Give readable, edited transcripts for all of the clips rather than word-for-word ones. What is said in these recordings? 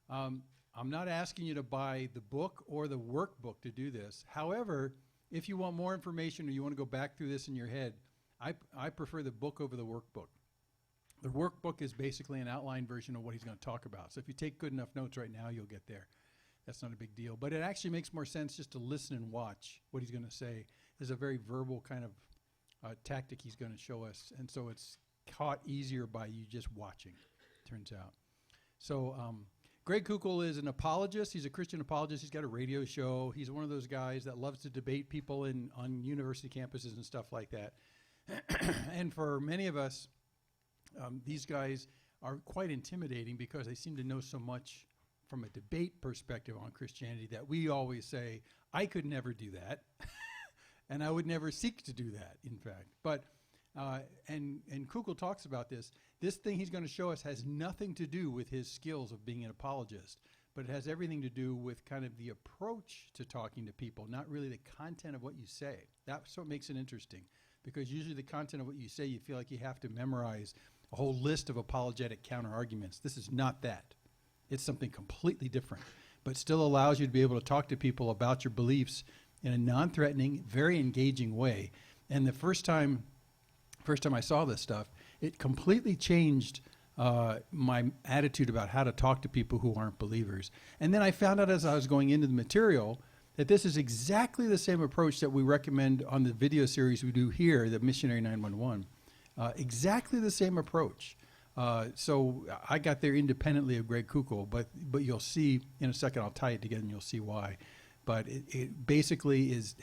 I'm not asking you to buy the book or the workbook to do this. However, if you want more information or you want to go back through this in your head, I prefer the book over the workbook. The workbook is basically an outline version of what he's going to talk about. So if you take good enough notes right now, you'll get there. That's not a big deal. But it actually makes more sense just to listen and watch what he's going to say. There's a very verbal kind of tactic he's going to show us. And so it's caught easier by you just watching, turns out. So Greg Koukl is an apologist. He's a Christian apologist. He's got a radio show. He's one of those guys that loves to debate people on university campuses and stuff like that. And for many of us, these guys are quite intimidating because they seem to know so much from a debate perspective on Christianity that we always say, I could never do that. And I would never seek to do that, in fact. But, and Koukl talks about this. This thing he's going to show us has nothing to do with his skills of being an apologist, but it has everything to do with kind of the approach to talking to people, not really the content of what you say. That's what makes it interesting, because usually the content of what you say, you feel like you have to memorize a whole list of apologetic counter-arguments. This is not that. It's something completely different, but still allows you to be able to talk to people about your beliefs in a non-threatening, very engaging way. And the first time I saw this stuff, it completely changed my attitude about how to talk to people who aren't believers. And then I found out as I was going into the material that this is exactly the same approach that we recommend on the video series we do here, the Missionary 911. Exactly the same approach. So I got there independently of Greg Koukl, but you'll see in a second, I'll tie it together and you'll see why. But it basically is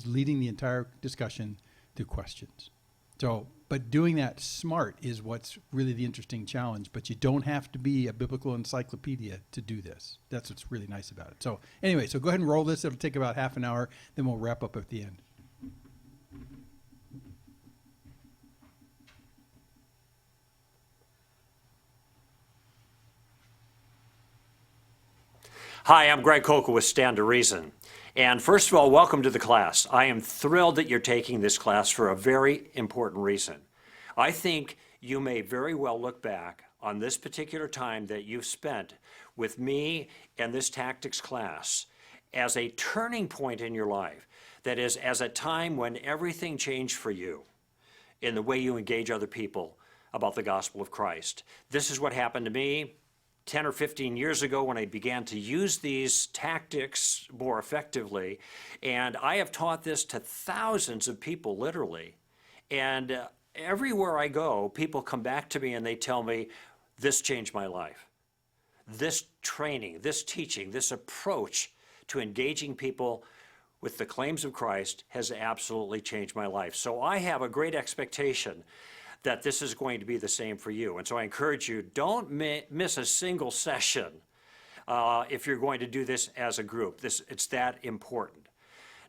leading the entire discussion through questions. So, but doing that smart is what's really the interesting challenge, but you don't have to be a biblical encyclopedia to do this. That's what's really nice about it. So anyway, so go ahead and roll this. It'll take about half an hour, then we'll wrap up at the end. Hi, I'm Greg Koukl with Stand to Reason. And first of all, welcome to the class. I am thrilled that you're taking this class for a very important reason. I think you may very well look back on this particular time that you've spent with me and this tactics class as a turning point in your life. That is, as a time when everything changed for you in the way you engage other people about the gospel of Christ. This is what happened to me 10 or 15 years ago when I began to use these tactics more effectively. And I have taught this to thousands of people, literally. And everywhere I go, people come back to me and they tell me, this changed my life. This training, this teaching, this approach to engaging people with the claims of Christ has absolutely changed my life. So I have a great expectation that this is going to be the same for you. And so I encourage you, don't miss a single session if you're going to do this as a group. It's that important.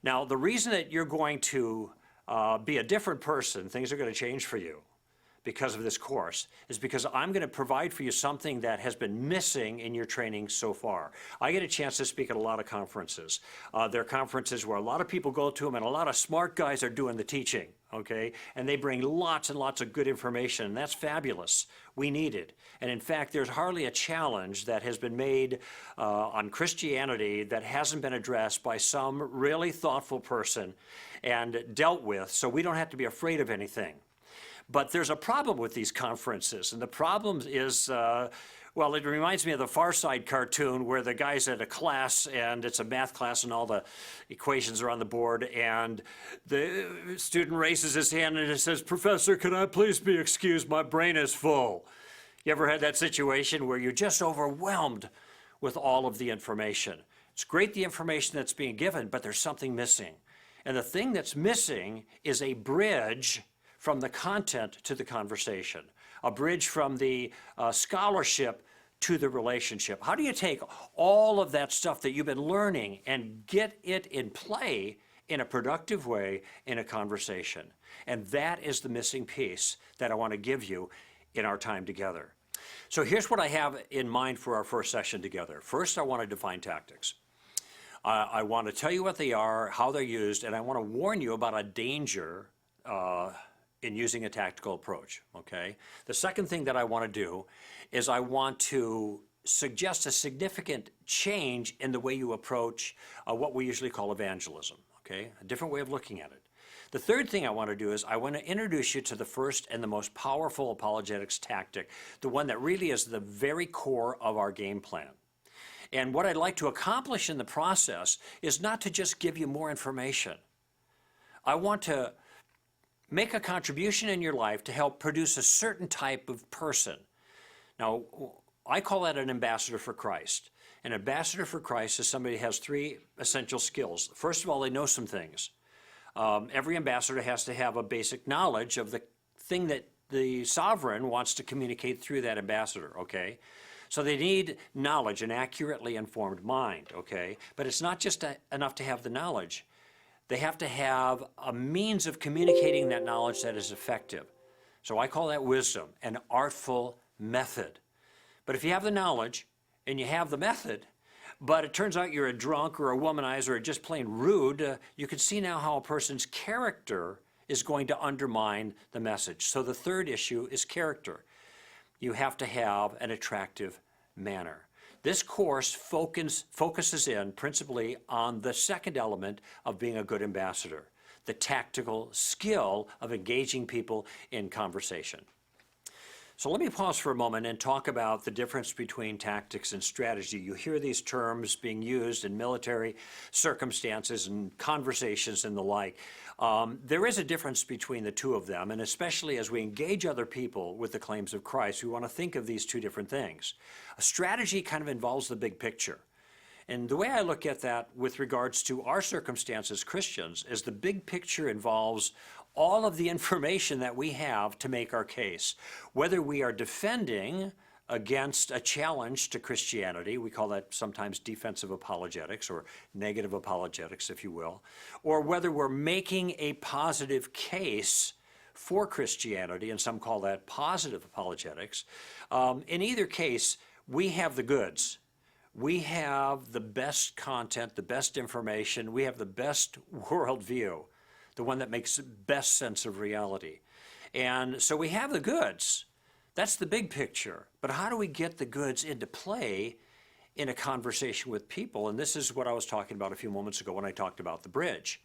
Now, the reason that you're going to be a different person, things are going to change for you because of this course, is because I'm going to provide for you something that has been missing in your training so far. I get a chance to speak at a lot of conferences. There are conferences where a lot of people go to them and a lot of smart guys are doing the teaching, okay? And they bring lots and lots of good information, and that's fabulous. We need it. And in fact, there's hardly a challenge that has been made on Christianity that hasn't been addressed by some really thoughtful person and dealt with, so we don't have to be afraid of anything. But there's a problem with these conferences, and the problem is, well, it reminds me of the Far Side cartoon where the guy's at a class, and it's a math class, and all the equations are on the board, and the student raises his hand and it says, "Professor, can I please be excused? My brain is full." You ever had that situation where you're just overwhelmed with all of the information? It's great, the information that's being given, but there's something missing. And the thing that's missing is a bridge from the content to the conversation, a bridge from the scholarship to the relationship. How do you take all of that stuff that you've been learning and get it in play in a productive way in a conversation? And that is the missing piece that I want to give you in our time together. So here's what I have in mind for our first session together. First, I want to define tactics. I want to tell you what they are, how they're used, and I want to warn you about a danger in using a tactical approach, okay? The second thing that I want to do is I want to suggests a significant change in the way you approach what we usually call evangelism, okay? A different way of looking at it. The third thing I want to do is I want to introduce you to the first and the most powerful apologetics tactic, the one that really is the very core of our game plan. And what I'd like to accomplish in the process is not to just give you more information. I want to make a contribution in your life to help produce a certain type of person. Now, I call that an ambassador for Christ. An ambassador for Christ is somebody who has three essential skills. First of all, they know some things. Every ambassador has to have a basic knowledge of the thing that the sovereign wants to communicate through that ambassador, okay? So they need knowledge, an accurately informed mind, okay? But it's not just enough to have the knowledge. They have to have a means of communicating that knowledge that is effective. So I call that wisdom, an artful method. But if you have the knowledge and you have the method, but it turns out you're a drunk or a womanizer or just plain rude, you can see now how a person's character is going to undermine the message. So the third issue is character. You have to have an attractive manner. This course focuses in principally on the second element of being a good ambassador, the tactical skill of engaging people in conversation. So let me pause for a moment and talk about the difference between tactics and strategy. You hear these terms being used in military circumstances and conversations and the like. There is a difference between the two of them, and especially as we engage other people with the claims of Christ, we want to think of these two different things. A strategy kind of involves the big picture. And the way I look at that with regards to our circumstance as Christians is the big picture involves all of the information that we have to make our case. Whether we are defending against a challenge to Christianity, we call that sometimes defensive apologetics or negative apologetics, if you will, or whether we're making a positive case for Christianity, and some call that positive apologetics. In either case, we have the goods. We have the best content, the best information, we have the best worldview, the one that makes best sense of reality. And so we have the goods. That's the big picture. But how do we get the goods into play in a conversation with people? And this is what I was talking about a few moments ago when I talked about the bridge.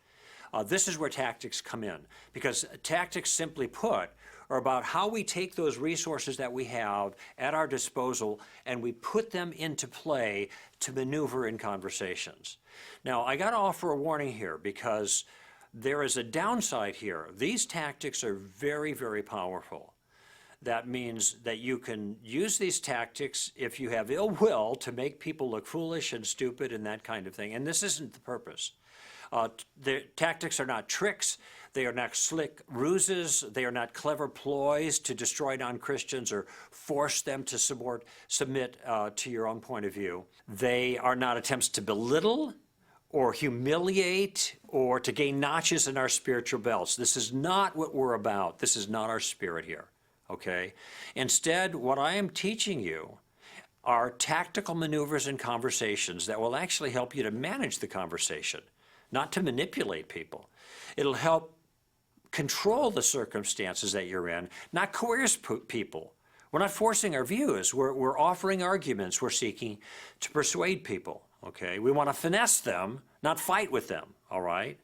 This is where tactics come in, because tactics, simply put, are about how we take those resources that we have at our disposal and we put them into play to maneuver in conversations. Now, I got to offer a warning here because there is a downside here. These tactics are very, very powerful. That means that you can use these tactics if you have ill will to make people look foolish and stupid and that kind of thing. And this isn't the purpose. The tactics are not tricks. They are not slick ruses. They are not clever ploys to destroy non-Christians or force them to submit to your own point of view. They are not attempts to belittle or humiliate or to gain notches in our spiritual belts. This is not what we're about. This is not our spirit here, okay? Instead, what I am teaching you are tactical maneuvers and conversations that will actually help you to manage the conversation, not to manipulate people. It'll help control the circumstances that you're in, not coerce people. We're not forcing our views. We're offering arguments. We're seeking to persuade people, okay? We want to finesse them, not fight with them, all right?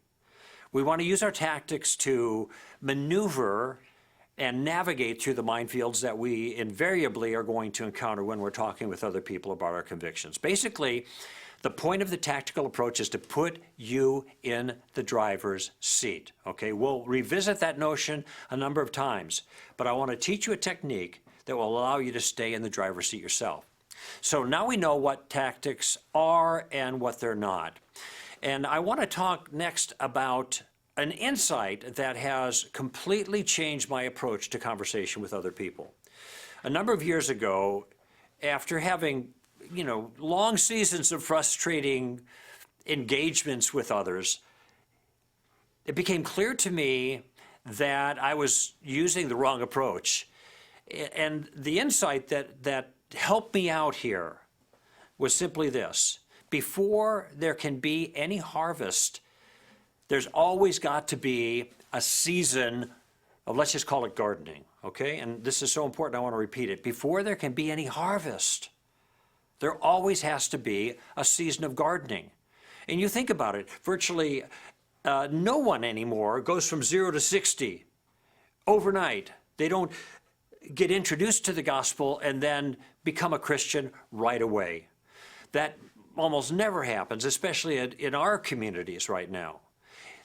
We want to use our tactics to maneuver and navigate through the minefields that we invariably are going to encounter when we're talking with other people about our convictions. Basically, the point of the tactical approach is to put you in the driver's seat, okay? We'll revisit that notion a number of times, but I want to teach you a technique that will allow you to stay in the driver's seat yourself. So now we know what tactics are and what they're not. And I want to talk next about an insight that has completely changed my approach to conversation with other people. A number of years ago, after having long seasons of frustrating engagements with others, it became clear to me that I was using the wrong approach. And the insight that helped me out here was simply this: before there can be any harvest, there's always got to be a season of, let's just call it gardening, okay? And this is so important, I want to repeat it. Before there can be any harvest, There always has to be a season of gardening. And you think about it, virtually no one anymore goes from 0 to 60 overnight. They don't get introduced to the gospel and then become a Christian right away. That almost never happens, especially in our communities right now.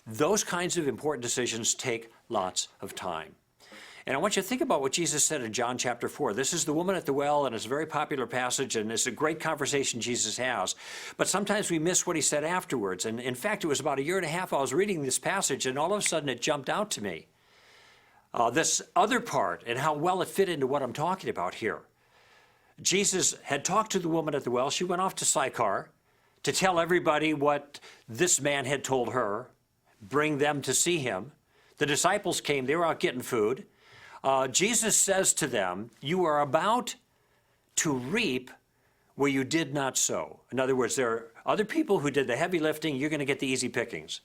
Those kinds of important decisions take lots of time. And I want you to think about what Jesus said in John chapter 4. This is the woman at the well, and it's a very popular passage, and it's a great conversation Jesus has. But sometimes we miss what he said afterwards. And in fact, it was about a year and a half I was reading this passage, and all of a sudden it jumped out to me. This other part and how well it fit into what I'm talking about here. Jesus had talked to the woman at the well. She went off to Sychar to tell everybody what this man had told her, bring them to see him. The disciples came. They were out getting food. Jesus says to them, you are about to reap where you did not sow. In other words, there are other people who did the heavy lifting. You're going to get the easy pickings.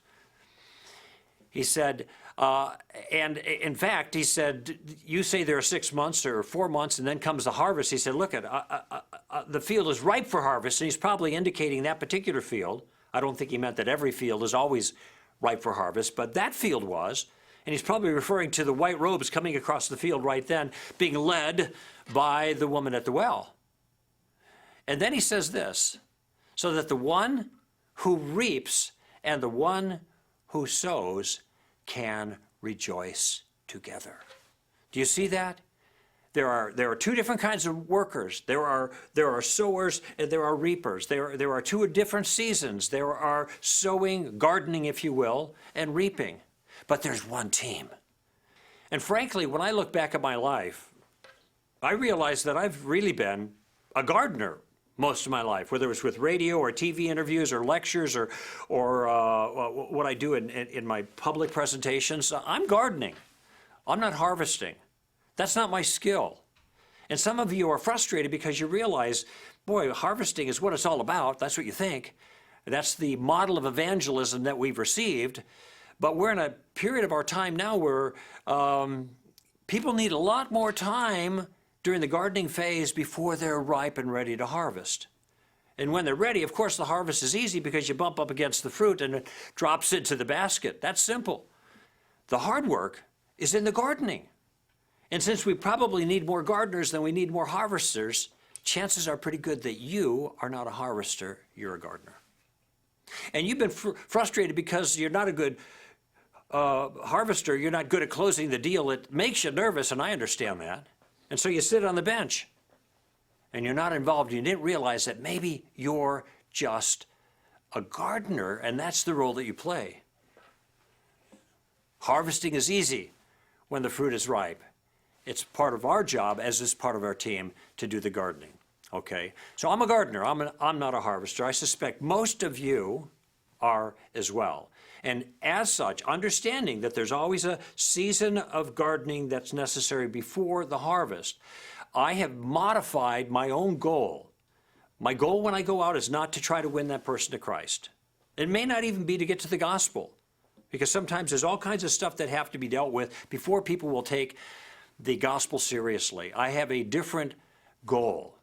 He said, and in fact, he said, you say there are 6 months or 4 months, and then comes the harvest. He said, look, the field is ripe for harvest, and he's probably indicating that particular field. I don't think he meant that every field is always ripe for harvest, but that field was. And he's probably referring to the white robes coming across the field right then, being led by the woman at the well. And then he says this, so that the one who reaps and the one who sows can rejoice together. Do you see that? There are two different kinds of workers. There are sowers and there are reapers. There are two different seasons. There are sowing, gardening, if you will, and reaping. But there's one team. And frankly, when I look back at my life, I realize that I've really been a gardener most of my life, whether it was with radio or TV interviews or lectures or what I do in my public presentations. I'm gardening. I'm not harvesting. That's not my skill. And some of you are frustrated because you realize, boy, harvesting is what it's all about. That's what you think. That's the model of evangelism that we've received. But we're in a period of our time now where people need a lot more time during the gardening phase before they're ripe and ready to harvest. And when they're ready, of course, the harvest is easy because you bump up against the fruit and it drops into the basket. That's simple. The hard work is in the gardening. And since we probably need more gardeners than we need more harvesters, chances are pretty good that you are not a harvester, you're a gardener. And you've been frustrated because you're not a good harvester, you're not good at closing the deal. It makes you nervous, and I understand that. And so you sit on the bench, and you're not involved. You didn't realize that maybe you're just a gardener, and that's the role that you play. Harvesting is easy when the fruit is ripe. It's part of our job, as is part of our team, to do the gardening. Okay? So I'm a gardener. I'm not a harvester. I suspect most of you are as well. And as such, understanding that there's always a season of gardening that's necessary before the harvest, I have modified my own goal. My goal when I go out is not to try to win that person to Christ. It may not even be to get to the gospel, because sometimes there's all kinds of stuff that have to be dealt with before people will take the gospel seriously. I have a different goal,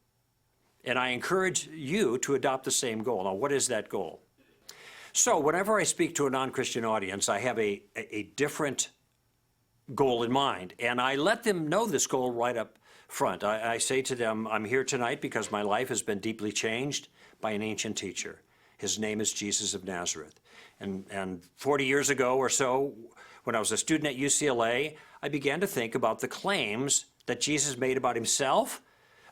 and I encourage you to adopt the same goal. Now, what is that goal? So whenever I speak to a non-Christian audience, I have a different goal in mind, and I let them know this goal right up front. I say to them, I'm here tonight because my life has been deeply changed by an ancient teacher. His name is Jesus of Nazareth. And 40 years ago or so, when I was a student at UCLA, I began to think about the claims that Jesus made about himself,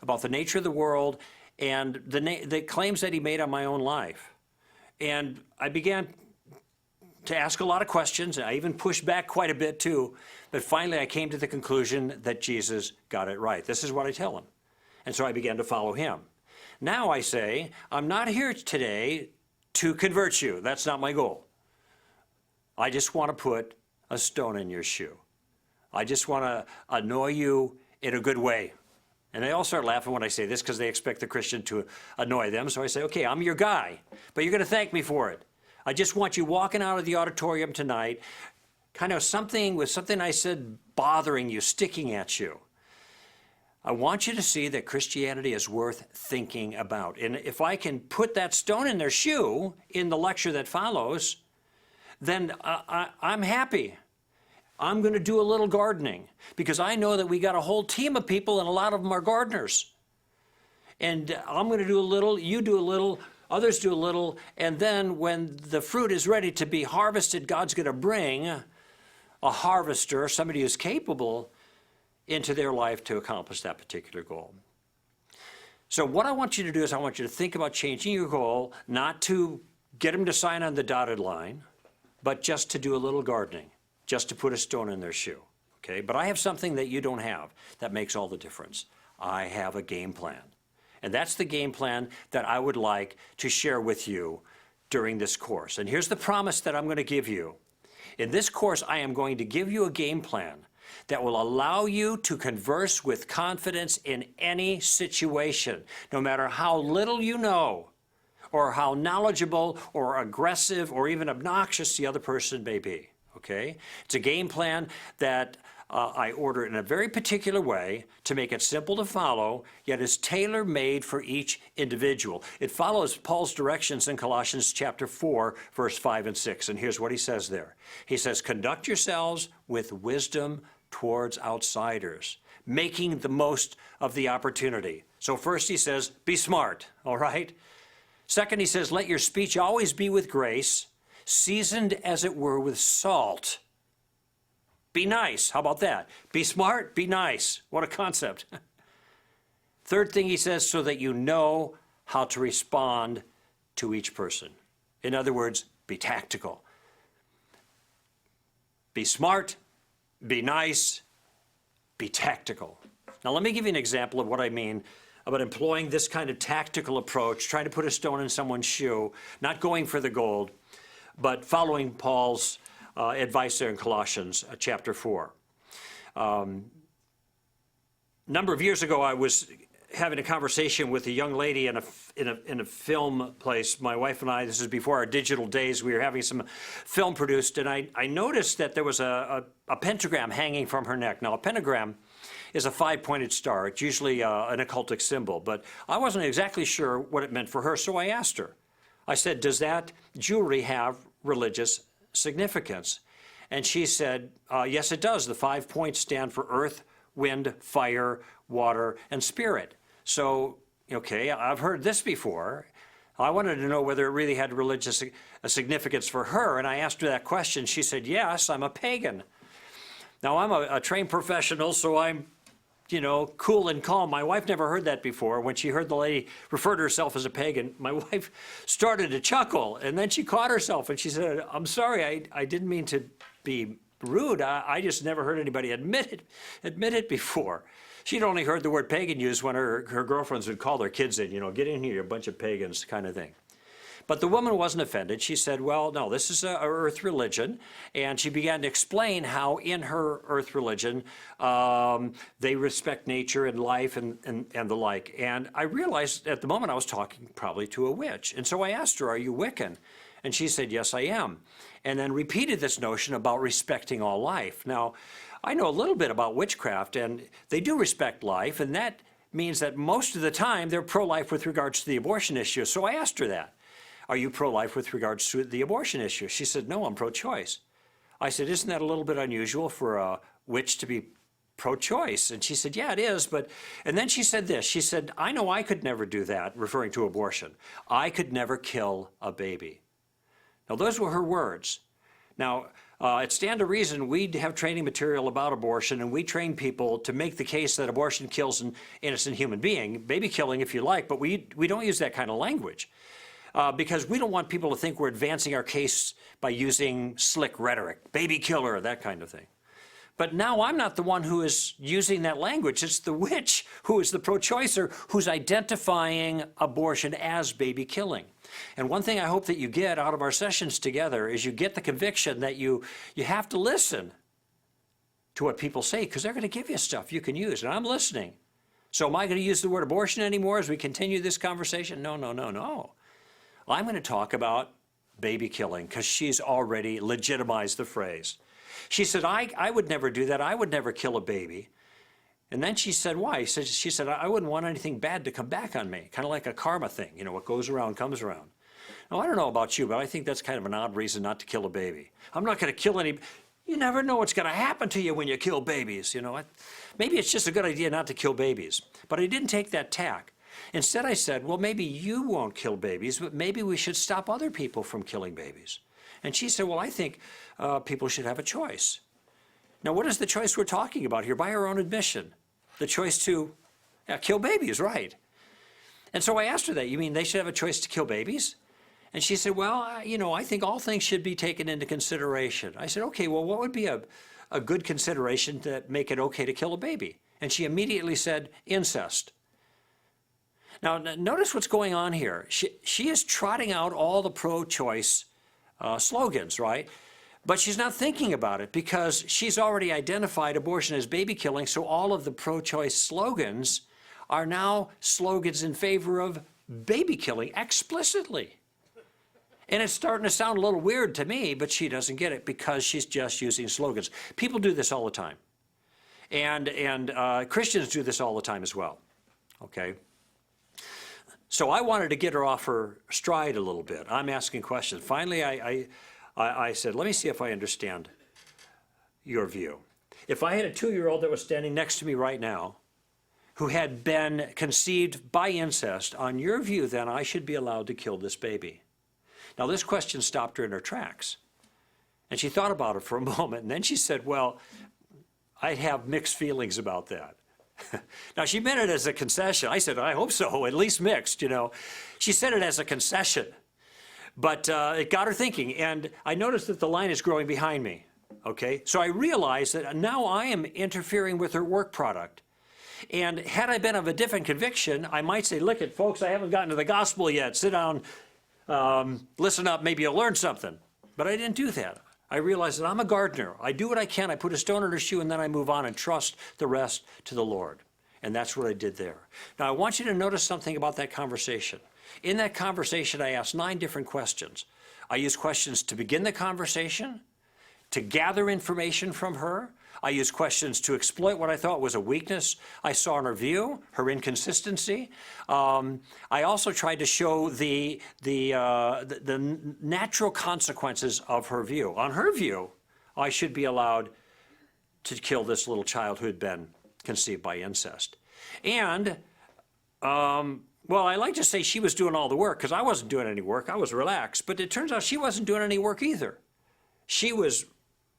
about the nature of the world, and the claims that he made on my own life. And I began to ask a lot of questions, and I even pushed back quite a bit too, but finally I came to the conclusion that Jesus got it right. This is what I tell him. And so I began to follow him. Now I say, I'm not here today to convert you. That's not my goal. I just want to put a stone in your shoe. I just want to annoy you in a good way. And they all start laughing when I say this because they expect the Christian to annoy them. So I say, okay, I'm your guy, but you're going to thank me for it. I just want you walking out of the auditorium tonight, kind of something I said bothering you, sticking at you. I want you to see that Christianity is worth thinking about. And if I can put that stone in their shoe in the lecture that follows, then I'm happy. I'm going to do a little gardening because I know that we got a whole team of people and a lot of them are gardeners. And I'm going to do a little, you do a little, others do a little, and then when the fruit is ready to be harvested, God's going to bring a harvester, somebody who's capable, into their life to accomplish that particular goal. So what I want you to do is I want you to think about changing your goal, not to get them to sign on the dotted line, but just to do a little gardening, just to put a stone in their shoe. Okay? But I have something that you don't have that makes all the difference. I have a game plan. And that's the game plan that I would like to share with you during this course. And here's the promise that I'm going to give you. In this course, I am going to give you a game plan that will allow you to converse with confidence in any situation, no matter how little you know, or how knowledgeable or aggressive or even obnoxious the other person may be. Okay? It's a game plan that I order in a very particular way to make it simple to follow, yet is tailor-made for each individual. It follows Paul's directions in Colossians chapter 4, verse 5 and 6. And here's what he says there. He says, conduct yourselves with wisdom towards outsiders, making the most of the opportunity. So first he says, be smart, all right? Second, he says, let your speech always be with grace, seasoned as it were with salt. Be nice. How about that? Be smart, be nice. What a concept. Third thing he says, so that you know how to respond to each person. In other words, be tactical. Be smart, be nice, be tactical. Now let me give you an example of what I mean about employing this kind of tactical approach, trying to put a stone in someone's shoe, not going for the gold, but following Paul's advice there in Colossians chapter 4. A number of years ago, I was having a conversation with a young lady in a film place. My wife and I, this is before our digital days, we were having some film produced, and I noticed that there was a pentagram hanging from her neck. Now, a pentagram is a 5-pointed star. It's usually an occultic symbol, but I wasn't exactly sure what it meant for her, so I asked her. I said, does that jewelry have religious significance? And she said, yes, it does. The 5 points stand for earth, wind, fire, water, and spirit. So, okay, I've heard this before. I wanted to know whether it really had religious significance for her, and I asked her that question. She said, yes, I'm a pagan. Now, I'm a trained professional, so I'm, cool and calm. My wife never heard that before. When she heard the lady refer to herself as a pagan, my wife started to chuckle, and then she caught herself, and she said, I'm sorry, I didn't mean to be rude. I just never heard anybody admit it before. She'd only heard the word pagan used when her girlfriends would call their kids in, get in here, a bunch of pagans kind of thing. But the woman wasn't offended. She said, well, no, this is a earth religion. And she began to explain how in her earth religion, they respect nature and life and the like. And I realized at the moment I was talking probably to a witch. And so I asked her, are you Wiccan? And she said, yes, I am. And then repeated this notion about respecting all life. Now, I know a little bit about witchcraft, and they do respect life, and that means that most of the time they're pro-life with regards to the abortion issue. So I asked her that. Are you pro-life with regards to the abortion issue? She said, no, I'm pro-choice. I said, isn't that a little bit unusual for a witch to be pro-choice? And she said, yeah, it is. And then she said this. She said, I know I could never do that, referring to abortion. I could never kill a baby. Now, those were her words. Now, at Stand to Reason, we have training material about abortion, and we train people to make the case that abortion kills an innocent human being, baby killing if you like, but we don't use that kind of language because we don't want people to think we're advancing our case by using slick rhetoric, baby killer, that kind of thing. But now I'm not the one who is using that language. It's the witch who is the pro-choicer who's identifying abortion as baby killing. And one thing I hope that you get out of our sessions together is you get the conviction that you have to listen to what people say, because they're going to give you stuff you can use, and I'm listening. So am I going to use the word abortion anymore as we continue this conversation? No, no, no, no. I'm going to talk about baby killing because she's already legitimized the phrase. She said, I would never do that. I would never kill a baby. And then she said, why? She said, I wouldn't want anything bad to come back on me, kind of like a karma thing. You know, what goes around comes around. Now, I don't know about you, but I think that's kind of an odd reason not to kill a baby. I'm not going to kill any. You never know what's going to happen to you when you kill babies, you know. Maybe it's just a good idea not to kill babies. But I didn't take that tack. Instead, I said, well, maybe you won't kill babies, but maybe we should stop other people from killing babies. And she said, well, I think people should have a choice. Now, what is the choice we're talking about here? By her own admission, the choice to kill babies, right? And so I asked her that. You mean they should have a choice to kill babies? And she said, well, you know, I think all things should be taken into consideration. I said, okay, well, what would be a good consideration to make it okay to kill a baby? And she immediately said, incest. Now, notice what's going on here. She is trotting out all the pro-choice slogans, right? But she's not thinking about it because she's already identified abortion as baby killing, so all of the pro-choice slogans are now slogans in favor of baby killing explicitly. And it's starting to sound a little weird to me, but she doesn't get it because she's just using slogans. People do this all the time. And Christians do this all the time as well, okay? So I wanted to get her off her stride a little bit. I'm asking questions. Finally, I said, let me see if I understand your view. If I had a 2-year-old that was standing next to me right now who had been conceived by incest, on your view, then I should be allowed to kill this baby. Now, this question stopped her in her tracks. And she thought about it for a moment, and then she said, well, I have mixed feelings about that. Now, she meant it as a concession. I said, I hope so, at least mixed, you know. She said it as a concession. But it got her thinking, and I noticed that the line is growing behind me, okay? So I realized that now I am interfering with her work product. And had I been of a different conviction, I might say, look it, folks, I haven't gotten to the gospel yet. Sit down, listen up, maybe you'll learn something. But I didn't do that. I realized that I'm a gardener. I do what I can. I put a stone in her shoe, and then I move on and trust the rest to the Lord. And that's what I did there. Now, I want you to notice something about that conversation. In that conversation, I asked 9 different questions. I used questions to begin the conversation, to gather information from her. I used questions to exploit what I thought was a weakness I saw in her view, her inconsistency. I also tried to show the natural consequences of her view. On her view, I should be allowed to kill this little child who had been conceived by incest. And, well, I like to say she was doing all the work because I wasn't doing any work. I was relaxed. But it turns out she wasn't doing any work either. She was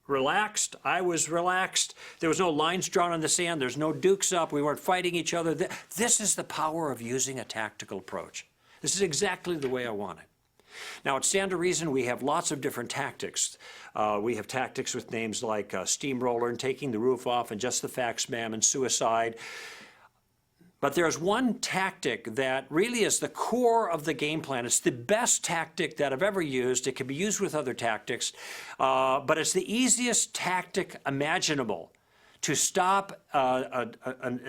relaxed. I was relaxed. There was no lines drawn in the sand. There's no dukes up. We weren't fighting each other. This is the power of using a tactical approach. This is exactly the way I want it. Now, at Stand to Reason, we have lots of different tactics. We have tactics with names like Steamroller and Taking the Roof Off and Just the Facts, Ma'am and Suicide. But there's one tactic that really is the core of the game plan. It's the best tactic that I've ever used. It can be used with other tactics, but it's the easiest tactic imaginable to stop a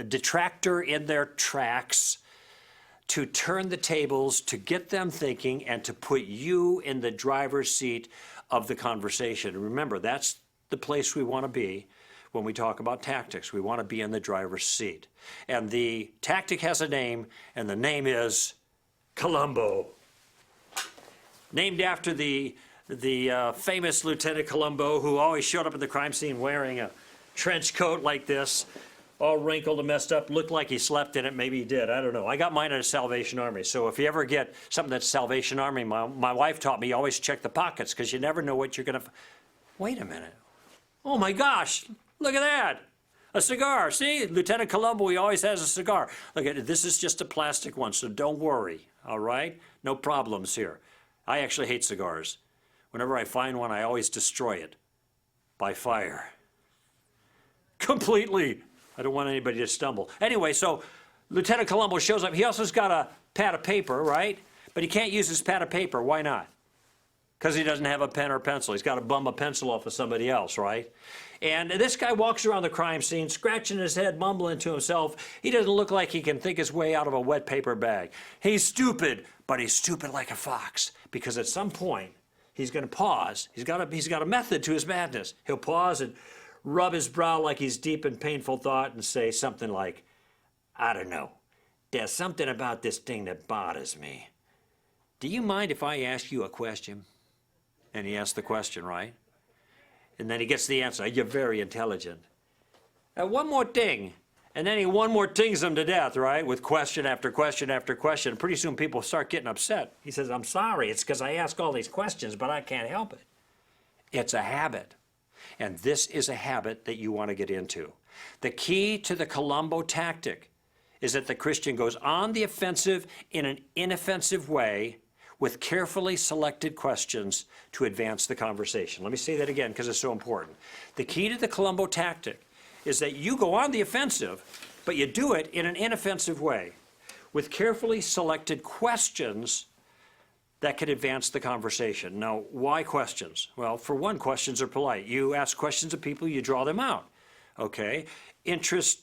detractor in their tracks, to turn the tables, to get them thinking, and to put you in the driver's seat of the conversation. And remember, that's the place we want to be when we talk about tactics. We want to be in the driver's seat. And the tactic has a name, and the name is Columbo. Named after the famous Lieutenant Columbo, who always showed up at the crime scene wearing a trench coat like this, all wrinkled and messed up, looked like he slept in it. Maybe he did, I don't know. I got mine at a Salvation Army, so if you ever get something that's Salvation Army, my wife taught me, always check the pockets, because you never know what you're going to... Wait a minute. Oh my gosh, look at that. A cigar. See, Lieutenant Columbo, he always has a cigar. Look at it. This is just a plastic one, so don't worry, all right? No problems here. I actually hate cigars. Whenever I find one, I always destroy it by fire. Completely. I don't want anybody to stumble. Anyway, so Lieutenant Columbo shows up. He also's got a pad of paper, right? But he can't use his pad of paper. Why not? Because he doesn't have a pen or pencil. He's got to bum a pencil off of somebody else, right? And this guy walks around the crime scene, scratching his head, mumbling to himself. He doesn't look like he can think his way out of a wet paper bag. He's stupid, but he's stupid like a fox. Because at some point, he's going to pause. He's got a method to his madness. He'll pause and rub his brow like he's deep in painful thought and say something like, I don't know. There's something about this thing that bothers me. Do you mind if I ask you a question? And he asks the question, right? And then he gets the answer. You're very intelligent. One more thing. And then he one more things them to death, right? With question after question after question. Pretty soon people start getting upset. He says, I'm sorry. It's because I ask all these questions, but I can't help it. It's a habit. And this is a habit that you want to get into. The key to the Columbo tactic is that the Christian goes on the offensive in an inoffensive way with carefully selected questions to advance the conversation. Let me say that again because it's so important. The key to the Columbo tactic is that you go on the offensive, but you do it in an inoffensive way with carefully selected questions that could advance the conversation. Now, why questions? Well, for one, questions are polite. You ask questions of people, you draw them out, okay? Interested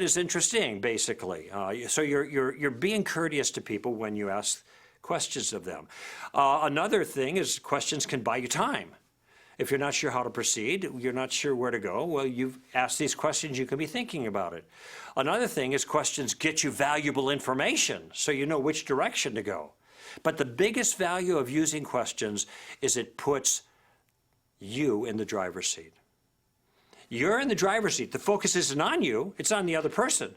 is interesting, basically. So you're being courteous to people when you ask questions of them. Another thing is questions can buy you time. If you're not sure how to proceed, you're not sure where to go, well, you've asked these questions, you can be thinking about it. Another thing is questions get you valuable information, so you know which direction to go. But the biggest value of using questions is it puts you in the driver's seat. You're in the driver's seat. The focus isn't on you, it's on the other person.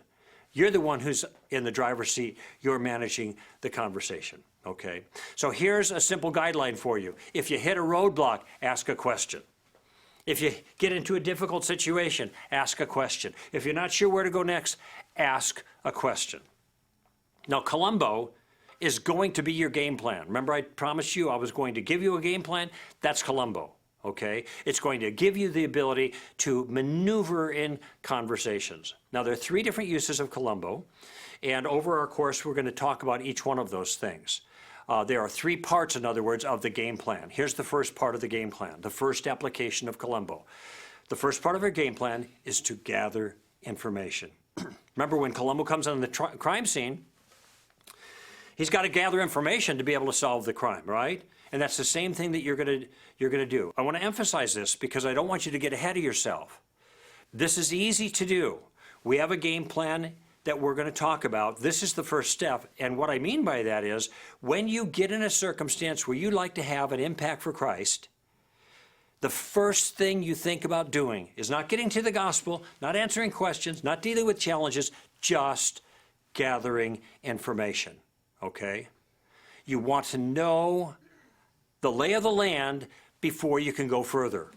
You're the one who's in the driver's seat. You're managing the conversation, okay? So here's a simple guideline for you. If you hit a roadblock, ask a question. If you get into a difficult situation, ask a question. If you're not sure where to go next, ask a question. Now, Columbo is going to be your game plan. Remember I promised you I was going to give you a game plan? That's Columbo. Okay? It's going to give you the ability to maneuver in conversations. Now, there are 3 different uses of Columbo, and over our course, we're going to talk about each one of those things. There are 3 parts, in other words, of the game plan. Here's the first part of the game plan, the first application of Columbo. The first part of our game plan is to gather information. Remember, when Columbo comes on the crime scene, he's got to gather information to be able to solve the crime, right? And that's the same thing that you're going to do. I want to emphasize this because I don't want you to get ahead of yourself. This is easy to do. We have a game plan that we're going to talk about. This is the first step. And what I mean by that is when you get in a circumstance where you'd like to have an impact for Christ, the first thing you think about doing is not getting to the gospel, not answering questions, not dealing with challenges, just gathering information, okay? You want to know the lay of the land before you can go further.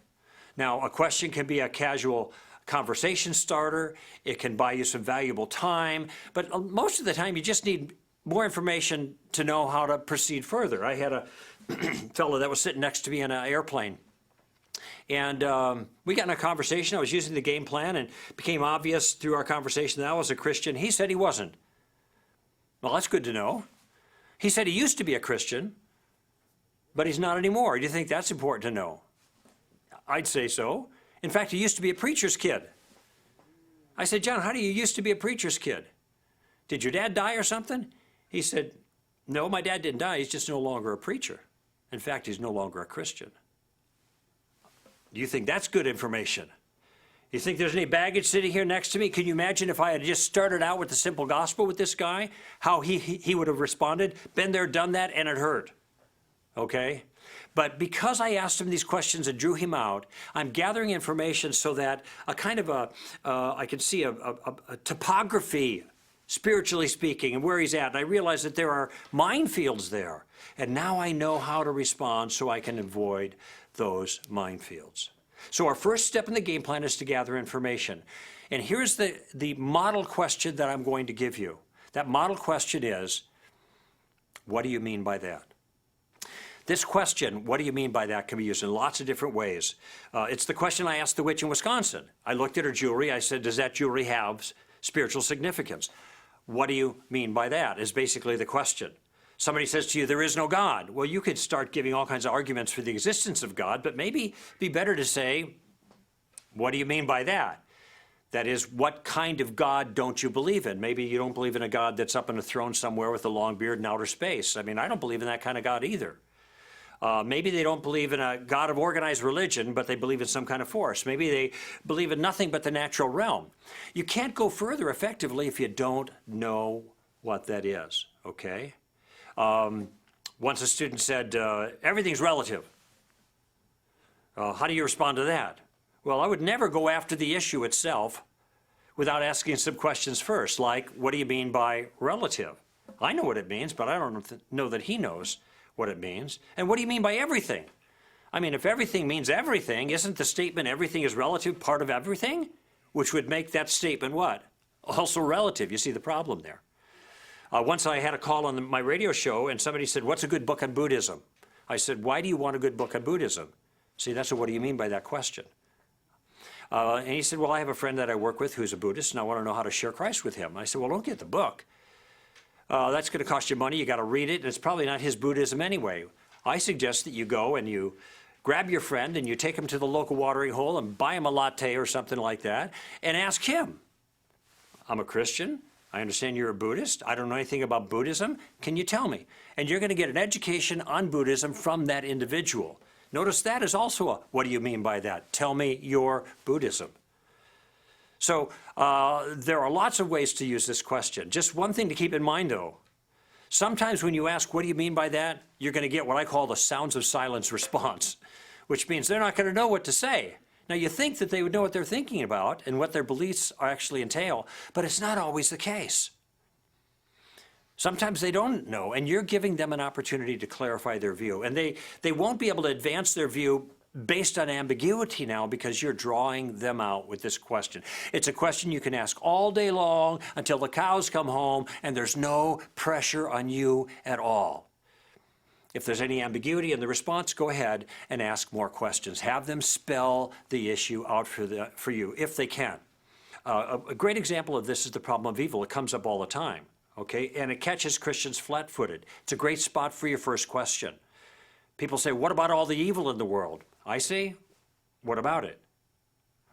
Now, a question can be a casual conversation starter. It can buy you some valuable time. But most of the time, you just need more information to know how to proceed further. I had a fellow that was sitting next to me in an airplane. And we got in a conversation. I was using the game plan, and it became obvious through our conversation that I was a Christian. He said he wasn't. Well, that's good to know. He said he used to be a Christian, but he's not anymore. Do you think that's important to know? I'd say so. In fact, he used to be a preacher's kid. I said, John, how do you used to be a preacher's kid? Did your dad die or something? He said, no, my dad didn't die. He's just no longer a preacher. In fact, he's no longer a Christian. Do you think that's good information? You think there's any baggage sitting here next to me? Can you imagine if I had just started out with the simple gospel with this guy, how he would have responded? Been there, done that, and it hurt. Okay? But because I asked him these questions and drew him out, I'm gathering information so that a kind of I can see a topography, spiritually speaking, and where he's at. And I realize that there are minefields there. And now I know how to respond so I can avoid those minefields. So our first step in the game plan is to gather information. And here's the model question that I'm going to give you. That model question is, what do you mean by that? This question, what do you mean by that, can be used in lots of different ways. It's the question I asked the witch in Wisconsin. I looked at her jewelry. I said, does that jewelry have spiritual significance? What do you mean by that is basically the question. Somebody says to you, there is no God. Well, you could start giving all kinds of arguments for the existence of God, but maybe it'd be better to say, what do you mean by that? That is, what kind of God don't you believe in? Maybe you don't believe in a God that's up on a throne somewhere with a long beard in outer space. I mean, I don't believe in that kind of God either. Maybe they don't believe in a God of organized religion, but they believe in some kind of force. Maybe they believe in nothing but the natural realm. You can't go further effectively if you don't know what that is, okay? Once a student said, everything's relative. How do you respond to that? Well, I would never go after the issue itself without asking some questions first, like, what do you mean by relative? I know what it means, but I don't know that he knows what it means. And what do you mean by everything? I mean, if everything means everything, isn't the statement everything is relative part of everything? Which would make that statement what? Also relative. You see the problem there. Once I had a call on my radio show and somebody said, what's a good book on Buddhism? I said, why do you want a good book on Buddhism? See, that's what do you mean by that question? And he said, well, I have a friend that I work with who's a Buddhist, and I want to know how to share Christ with him. I said, well, don't get the book. That's going to cost you money. You got to read it, and it's probably not his Buddhism anyway. I suggest that you go and you grab your friend and you take him to the local watering hole and buy him a latte or something like that and ask him, I'm a Christian. I understand you're a Buddhist. I don't know anything about Buddhism. Can you tell me? And you're going to get an education on Buddhism from that individual. Notice that is also a, what do you mean by that? Tell me your Buddhism. So there are lots of ways to use this question. Just one thing to keep in mind, though. Sometimes when you ask, what do you mean by that? You're going to get what I call the sounds of silence response, which means they're not going to know what to say. Now, you think that they would know what they're thinking about and what their beliefs actually entail, but it's not always the case. Sometimes they don't know, and you're giving them an opportunity to clarify their view. And they won't be able to advance their view based on ambiguity now because you're drawing them out with this question. It's a question you can ask all day long until the cows come home, and there's no pressure on you at all. If there's any ambiguity in the response, go ahead and ask more questions. Have them spell the issue out for you, if they can. A great example of this is the problem of evil. It comes up all the time. Okay, and it catches Christians flat-footed. It's a great spot for your first question. People say, what about all the evil in the world? I say, what about it?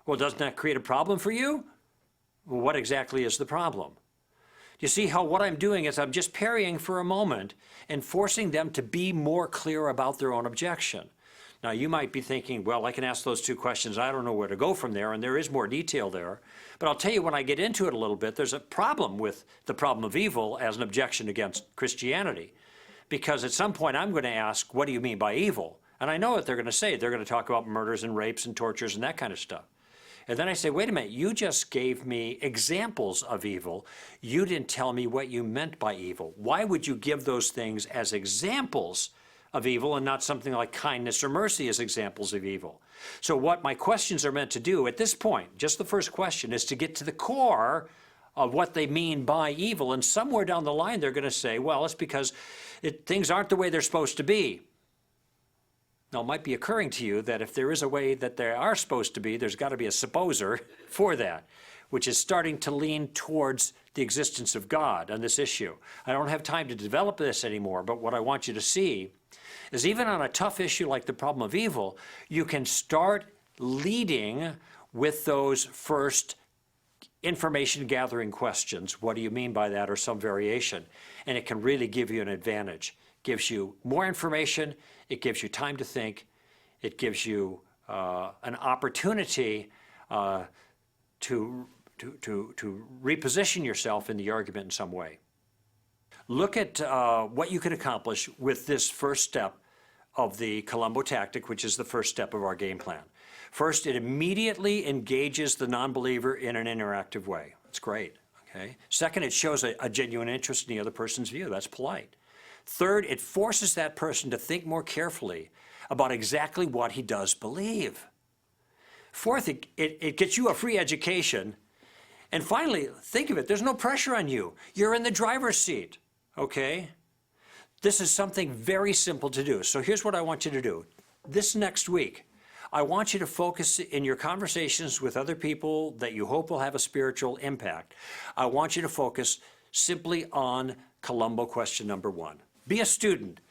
Well, doesn't that create a problem for you? Well, what exactly is the problem? You see how what I'm doing is I'm just parrying for a moment and forcing them to be more clear about their own objection. Now, you might be thinking, well, I can ask those two questions. I don't know where to go from there, and there is more detail there. But I'll tell you, when I get into it a little bit, there's a problem with the problem of evil as an objection against Christianity. Because at some point, I'm going to ask, what do you mean by evil? And I know what they're going to say. They're going to talk about murders and rapes and tortures and that kind of stuff. And then I say, wait a minute, you just gave me examples of evil. You didn't tell me what you meant by evil. Why would you give those things as examples of evil and not something like kindness or mercy as examples of evil? So what my questions are meant to do at this point, just the first question, is to get to the core of what they mean by evil. And somewhere down the line, they're going to say, well, it's because things aren't the way they're supposed to be. Now, it might be occurring to you that if there is a way that they are supposed to be, there's got to be a supposer for that, which is starting to lean towards the existence of God on this issue. I don't have time to develop this anymore, but what I want you to see is even on a tough issue like the problem of evil, you can start leading with those first information gathering questions. What do you mean by that, or some variation? And it can really give you an advantage. Gives you more information, it gives you time to think, it gives you an opportunity to reposition yourself in the argument in some way. Look at what you can accomplish with this first step of the Columbo tactic, which is the first step of our game plan. First, it immediately engages the non-believer in an interactive way. That's great. Okay. Second, it shows a genuine interest in the other person's view. That's polite. Third, it forces that person to think more carefully about exactly what he does believe. Fourth, it gets you a free education. And finally, think of it, there's no pressure on you. You're in the driver's seat, okay? This is something very simple to do. So here's what I want you to do. This next week, I want you to focus in your conversations with other people that you hope will have a spiritual impact. I want you to focus simply on Columbo question number 1. Be a student.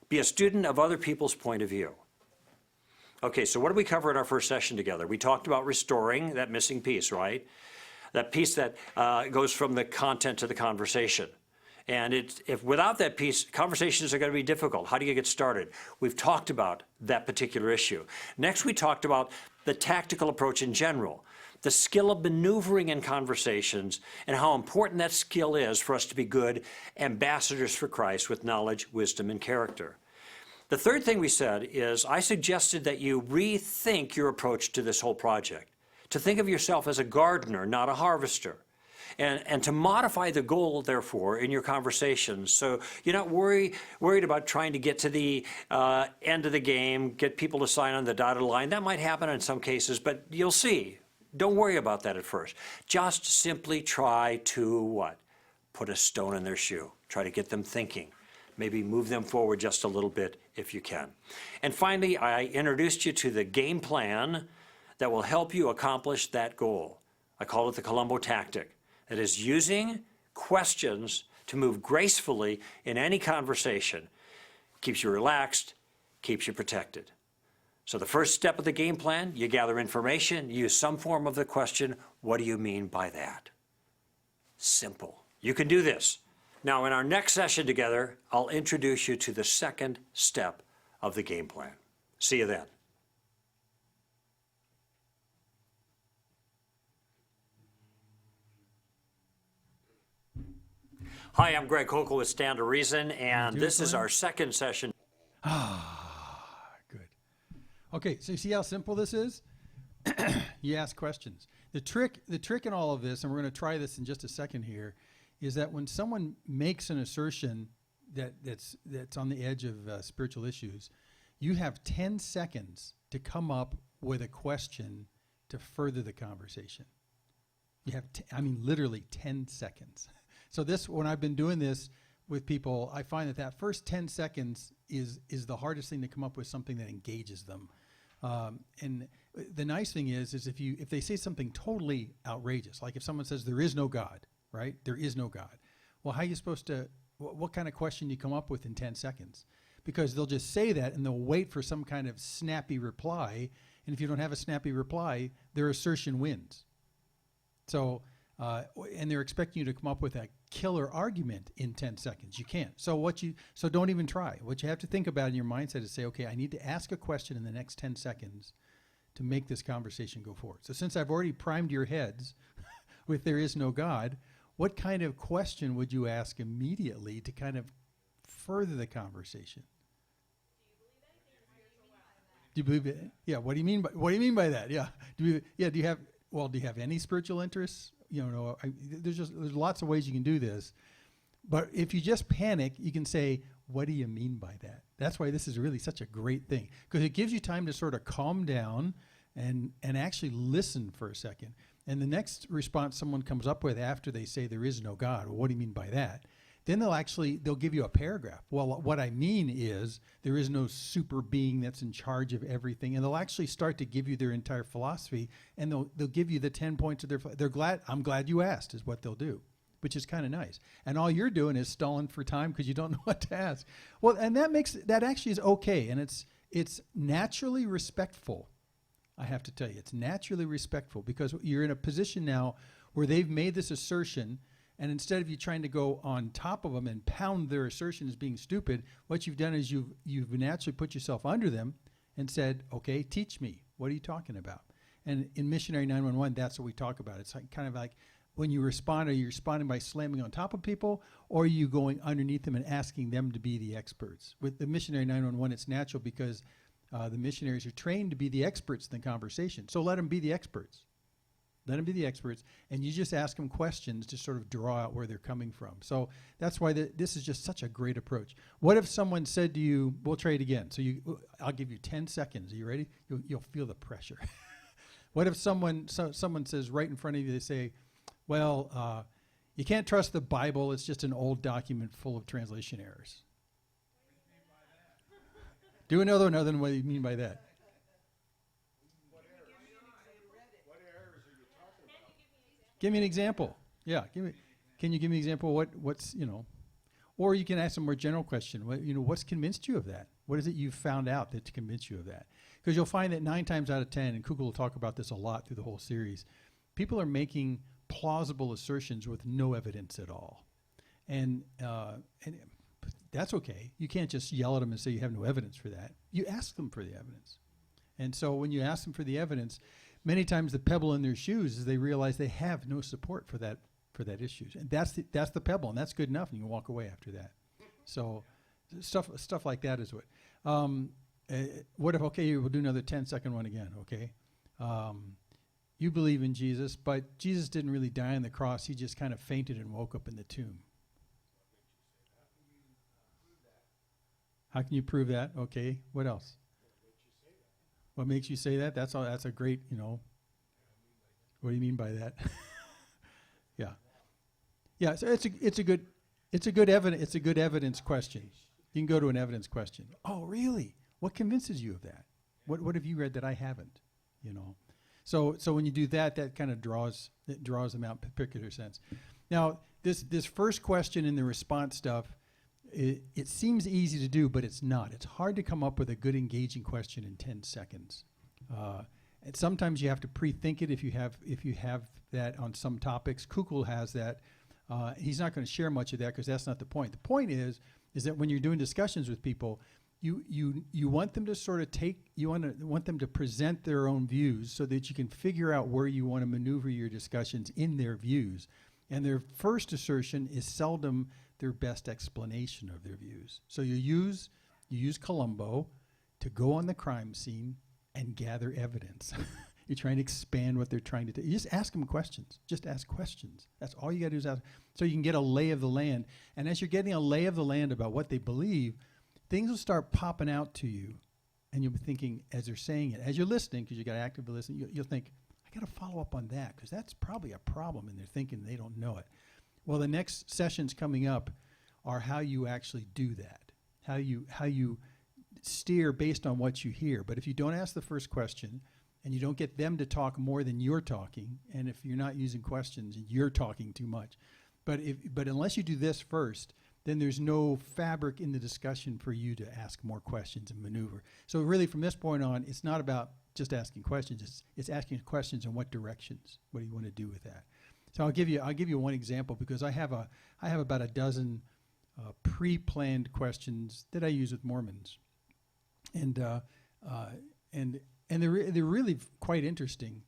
Be a student of other people's point of view. Okay, so what did we cover in our first session together? We talked about restoring that missing piece, right? That piece that goes from the content to the conversation. And if without that piece, conversations are going to be difficult. How do you get started? We've talked about that particular issue. Next, we talked about the tactical approach in general, the skill of maneuvering in conversations, and how important that skill is for us to be good ambassadors for Christ with knowledge, wisdom, and character. The third thing we said is I suggested that you rethink your approach to this whole project, to think of yourself as a gardener, not a harvester. And to modify the goal, therefore, in your conversations. So you're not worried about trying to get to the end of the game, get people to sign on the dotted line. That might happen in some cases, but you'll see. Don't worry about that at first. Just simply try to what? Put a stone in their shoe. Try to get them thinking. Maybe move them forward just a little bit if you can. And finally, I introduced you to the game plan that will help you accomplish that goal. I call it the Columbo tactic. That is using questions to move gracefully in any conversation. Keeps you relaxed, keeps you protected. So the first step of the game plan, you gather information, use some form of the question, what do you mean by that? Simple. You can do this. Now in our next session together, I'll introduce you to the second step of the game plan. See you then. Hi, I'm Greg Kokel with Stand to Reason, and this is our second session. Good. Okay, so you see how simple this is? You ask questions. The trick in all of this, and we're going to try this in just a second here, is that when someone makes an assertion that's on the edge of spiritual issues, you have 10 seconds to come up with a question to further the conversation. You have, literally 10 seconds. So when I've been doing this with people, I find that first 10 seconds is the hardest thing to come up with something that engages them. And the nice thing is if they say something totally outrageous, like if someone says there is no God, right? There is no God. Well, how are you supposed to, what kind of question do you come up with in 10 seconds? Because they'll just say that and they'll wait for some kind of snappy reply. And if you don't have a snappy reply, their assertion wins. So, and they're expecting you to come up with a killer argument in 10 seconds. You can't. So don't even try. What you have to think about in your mindset is say, okay, I need to ask a question in the next 10 seconds to make this conversation go forward. So since I've already primed your heads with there is no God, what kind of question would you ask immediately to kind of further the conversation? Do you believe it? Yeah. What do you mean by that? Yeah. Do you have any spiritual interests? There's lots of ways you can do this. But if you just panic, you can say, what do you mean by that? That's why this is really such a great thing, because it gives you time to sort of calm down and actually listen for a second. And the next response someone comes up with after they say there is no God, well, what do you mean by that? Then they'll give you a paragraph. Well, what I mean is there is no super being that's in charge of everything. And they'll actually start to give you their entire philosophy, and they'll give you the 10 points of I'm glad you asked is what they'll do, which is kind of nice. And all you're doing is stalling for time because you don't know what to ask. Well, and that actually is okay. And it's naturally respectful. I have to tell you, it's naturally respectful because you're in a position now where they've made this assertion. And instead of you trying to go on top of them and pound their assertion as being stupid, what you've done is you've naturally put yourself under them and said, okay, teach me. What are you talking about? And in Missionary 911, that's what we talk about. It's kind of like when you respond, are you responding by slamming on top of people, or are you going underneath them and asking them to be the experts? With the Missionary 911, it's natural because the missionaries are trained to be the experts in the conversation. So let them be the experts. Let them be the experts, and you just ask them questions to sort of draw out where they're coming from. So that's why this is just such a great approach. What if someone said to you, we'll try it again. So I'll give you 10 seconds. Are you ready? You'll feel the pressure. What if someone says right in front of you, they say, well, you can't trust the Bible. It's just an old document full of translation errors. Do another one other than what you mean by that. Give me an example. Yeah, can you give me an example of what's, or you can ask a more general question. What's convinced you of that? What is it you've found out that convinced you of that? Because you'll find that 9 times out of 10, and Kugel will talk about this a lot through the whole series, people are making plausible assertions with no evidence at all. And that's okay. You can't just yell at them and say you have no evidence for that. You ask them for the evidence. And so when you ask them for the evidence, many times the pebble in their shoes is they realize they have no support for that issue. And that's the pebble, and that's good enough, and you can walk away after that. So stuff like that is what if, okay, we'll do another 10-second one again, okay? You believe in Jesus, but Jesus didn't really die on the cross. He just kind of fainted and woke up in the tomb. How can you prove that? Okay, what else? What makes you say that? That's all. That's a great, what do you mean by that? Yeah. So it's a good evidence question. You can go to an evidence question. Oh, really? What convinces you of that? What have you read that I haven't? So when you do that, that kind of draws them out in a particular sense. Now, this first question and the response stuff, it seems easy to do, but it's not. It's hard to come up with a good engaging question in 10 seconds. And sometimes you have to pre-think it if you have that on some topics. Kukul has that. He's not going to share much of that because that's not the point. The point is that when you're doing discussions with people, you want them to sort of want them to present their own views so that you can figure out where you want to maneuver your discussions in their views. And their first assertion is seldom their best explanation of their views. So you use Columbo to go on the crime scene and gather evidence. You're trying to expand what they're trying to do. You just ask them questions. Just ask questions. That's all you got to do is ask. So you can get a lay of the land. And as you're getting a lay of the land about what they believe, things will start popping out to you. And you'll be thinking, as they're saying it, as you're listening, because you got to actively listen, you'll think, I got to follow up on that because that's probably a problem. And they're thinking they don't know it. Well, the next sessions coming up are how you actually do that, how you steer based on what you hear. But if you don't ask the first question and you don't get them to talk more than you're talking, and if you're not using questions, you're talking too much. But unless you do this first, then there's no fabric in the discussion for you to ask more questions and maneuver. So really from this point on, it's not about just asking questions. It's asking questions in what directions. What do you want to do with that? So I'll give you one example because I have about a dozen pre-planned questions that I use with Mormons, and they're really quite interesting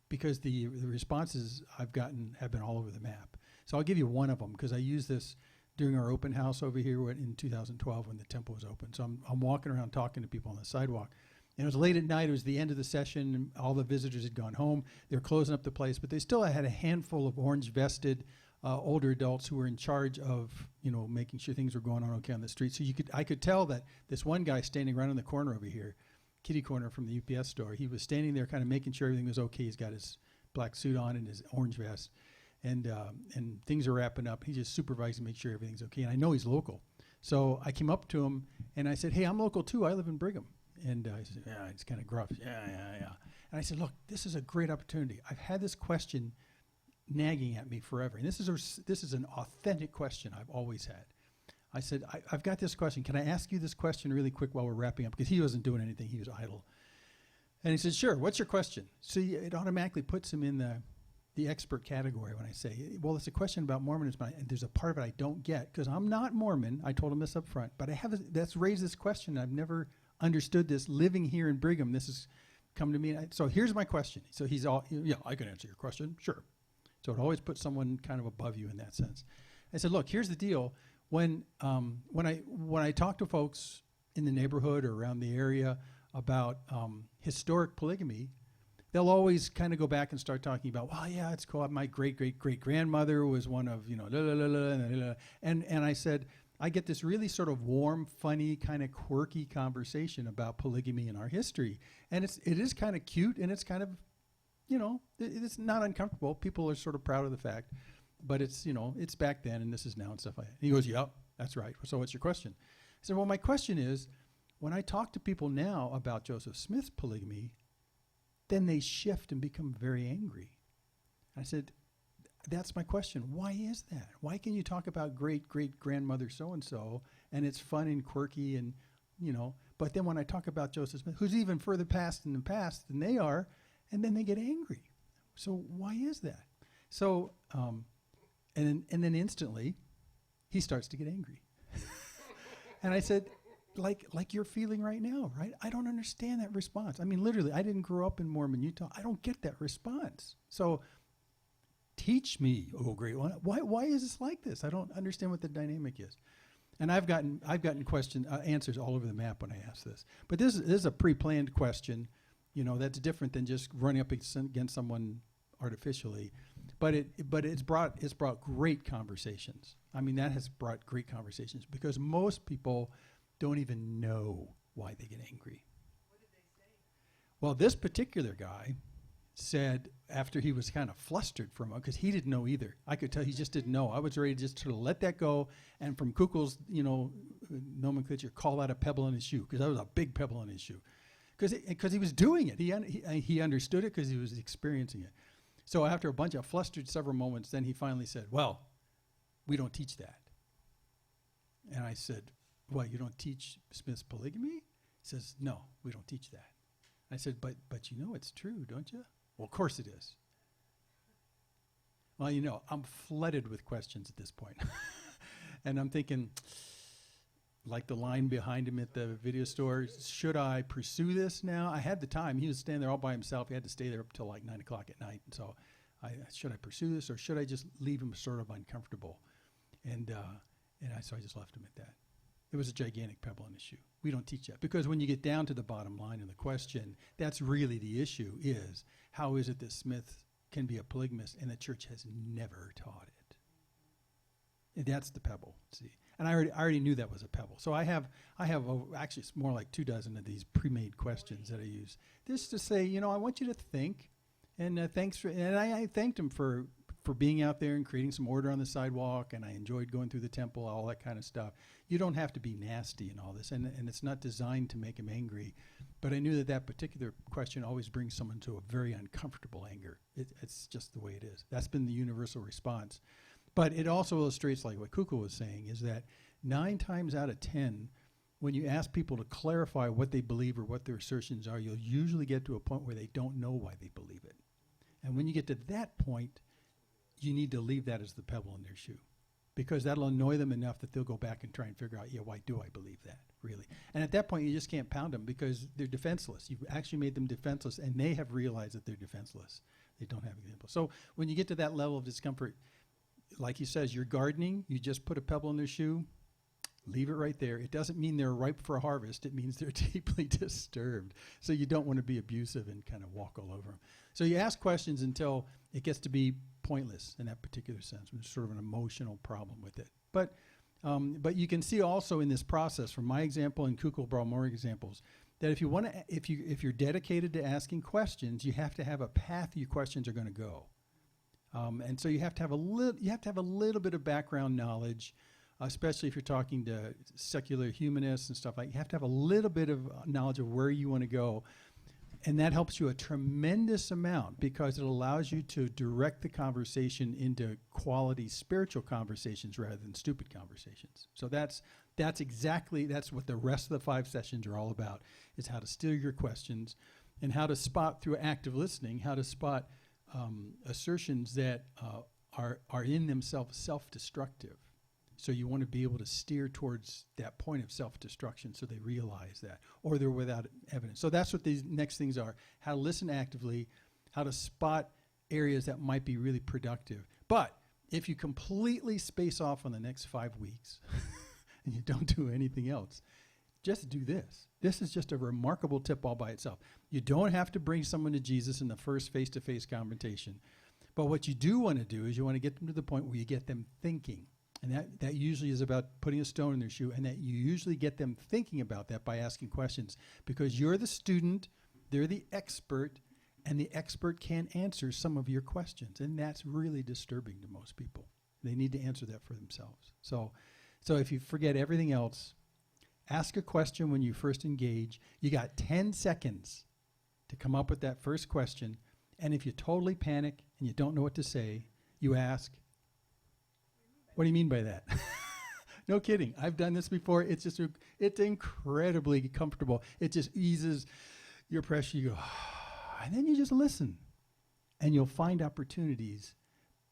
because the responses I've gotten have been all over the map. So I'll give you one of them because I used this during our open house over here in 2012 when the temple was open. So I'm walking around talking to people on the sidewalk. And it was late at night. It was the end of the session. And all the visitors had gone home. They were closing up the place, but they still had a handful of orange-vested older adults who were in charge of, making sure things were going on okay on the street. So I could tell that this one guy standing right on the corner over here, kitty corner from the UPS store, he was standing there kind of making sure everything was okay. He's got his black suit on and his orange vest, and things are wrapping up. He's just supervising to make sure everything's okay. And I know he's local, so I came up to him and I said, "Hey, I'm local too. I live in Brigham." And he said, "Yeah, it's kind of gruff." Yeah. And I said, "Look, this is a great opportunity. I've had this question nagging at me forever, and this is an authentic question I've always had." I said, I've got this question. Can I ask you this question really quick while we're wrapping up?" Because he wasn't doing anything. He was idle. And he said, "Sure. What's your question?" So it automatically puts him in the expert category when I say, well, it's a question about Mormonism, and there's a part of it I don't get because I'm not Mormon. I told him this up front, but that's raised this question. I've never understood this living here in Brigham. This has come to me. So here's my question. So he's all, "Yeah, I can answer your question. Sure." So it always puts someone kind of above you in that sense. I said, "Look, here's the deal. When I talk to folks in the neighborhood or around the area about historic polygamy, they'll always kind of go back and start talking about, well, yeah, it's cool. My great-great-great-grandmother was one of, and I said, I get this really sort of warm, funny, kind of quirky conversation about polygamy in our history. And it is kind of cute, and it's kind of, it's not uncomfortable. People are sort of proud of the fact. But it's, it's back then, and this is now and stuff like that. He goes, "Yep, that's right. So what's your question?" I said, "Well, my question is, when I talk to people now about Joseph Smith's polygamy, then they shift and become very angry." I said, "That's my question. Why is that? Why can you talk about great-great-grandmother so-and-so, and it's fun and quirky and, but then when I talk about Joseph Smith, who's even further past in the past than they are, and then they get angry. So why is that?" So, and then instantly, he starts to get angry. And I said, like you're feeling right now, right? I don't understand that response. I mean, literally, I didn't grow up in Mormon Utah. I don't get that response. So teach me, oh great one. Why is this like this? I don't understand what the dynamic is. And I've gotten answers all over the map when I ask this. But this is a pre-planned question, that's different than just running up against someone artificially. But it's brought great conversations. I mean, that has brought great conversations because most people don't even know why they get angry. What did they say? Well, this particular guy said after he was kind of flustered from it, because he didn't know either. I could tell he just didn't know. I was ready to just sort of let that go, and from Kukul's, nomenclature, call that a pebble in his shoe, because that was a big pebble in his shoe. Because he was doing it. He understood it because he was experiencing it. So after a bunch of flustered several moments, then he finally said, well, we don't teach that. And I said, well, you don't teach Smith's polygamy? He says, no, we don't teach that. I said, but it's true, don't you? Well, of course it is. Well, I'm flooded with questions at this point. And I'm thinking, like the line behind him at the video store, should I pursue this now? I had the time. He was standing there all by himself. He had to stay there up till like 9 o'clock at night. And so should I pursue this or should I just leave him sort of uncomfortable? So I just left him at that. It was a gigantic pebble in his shoe. We don't teach that. Because when you get down to the bottom line of the question, that's really the issue is, how is it that Smith can be a polygamist and the church has never taught it? And that's the pebble, see. And I already knew that was a pebble. So I have actually it's more like 24 of these pre-made questions that I use. Just to say, I want you to think, and thanks for, and I thanked him for being out there and creating some order on the sidewalk, and I enjoyed going through the temple, all that kind of stuff. You don't have to be nasty in all this, and it's not designed to make him angry. But I knew that particular question always brings someone to a very uncomfortable anger. It's just the way it is. That's been the universal response. But it also illustrates, like what Kukul was saying, is that 9 times out of 10, when you ask people to clarify what they believe or what their assertions are, you'll usually get to a point where they don't know why they believe it. And when you get to that point, you need to leave that as the pebble in their shoe, because that'll annoy them enough that they'll go back and try and figure out, why do I believe that, really? And at that point, you just can't pound them because they're defenseless. You've actually made them defenseless, and they have realized that they're defenseless. They don't have examples. So when you get to that level of discomfort, like he says, you're gardening, you just put a pebble in their shoe, leave it right there. It doesn't mean they're ripe for harvest. It means they're deeply disturbed. So you don't want to be abusive and kind of walk all over them. So you ask questions until it gets to be pointless in that particular sense. There's sort of an emotional problem with it. But you can see also in this process, from my example and Kukul brought more examples, that if you're dedicated to asking questions, you have to have a path your questions are going to go. And so you have to have a little bit of background knowledge, especially if you're talking to secular humanists and stuff like. You have to have a little bit of knowledge of where you want to go, and that helps you a tremendous amount because it allows you to direct the conversation into quality spiritual conversations rather than stupid conversations. So that's what the rest of the 5 sessions are all about: is how to steer your questions and how to spot through active listening, how to spot assertions that are in themselves self-destructive. So you want to be able to steer towards that point of self-destruction so they realize that, or they're without evidence. So that's what these next things are: how to listen actively, how to spot areas that might be really productive. But if you completely space off on the next 5 weeks and you don't do anything else, just do this. This is just a remarkable tip all by itself. You don't have to bring someone to Jesus in the first face-to-face confrontation. But what you do want to do is you want to get them to the point where you get them thinking. And that usually is about putting a stone in their shoe, and that you usually get them thinking about that by asking questions. Because you're the student, they're the expert, and the expert can't answer some of your questions. And that's really disturbing to most people. They need to answer that for themselves. So if you forget everything else, ask a question when you first engage. You got 10 seconds to come up with that first question. And if you totally panic and you don't know what to say, you ask, what do you mean by that? No kidding. I've done this before. It's incredibly comfortable. It just eases your pressure. You go, and then you just listen. And you'll find opportunities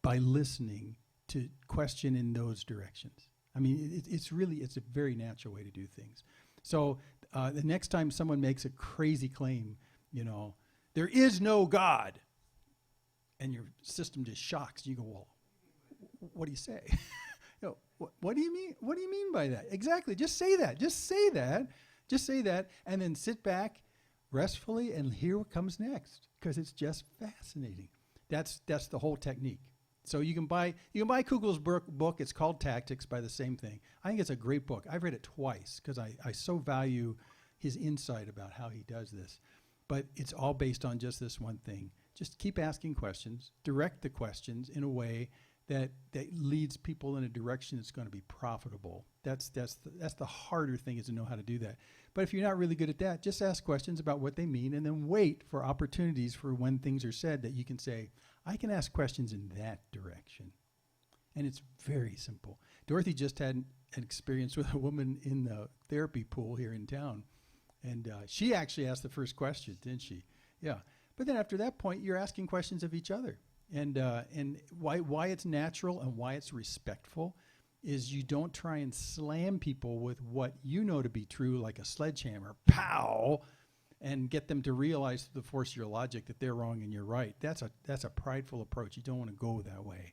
by listening to question in those directions. I mean, it's a very natural way to do things. So the next time someone makes a crazy claim, there is no God, and your system just shocks, you go, well, what do you say? What do you mean? What do you mean by that? Exactly. Just say that. Just say that, and then sit back restfully and hear what comes next, because it's just fascinating. That's the whole technique. So you can buy Kugel's book. It's called Tactics by the same thing. I think it's a great book. I've read it twice because I so value his insight about how he does this. But it's all based on just this one thing. Just keep asking questions, direct the questions in a way that leads people in a direction that's going to be profitable. That's the harder thing, is to know how to do that. But if you're not really good at that, just ask questions about what they mean, and then wait for opportunities for when things are said that you can say, I can ask questions in that direction. And it's very simple. Dorothy just had an experience with a woman in the therapy pool here in town. And she actually asked the first question, didn't she? Yeah. But then after that point, you're asking questions of each other. And why it's natural and why it's respectful is you don't try and slam people with what you know to be true, like a sledgehammer, pow, and get them to realize through the force of your logic that they're wrong and you're right. That's a prideful approach. You don't want to go that way.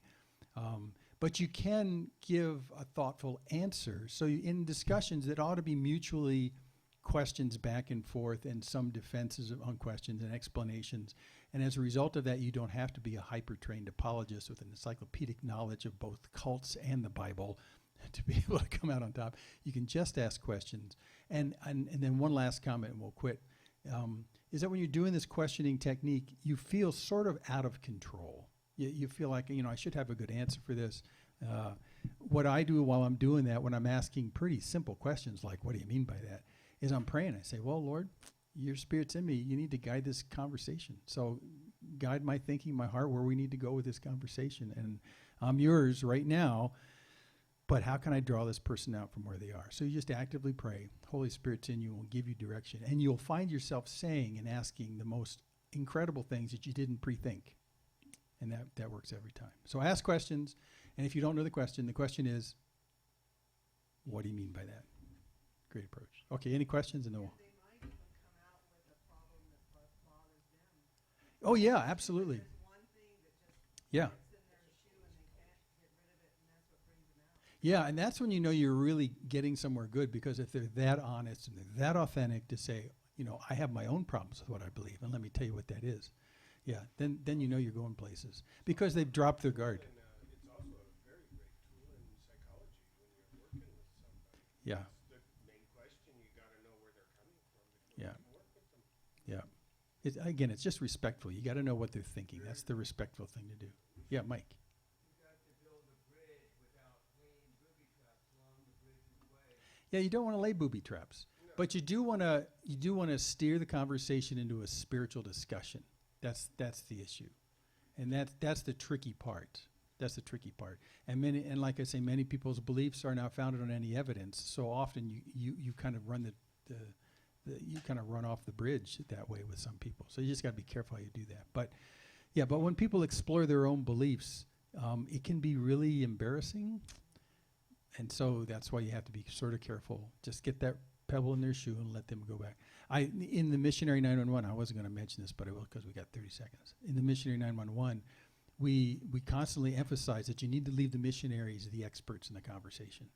But you can give a thoughtful answer. So in discussions that ought to be mutually questions back and forth, and some defenses on questions and explanations. And as a result of that, you don't have to be a hyper-trained apologist with an encyclopedic knowledge of both cults and the Bible to be able to come out on top. You can just ask questions. And then one last comment, and we'll quit, is that when you're doing this questioning technique, you feel sort of out of control. You feel like, I should have a good answer for this. What I do while I'm doing that, when I'm asking pretty simple questions like, what do you mean by that, is I'm praying. I say, well, Lord, your Spirit's in me. You need to guide this conversation. So guide my thinking, my heart, where we need to go with this conversation. And I'm yours right now, but how can I draw this person out from where they are? So you just actively pray. Holy Spirit's in you and will give you direction. And you'll find yourself saying and asking the most incredible things that you didn't pre-think. And that works every time. So ask questions. And if you don't know the question is, what do you mean by that? Great approach. Okay, any questions? And They might even come out with a problem that bothers them. Oh, yeah, absolutely. There's one thing that just Yeah. gets in their shoe and they can't get rid of it, and that's what brings them out. Yeah, and that's when you know you're really getting somewhere good, because if they're that honest and they're that authentic to say, I have my own problems with what I believe, and let me tell you what that is. Yeah, then you know you're going places, because they've dropped their guard. And it's also a very great tool in psychology when you're working with somebody. Yeah, That's the main question. You got to know where they're coming from before Yeah. you can work with them. yeah. It's just respectful. You got to know what they're thinking. That's the respectful thing to do. Yeah, Mike. Yeah, you don't want to lay booby traps, but you do want to steer the conversation into a spiritual discussion. That's the issue, and that's the tricky part. That's the tricky part. And like I say, many people's beliefs are not founded on any evidence. So often you kind of run you kind of run off the bridge that way with some people. So you just got to be careful how you do that. But yeah, but when people explore their own beliefs, it can be really embarrassing. And so that's why you have to be sort of careful. Just get that pebble in their shoe and let them go back. In the Missionary 911, I wasn't going to mention this, but I will, because we got 30 seconds. In the Missionary 911, we constantly emphasize that you need to leave the missionaries the experts in the conversation.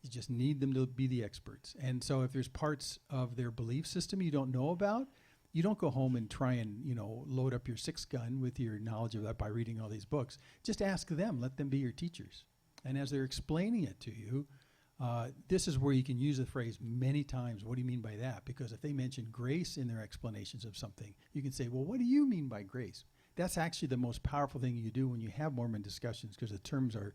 You just need them to be the experts. And so if there's parts of their belief system you don't know about, you don't go home and try and, load up your six gun with your knowledge of that by reading all these books. Just ask them. Let them be your teachers. And as they're explaining it to you, this is where you can use the phrase many times. What do you mean by that? Because if they mention grace in their explanations of something, you can say, well, what do you mean by grace? That's actually the most powerful thing you do when you have Mormon discussions, because the terms are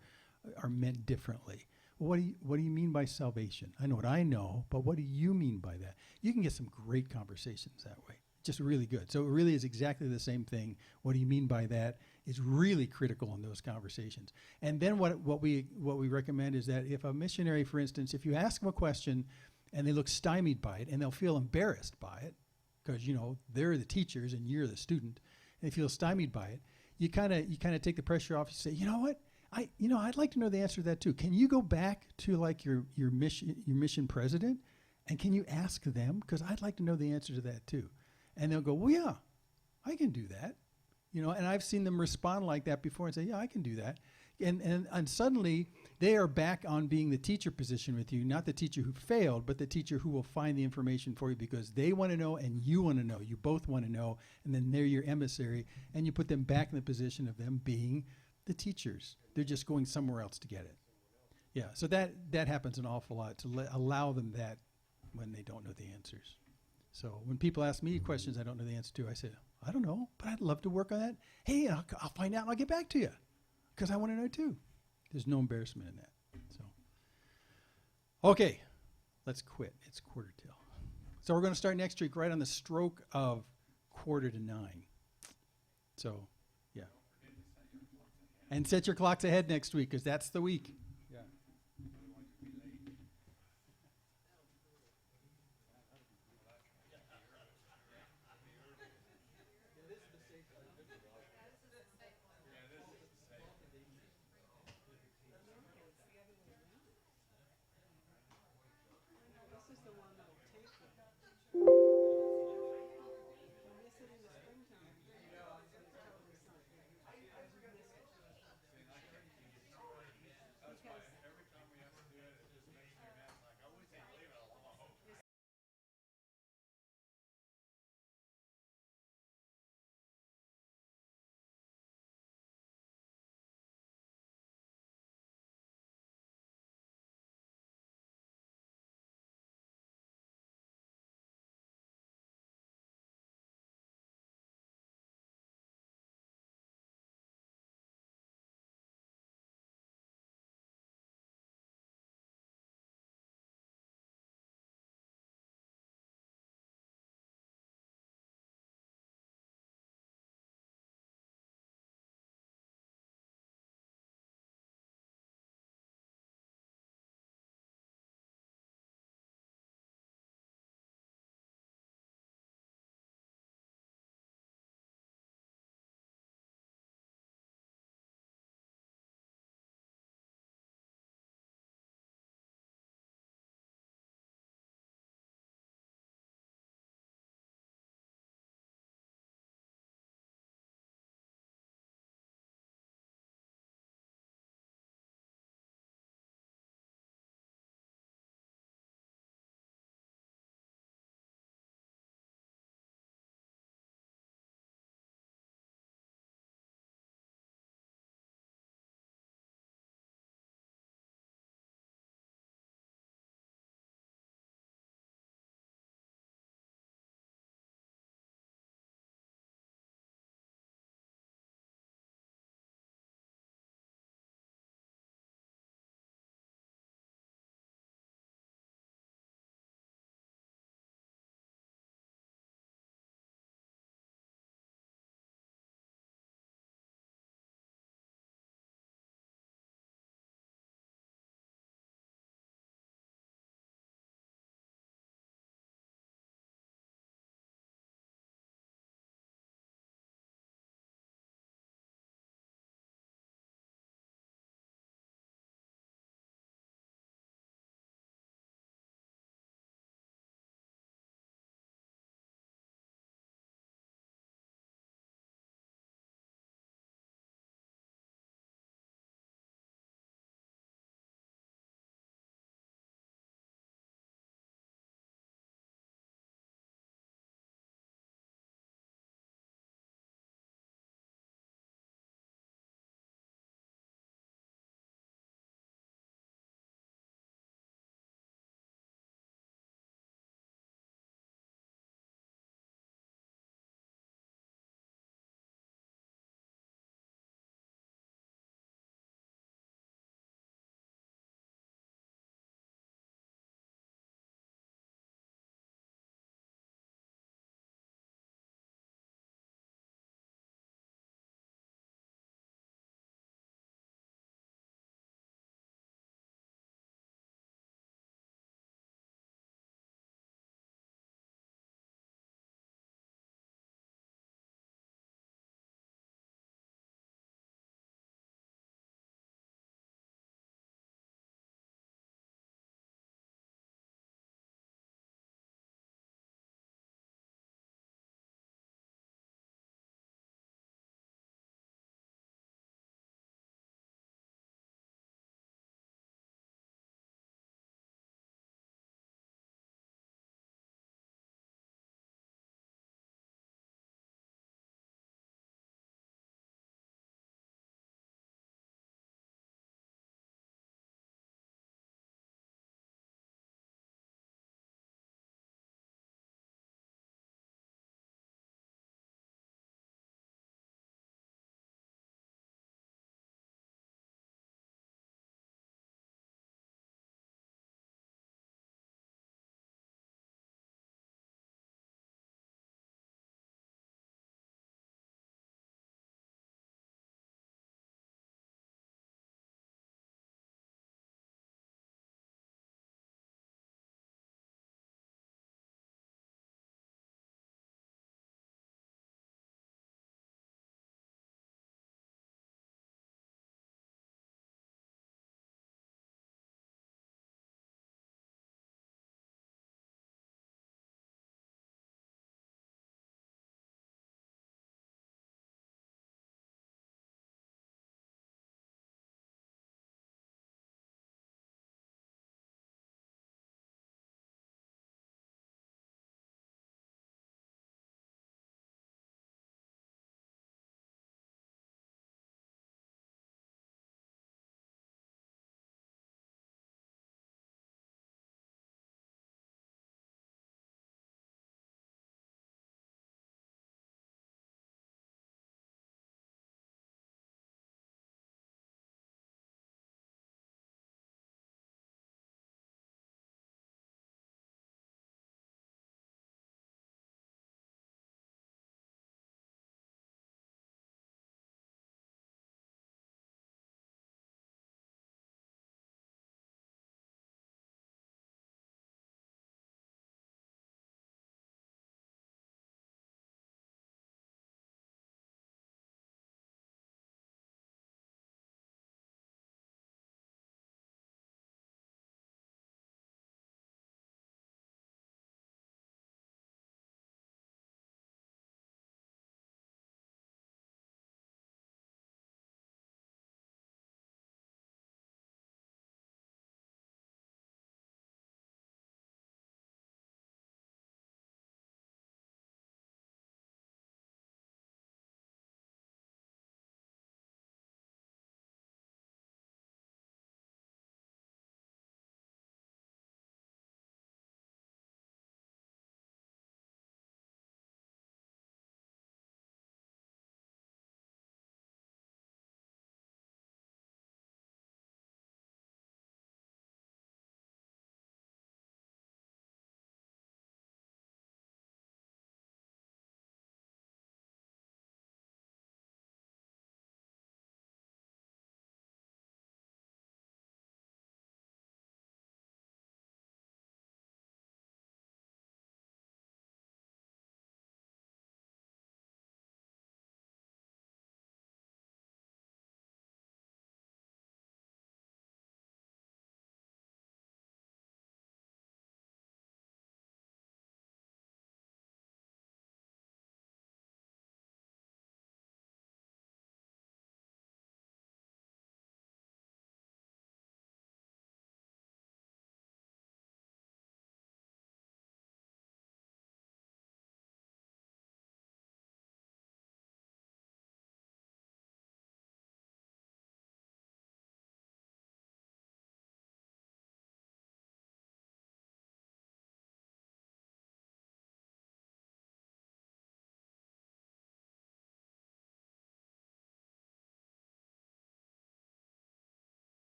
meant differently. What do you mean by salvation? I know what I know, but what do you mean by that? You can get some great conversations that way. Just really good. So it really is exactly the same thing. What do you mean by that is really critical in those conversations. And then what we recommend is that if a missionary, for instance, if you ask them a question and they look stymied by it and they'll feel embarrassed by it, because they're the teachers and you're the student, and they feel stymied by it, you kind of take the pressure off. You say, you know what? I'd like to know the answer to that too. Can you go back to like your mission president, and can you ask them? Because I'd like to know the answer to that too. And they'll go, well, yeah, I can do that. And I've seen them respond like that before and say, yeah, I can do that. And suddenly they are back on being the teacher position with you, not the teacher who failed, but the teacher who will find the information for you because they want to know and you want to know. You both want to know, and then they're your emissary, and you put them back in the position of them being the teachers. They're just going somewhere else to get it. Yeah, so that happens an awful lot, to allow them that when they don't know the answers. So when people ask me questions I don't know the answer to, I say, I don't know, but I'd love to work on that. Hey, I'll find out and I'll get back to you because I want to know too. There's no embarrassment in that. So, okay, let's quit. It's 8:45. So we're going to start next week right on the stroke of 8:45. So, yeah. And set your clocks ahead next week because that's the week. Yeah. This is the one that'll take you. You miss it in the springtime. It's totally something. You miss it.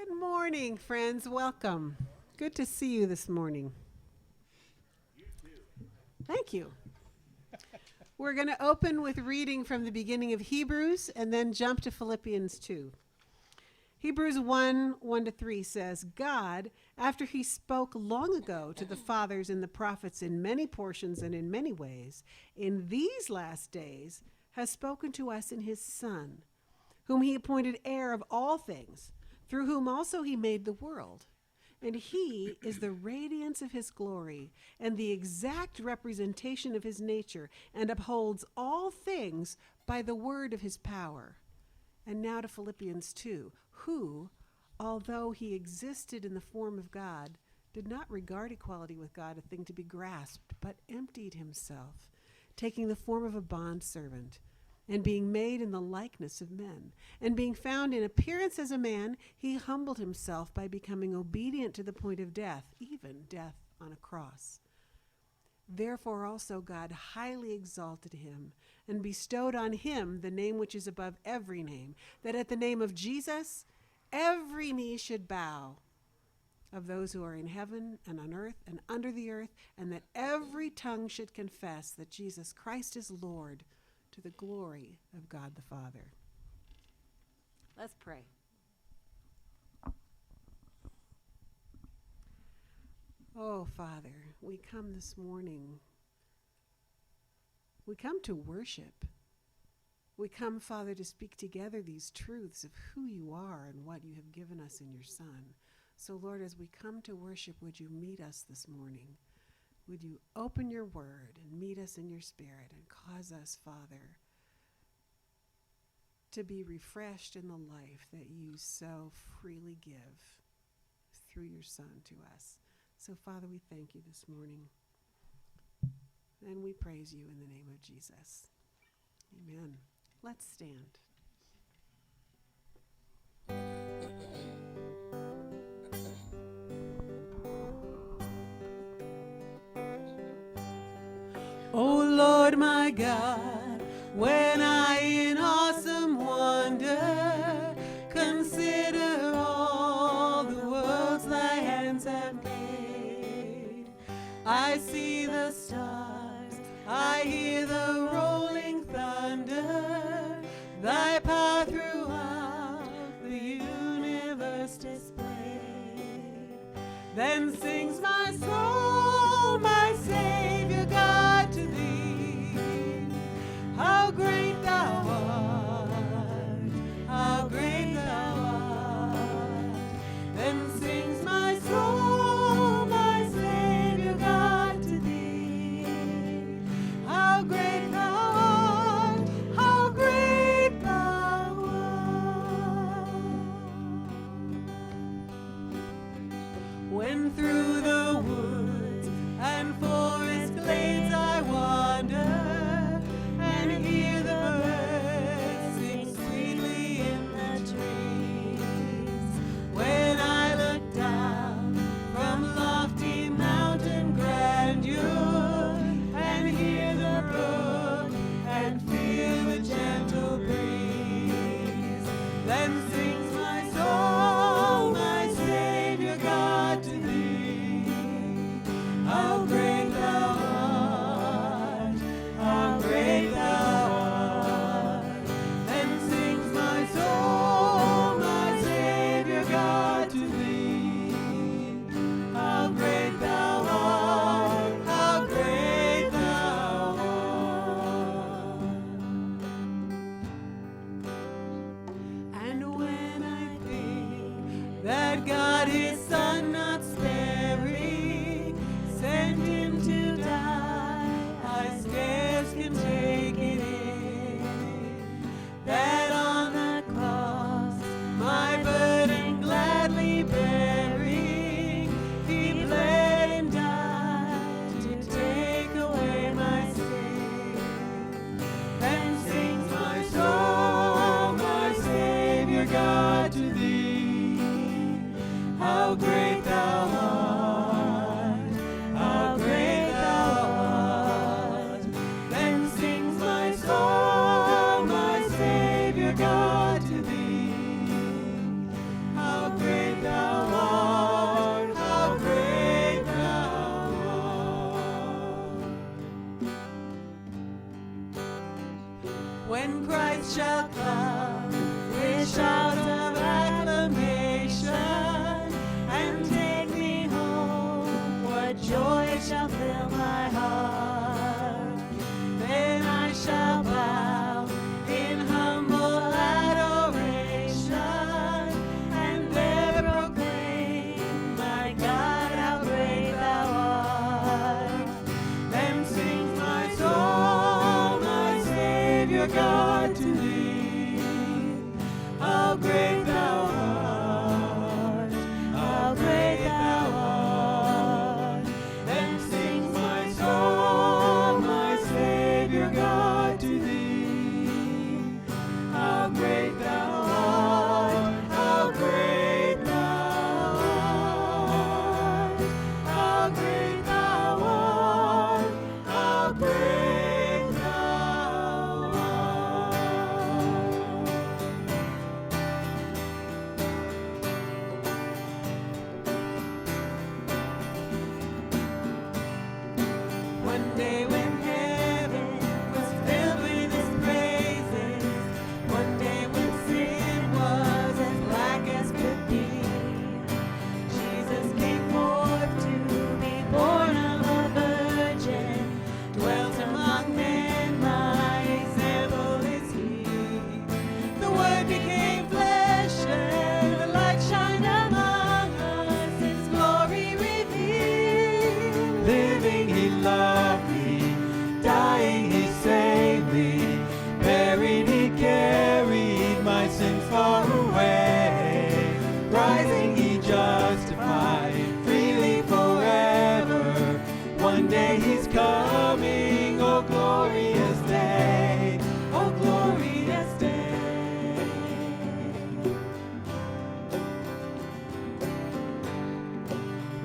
Good morning, friends. Welcome. Good to see you this morning. Thank you. We're going to open with reading from the beginning of Hebrews and then jump to Philippians 2. Hebrews 1:1-3 says, God, after he spoke long ago to the fathers and the prophets in many portions and in many ways, in these last days has spoken to us in his Son, whom he appointed heir of all things, through whom also he made the world. And he is the radiance of his glory and the exact representation of his nature, and upholds all things by the word of his power. And now to Philippians 2, who, although he existed in the form of God, did not regard equality with God a thing to be grasped, but emptied himself, taking the form of a bondservant, and being made in the likeness of men. And being found in appearance as a man, he humbled himself by becoming obedient to the point of death, even death on a cross. Therefore also God highly exalted him, and bestowed on him the name which is above every name, that at the name of Jesus every knee should bow, of those who are in heaven and on earth and under the earth, and that every tongue should confess that Jesus Christ is Lord, to the glory of God the Father. Let's pray. Oh, Father, we come this morning. We come to worship. We come, Father, to speak together these truths of who you are and what you have given us in your Son. So, Lord, as we come to worship, would you meet us this morning? Would you open your word and meet us in your spirit and cause us, Father, to be refreshed in the life that you so freely give through your Son to us. So, Father, we thank you this morning. And we praise you in the name of Jesus. Amen. Let's stand. O Lord my God, when I in awesome wonder consider all the worlds thy hands have made, I see the stars, I hear the rolling thunder, thy power throughout the universe displayed. Then sings my soul, my Savior God, to thee. How great thou art, how great thou art. Then sings my soul, my Savior God, to thee. How great thou art, how great thou art. When through the woods and forest glades I wander, and hear the birds sing sweetly in the trees, when I look down from lofty mountain grandeur, and hear the brook and feel the gentle breeze, then sings my soul, my Savior God, to thee. How great thou art, how great thou art. Then sings my soul, my Savior God, to thee. How great thou art, how great thou art. And when I think that God his Son not sparing sent him to die, I scarce can take it in, that on the cross my burden gladly bearing, he bled and died to take away my sin. Then sings my soul, my Savior God, to thee. How great thou art, how great thou art. Then sings my soul, my Savior God, to thee. How great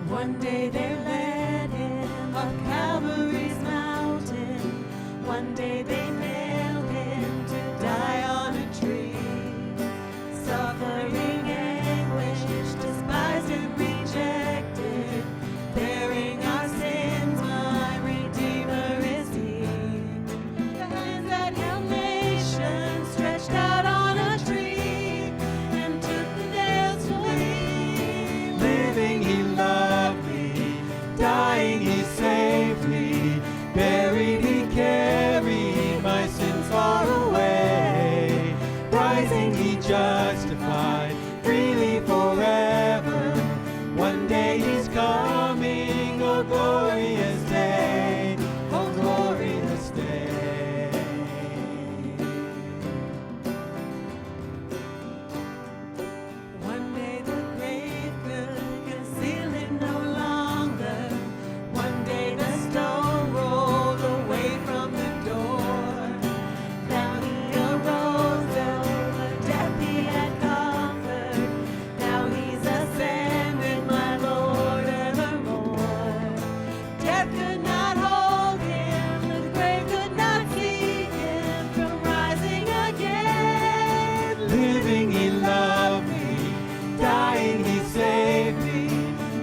One day they led him up Calvary's mountain. One day they nailed him to die on a tree. Suffering anguish, despised and rejected, bearing our sins, my Redeemer is He. The hands that held nations stretched out on a tree and took the nails away. Living He loved me, dying He saved me, buried He carried my sins far away, rising He justified freely forever. One day He's coming, oh glorious day, oh glorious day. One day the grave could conceal Him no longer. One day the stone rolled away from the door. Now He arose, over death He had conquered. Now He's ascended, my Lord evermore. Death could not hold Him, the grave could not keep Him from rising again. Living He loved me, dying He saved me,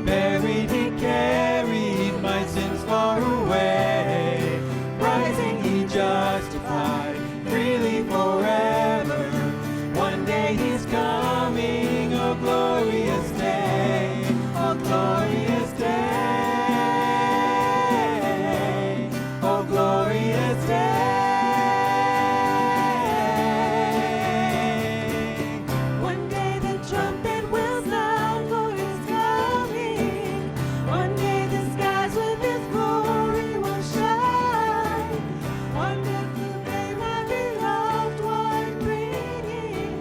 buried He carried my sins far away, rising He justified freely forever. One day He's coming, oh glorious day, oh glorious day, oh glorious day. One day the trumpet will sound, Lord is coming. One day the skies with His glory will shine. Wonderful day, my beloved one, greeting.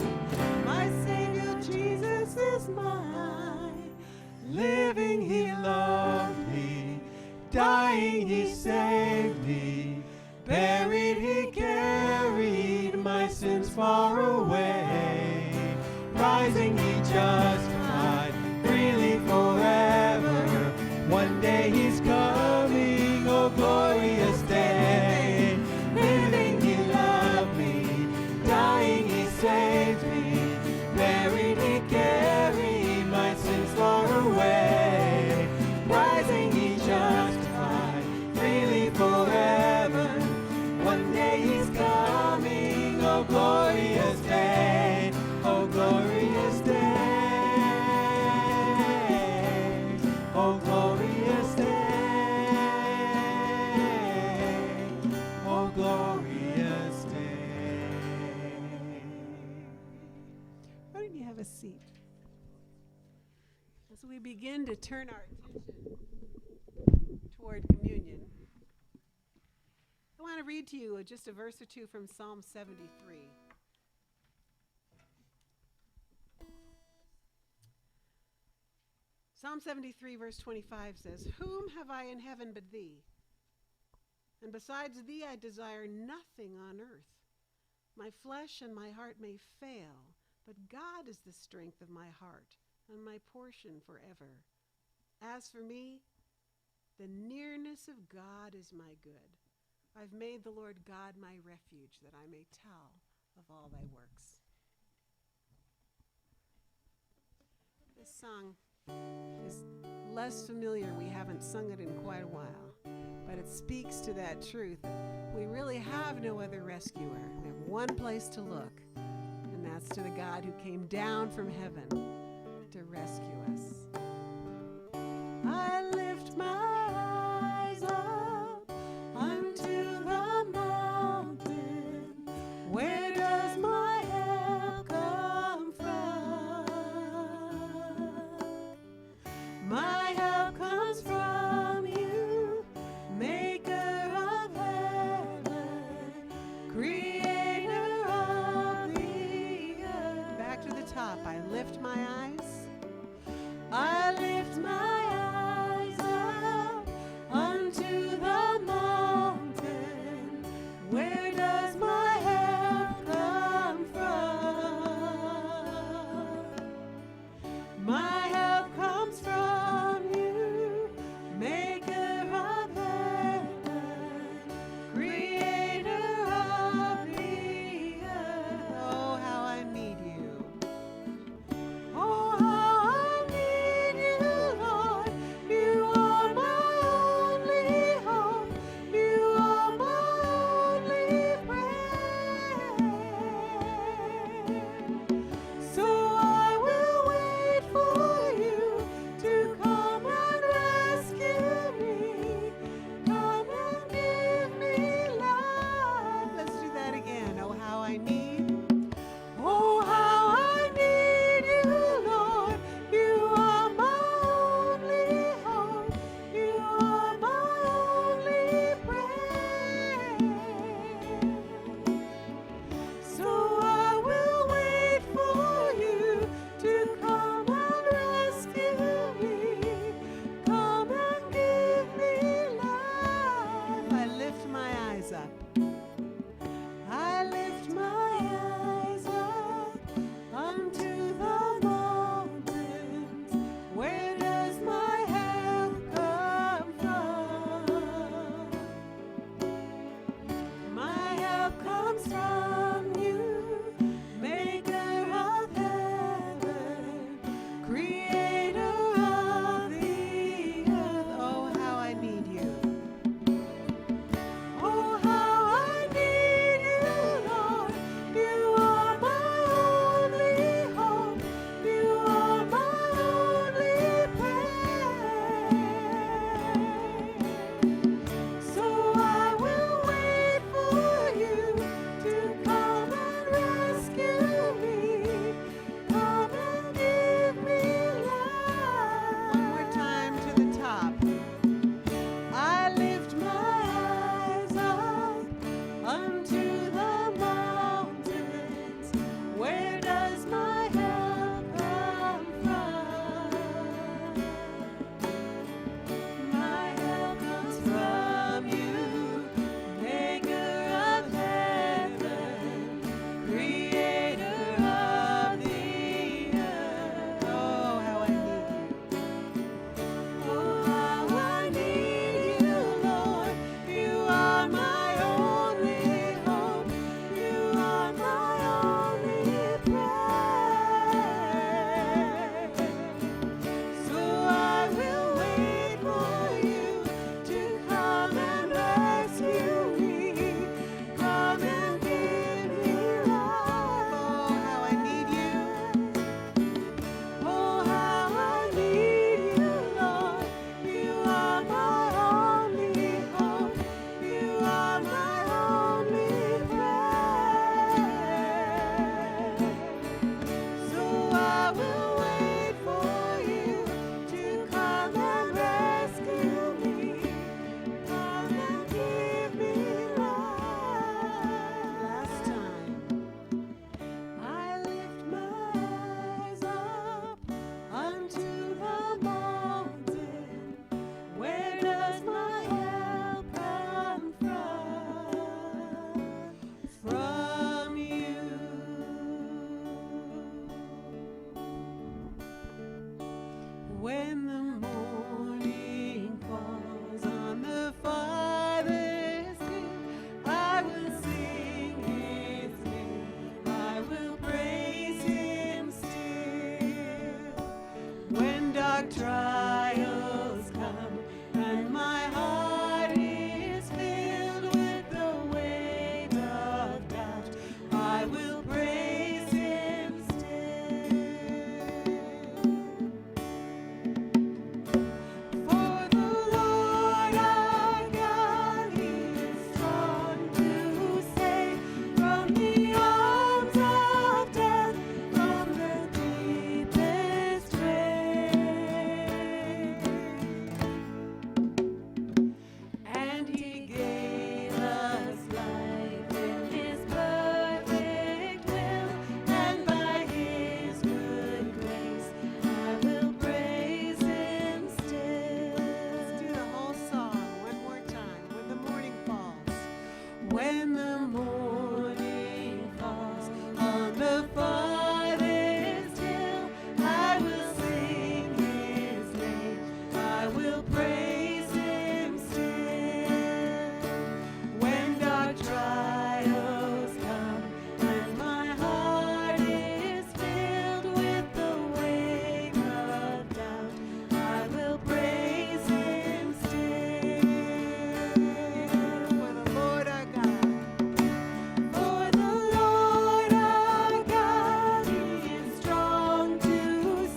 My Savior Jesus is mine. Living He loved me, dying He saved me, buried He carried my sins far away, rising He justified freely forever. One day He's coming, oh glorious day. Living He loved me, dying He saved me, buried He carried my sins far away, rising He justified freely forever. One day He's coming, oh glorious day, oh glorious day, oh glorious day, oh glorious day. Why don't you have a seat? As we begin to turn our attention toward communion, I want to read to you just a verse or two from Psalm 73. Psalm 73, verse 25 says, "Whom have I in heaven but thee? And besides thee I desire nothing on earth. My flesh and my heart may fail, but God is the strength of my heart and my portion forever. As for me, the nearness of God is my good. I've made the Lord God my refuge, that I may tell of all thy works." This song is less familiar. We haven't sung it in quite a while, but it speaks to that truth. We really have no other rescuer. We have one place to look, and that's to the God who came down from heaven to rescue us. I lift my eyes up unto the mountain. Where does my help come from? My help comes from you, maker of heaven, creator of the earth. Back to the top. I lift my eyes. I lift my When the morning falls on the farthest hill, I will sing his name. I will praise him still. When dark trials come and my heart is filled with the weight of doubt, I will praise him still. For the Lord our God, he is strong to save from the arms of death, from the deepest grave. And he gave us life in his perfect will, and by his good grace I will praise him still. Let's do the whole song one more time. When the morning falls. When the morning falls on the farthest hill, I will sing his name. I will praise him still. When dark trials come and my heart is filled with the weight of doubt, I will praise him still. For the Lord our God. For the Lord our God, he is strong to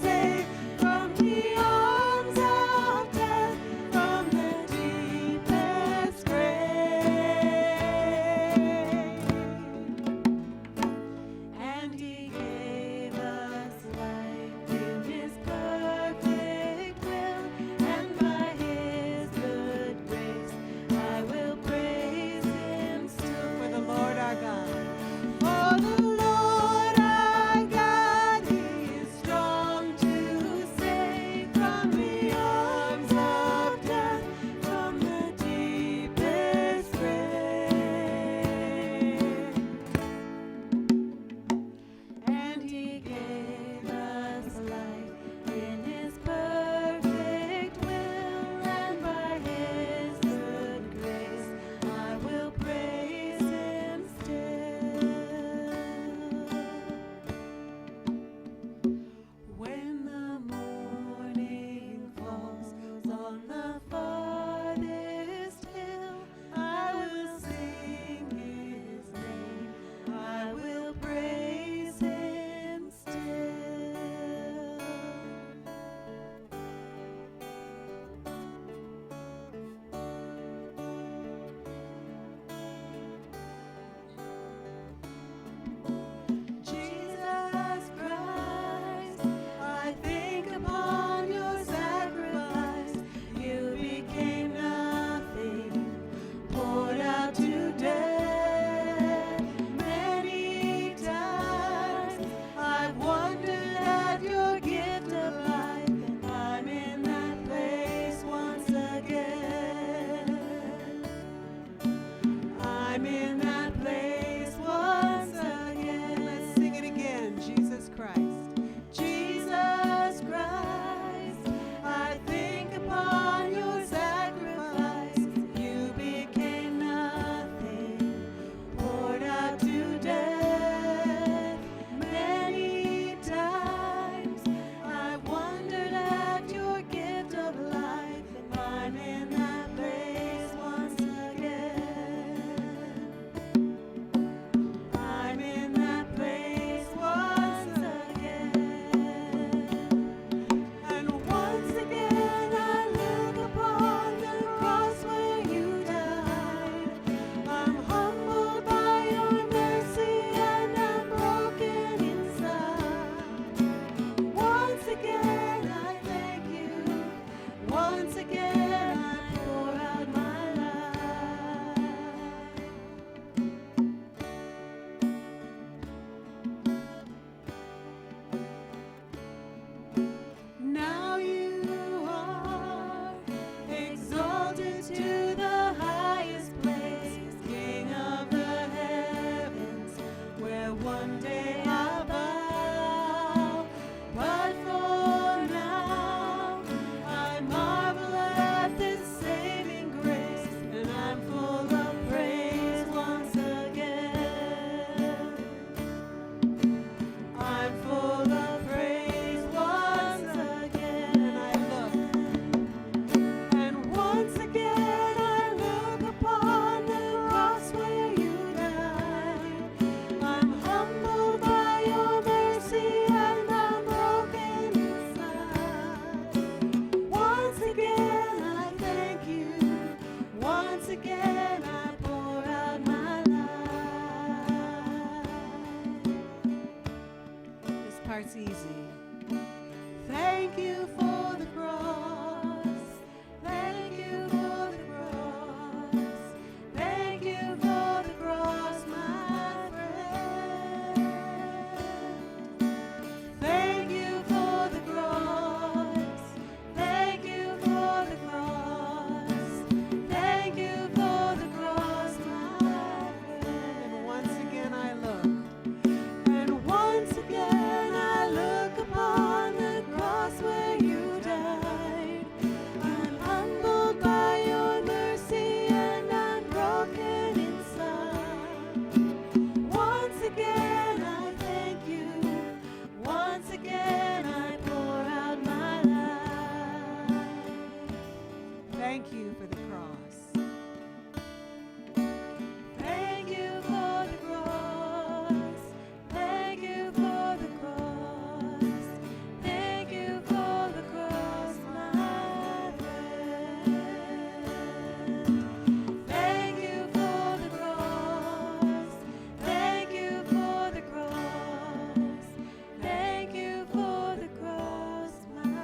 save from the arms of death, from the deepest grave. And he gave us life in his perfect will, and by his good grace I will praise him still. For the Lord our God. For the Lord our God, he is strong to save from the arms of death, from the deepest grave. And he gave us life in his perfect will, and by his good grace I will praise him still. When the morning falls on the farthest hill, I will sing his name. I will praise him still. Jesus Christ, I think upon your sacrifice. You became nothing, poured out to death. Many times I've wondered at your gift of life, and I'm in that place once again. I'm in that place once again. Let's sing it again. Jesus Christ. Jesus Christ, I think upon your sacrifice. You became nothing, poured out to death. Many times I've wondered at your gift of life, and I'm in that place once again. I'm in that place once again. And once again I look upon the cross where you died. I'm humbled by your mercy, and I'm broken inside. Once again I thank you. Once again I pour out my life. Now you are exalted to the highest place, King of the heavens, where one day I'll bow. But for now Thank you for the cross. Thank you for the cross. Thank you for the cross. Thank you for the cross, my friend. Thank you for the cross. Thank you for the cross. Thank you for the cross, my friend.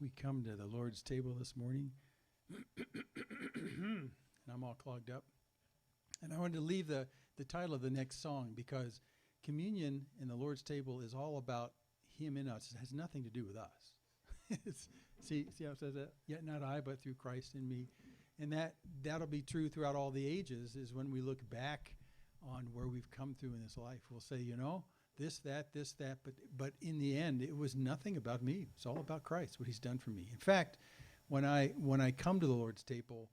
We come to the Lord's table this morning, and I'm all clogged up. And I wanted to leave the title of the next song because communion and the Lord's table is all about Him in us. It has nothing to do with us. see how it says that? Yet not I, but through Christ in me. And that'll be true throughout all the ages, is when we look back on where we've come through in this life. We'll say, this, that, but in the end, it was nothing about me. It's all about Christ, what He's done for me. In fact, when I come to the Lord's table,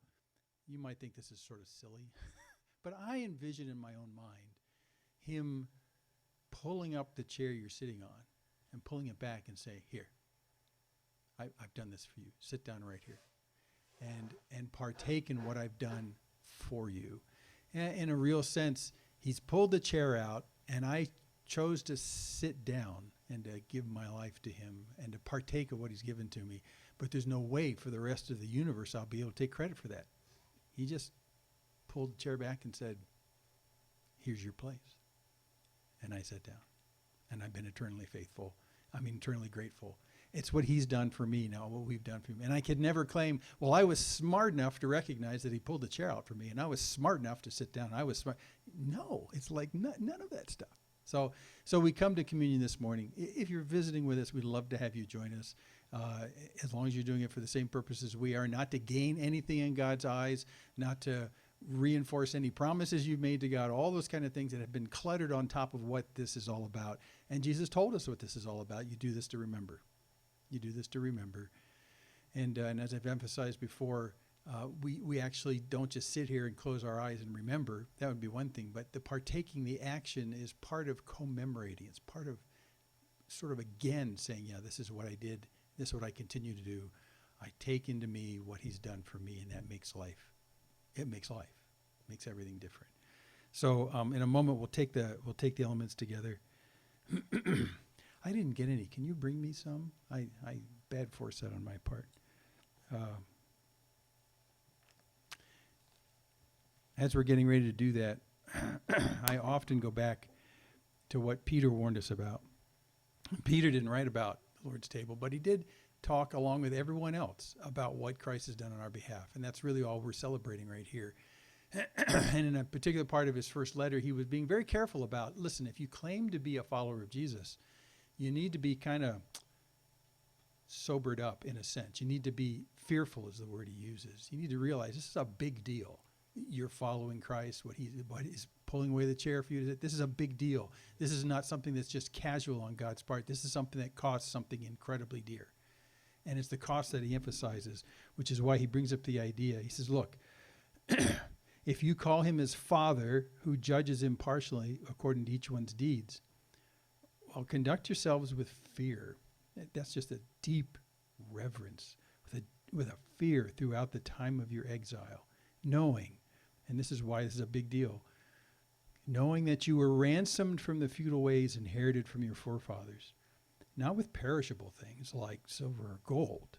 you might think this is sort of silly, but I envision in my own mind Him pulling up the chair you're sitting on and pulling it back and say, here, I've done this for you. Sit down right here and partake in what I've done for you. And in a real sense, He's pulled the chair out, and I chose to sit down and to give my life to Him and to partake of what He's given to me. But there's no way for the rest of the universe I'll be able to take credit for that. He just pulled the chair back and said, here's your place. And I sat down. And I've been eternally grateful. It's what He's done for me now, what we've done for Him. And I could never claim, well, I was smart enough to recognize that He pulled the chair out for me, and I was smart enough to sit down. I was smart. No, it's like none of that stuff. So we come to communion this morning. If you're visiting with us, we'd love to have you join us, as long as you're doing it for the same purposes we are, not to gain anything in God's eyes, not to reinforce any promises you've made to God, all those kind of things that have been cluttered on top of what this is all about. And Jesus told us what this is all about. You do this to remember. You do this to remember. And as I've emphasized before, we actually don't just sit here and close our eyes and remember. That would be one thing. But the partaking, the action, is part of commemorating. It's part of sort of again saying, yeah, this is what I did. This is what I continue to do. I take into me what He's done for me, and that makes life. It makes life. It makes everything different. So in a moment, we'll take the elements together. I didn't get any. Can you bring me some? I bad foresight on my part. As we're getting ready to do that, I often go back to what Peter warned us about. Peter didn't write about the Lord's table, but he did talk along with everyone else about what Christ has done on our behalf. And that's really all we're celebrating right here. And in a particular part of his first letter, he was being very careful about, listen, if you claim to be a follower of Jesus, you need to be kind of sobered up in a sense. You need to be fearful is the word he uses. You need to realize this is a big deal. You're following Christ, what he's pulling away the chair for you. This is a big deal. This is not something that's just casual on God's part. This is something that costs something incredibly dear. And it's the cost that he emphasizes, which is why he brings up the idea. He says, look, if you call him his Father who judges impartially according to each one's deeds, well, conduct yourselves with fear. That's just a deep reverence, with a fear throughout the time of your exile, knowing, and this is why this is a big deal, knowing that you were ransomed from the futile ways inherited from your forefathers, not with perishable things like silver or gold,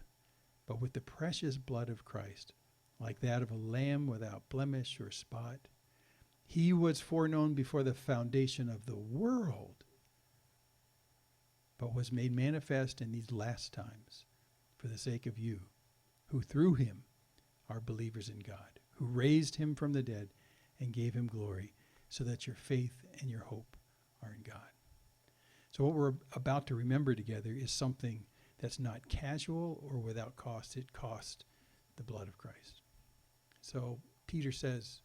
but with the precious blood of Christ, like that of a lamb without blemish or spot. He was foreknown before the foundation of the world, but was made manifest in these last times for the sake of you, who through him are believers in God, who raised him from the dead and gave him glory, so that your faith and your hope are in God. So what we're about to remember together is something that's not casual or without cost. It cost the blood of Christ. So Peter says,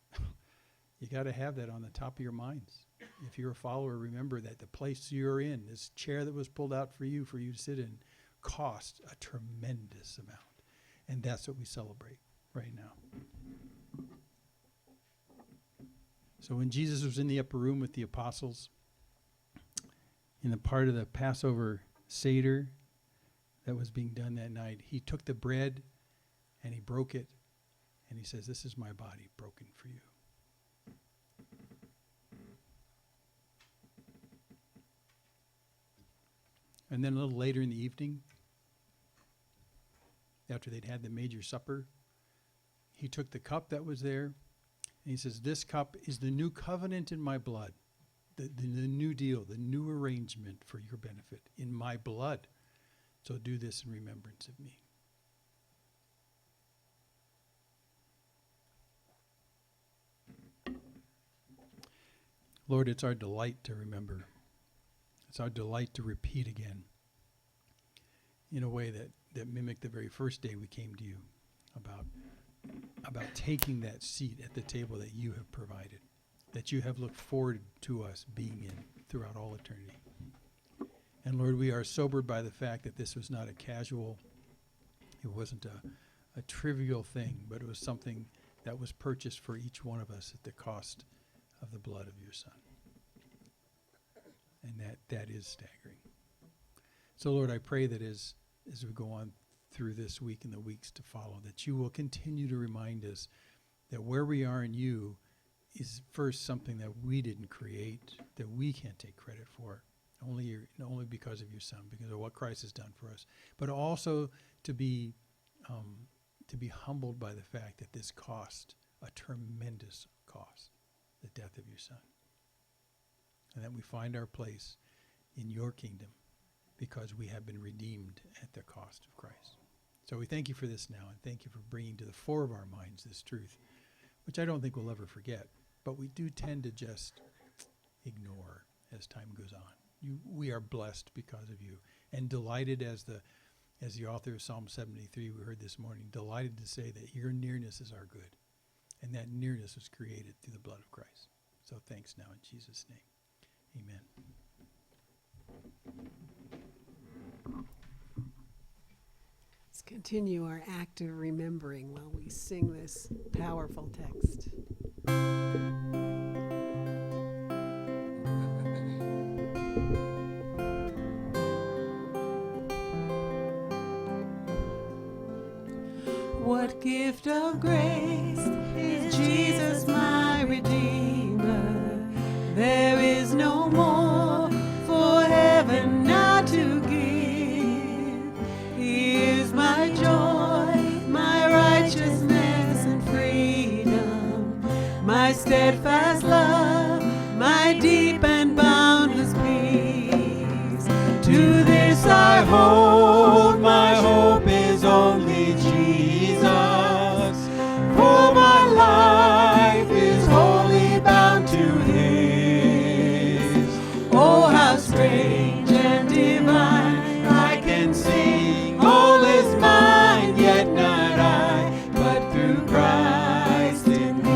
you got to have that on the top of your minds. If you're a follower, remember that the place you're in, this chair that was pulled out for you to sit in, cost a tremendous amount. And that's what we celebrate right now. So when Jesus was in the upper room with the apostles, in the part of the Passover Seder that was being done that night, he took the bread and he broke it, and he says, this is my body broken for you. And then a little later in the evening, after they'd had the major supper, he took the cup that was there, and he says, this cup is the new covenant in my blood, the new deal, the new arrangement for your benefit in my blood. So do this in remembrance of me. Lord, it's our delight to remember. It's our delight to repeat again in a way that mimicked the very first day we came to you about taking that seat at the table that you have provided, that you have looked forward to us being in throughout all eternity. And Lord, we are sobered by the fact that this was not a casual, it wasn't a trivial thing, but it was something that was purchased for each one of us at the cost of the blood of your Son. And that is staggering. So Lord, I pray that as we go on through this week and the weeks to follow, that you will continue to remind us that where we are in you is first something that we didn't create, that we can't take credit for, only because of your Son, because of what Christ has done for us, but also to be humbled by the fact that this cost a tremendous cost, the death of your Son, and that we find our place in your kingdom because we have been redeemed at the cost of Christ. So we thank you for this now, and thank you for bringing to the fore of our minds this truth, which I don't think we'll ever forget, but we do tend to just ignore as time goes on. We are blessed because of you, and delighted as the author of Psalm 73 we heard this morning, delighted to say that your nearness is our good, and that nearness was created through the blood of Christ. So thanks now in Jesus' name. Amen. Let's continue our act of remembering while we sing this powerful text. What gift of grace is Jesus my Redeemer? There is no more for heaven now to give. He is my joy, my righteousness and freedom, my steadfast love, my deep and boundless peace. To this I hold, my hope is only Jesus. For my life is wholly bound to His. Oh, how strange and divine, I can sing, all is mine, yet not I, but through Christ in me.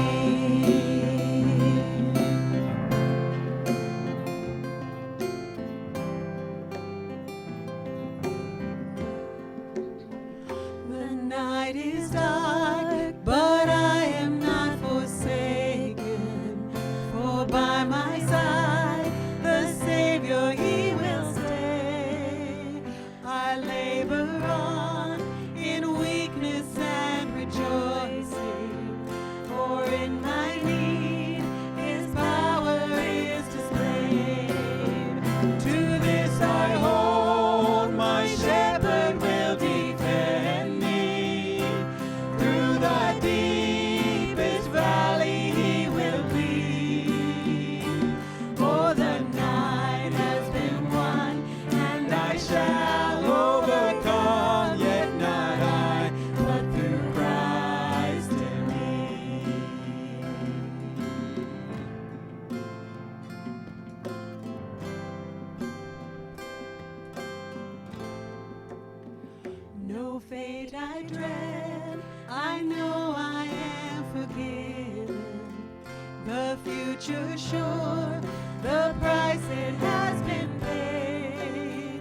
The night is dark, but I am not forsaken, for by my side the Savior He will stay. I labor on in weakness and rejoicing, for in my need His power is displayed. To this I hold, my shepherd will defend me. Through the deepest valley He will lead. For the night has been won, and I shall overcome, yet not I, but through Christ in me. No fate I dread, I given, the future sure, the price it has been paid.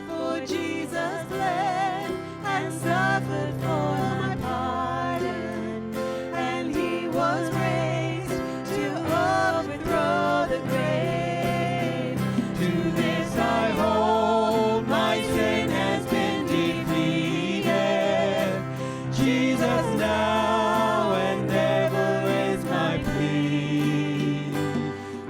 For Jesus bled and suffered for my pardon, and he was raised to overthrow the grave. To this I hold, my sin has been defeated. Jesus now and ever is my plea.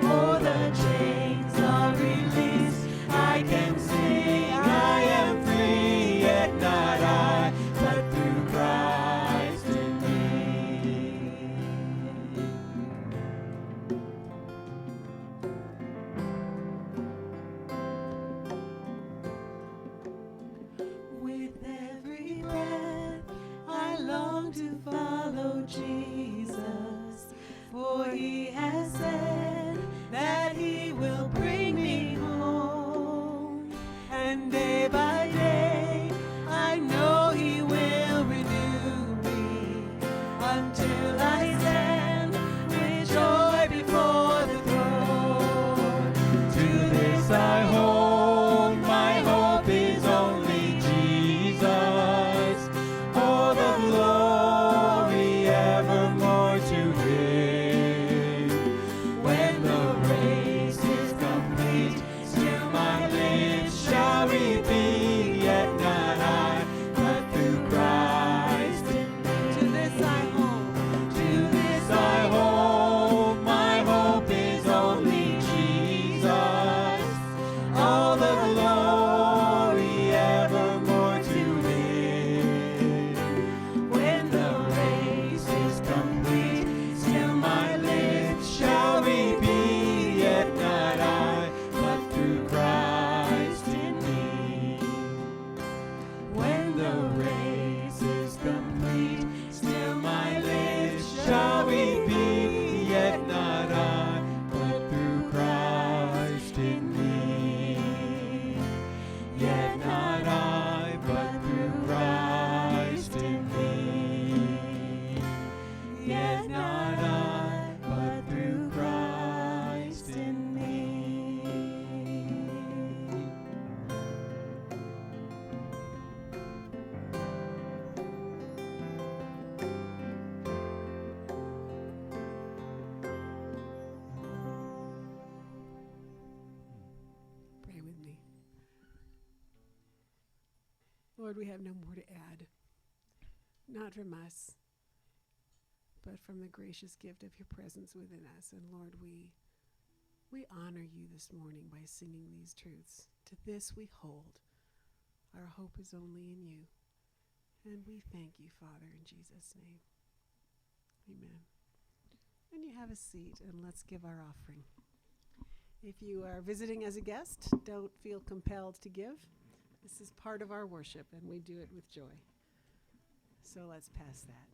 Oh, the chains are released, I can sing, I am free, yet not I, but through Christ in me. With every breath, I long to follow Jesus, for he has said that he will bring me home. And day by day, I know he will renew me until I stand with joy before the throne. To this I hold, my hope is only Jesus. Oh, the glory evermore to him. When the race is complete, still my lips shall repeat, yet not I, but through Christ in me. To this I hold, to this I hold, my hope is only Jesus. All the glory evermore to him. When the race is complete, still my lips shall repeat, yet not I, but through Christ in me. When the race is complete, still my lips shall repeat, yet not I, but through Christ in me. Yet not I, but through Christ in me. Yet not I, but through Christ in me. Pray with me. Lord, we have no more to add, not from us, but from the gracious gift of your presence within us. And Lord, we honor you this morning by singing these truths. To this we hold. Our hope is only in you. And we thank you, Father, in Jesus' name. Amen. And you have a seat, and let's give our offering. If you are visiting as a guest, don't feel compelled to give. This is part of our worship, and we do it with joy. So let's pass that.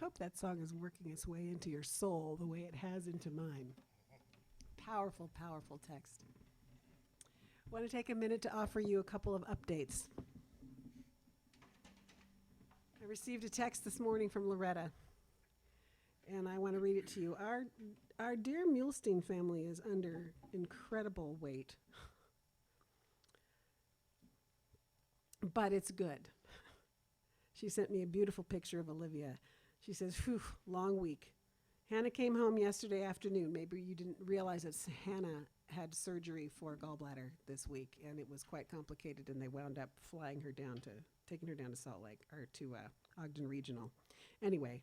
hope that song is working its way into your soul the way it has into mine. Powerful, powerful text. I want to take a minute to offer you a couple of updates. I received a text this morning from Loretta, and I want to read it to you. Our dear Muhlstein family is under incredible weight, but it's good. She sent me a beautiful picture of Olivia. She says, "Phew, long week. Hannah came home yesterday afternoon." Maybe you didn't realize that Hannah had surgery for gallbladder this week, and it was quite complicated, and they wound up taking her down to Salt Lake, or to Ogden Regional. Anyway,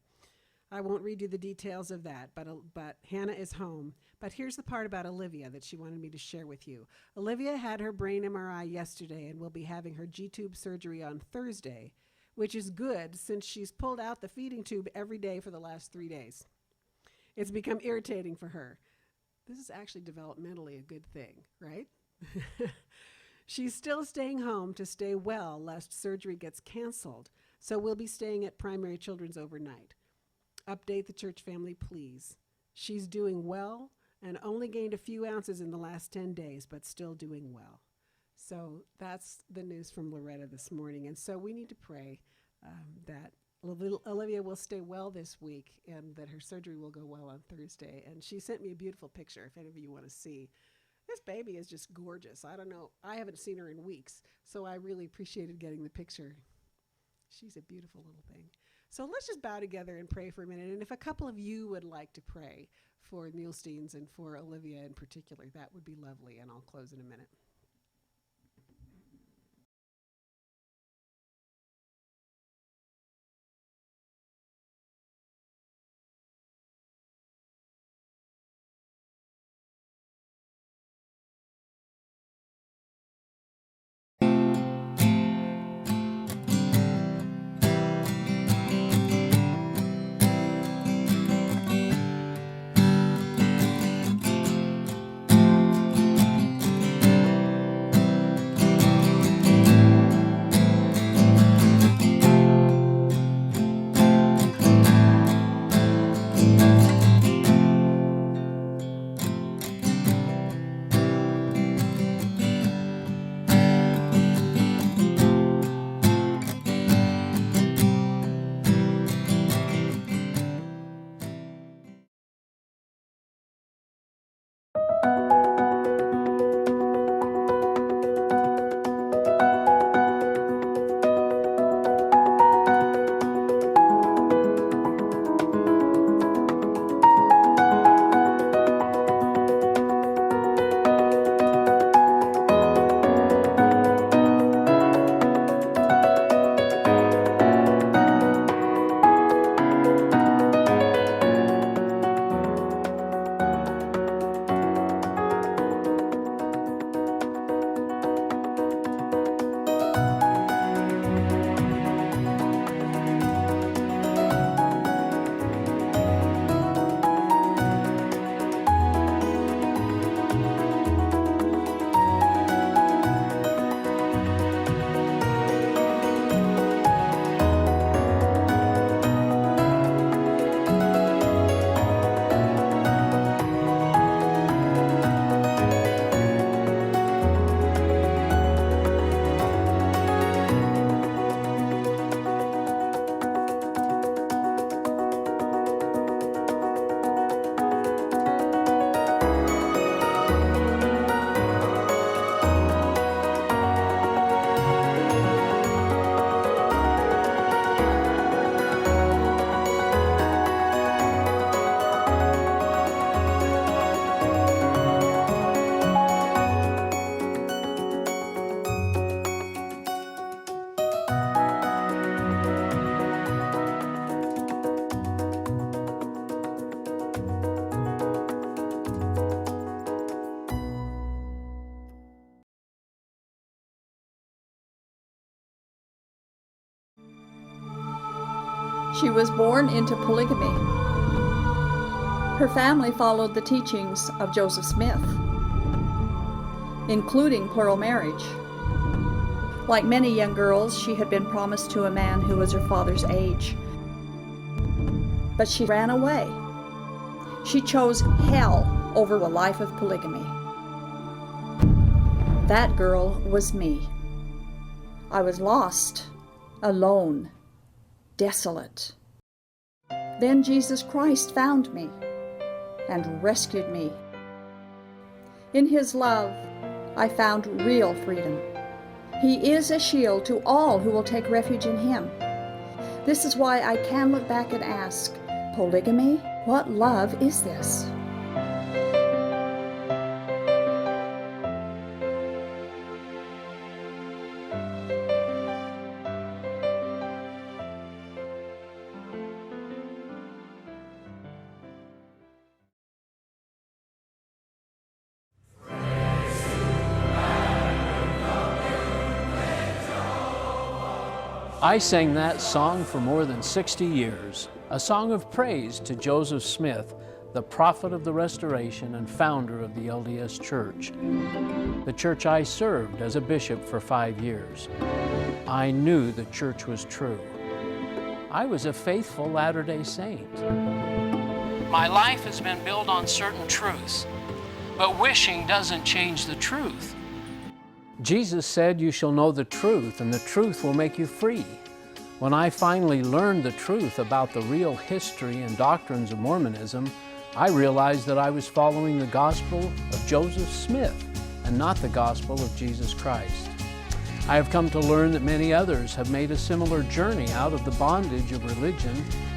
I won't read you the details of that, but Hannah is home. But here's the part about Olivia that she wanted me to share with you. Olivia had her brain MRI yesterday and will be having her G-tube surgery on Thursday, which is good since she's pulled out the feeding tube every day for the last 3 days. It's become irritating for her. This is actually developmentally a good thing, right? She's still staying home to stay well lest surgery gets canceled, so we'll be staying at Primary Children's overnight. Update the church family, please. She's doing well and only gained a few ounces in the last 10 days, but still doing well. So that's the news from Loretta this morning. And so we need to pray that Olivia will stay well this week and that her surgery will go well on Thursday. And she sent me a beautiful picture, if any of you want to see. This baby is just gorgeous. I don't know. I haven't seen her in weeks, so I really appreciated getting the picture. She's a beautiful little thing. So let's just bow together and pray for a minute. And if a couple of you would like to pray for Muhlsteins and for Olivia in particular, that would be lovely. And I'll close in a minute. She was born into polygamy. Her family followed the teachings of Joseph Smith, including plural marriage. Like many young girls, she had been promised to a man who was her father's age. but she ran away. She chose hell over a life of polygamy. That girl was me. I was lost, alone, desolate. Then Jesus Christ found me and rescued me. In His love, I found real freedom. He is a shield to all who will take refuge in Him. This is why I can look back and ask, polygamy? What love is this? I sang that song for more than 60 years, a song of praise to Joseph Smith, the prophet of the Restoration and founder of the LDS Church, the church I served as a bishop for 5 years. I knew the church was true. I was a faithful Latter-day Saint. My life has been built on certain truths, but wishing doesn't change the truth. Jesus said, "You shall know the truth, and the truth will make you free." When I finally learned the truth about the real history and doctrines of Mormonism, I realized that I was following the gospel of Joseph Smith and not the gospel of Jesus Christ. I have come to learn that many others have made a similar journey out of the bondage of religion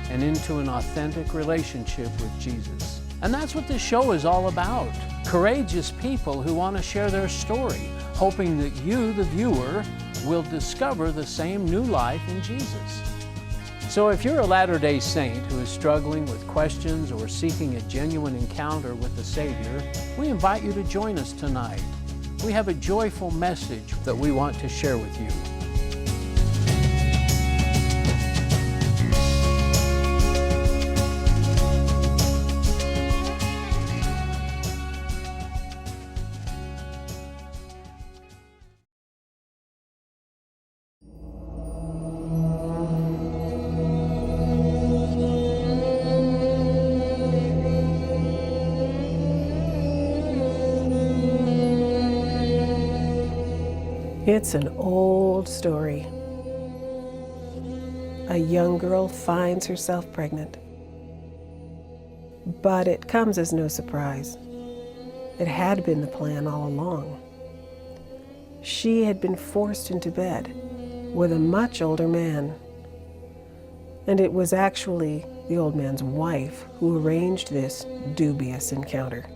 and into an authentic relationship with Jesus. And that's what this show is all about. Courageous people who want to share their story, hoping that you, the viewer, will discover the same new life in Jesus. So if you're a Latter-day Saint who is struggling with questions or seeking a genuine encounter with the Savior, we invite you to join us tonight. We have a joyful message that we want to share with you. It's an old story. A young girl finds herself pregnant. But it comes as no surprise. It had been the plan all along. She had been forced into bed with a much older man. And it was actually the old man's wife who arranged this dubious encounter.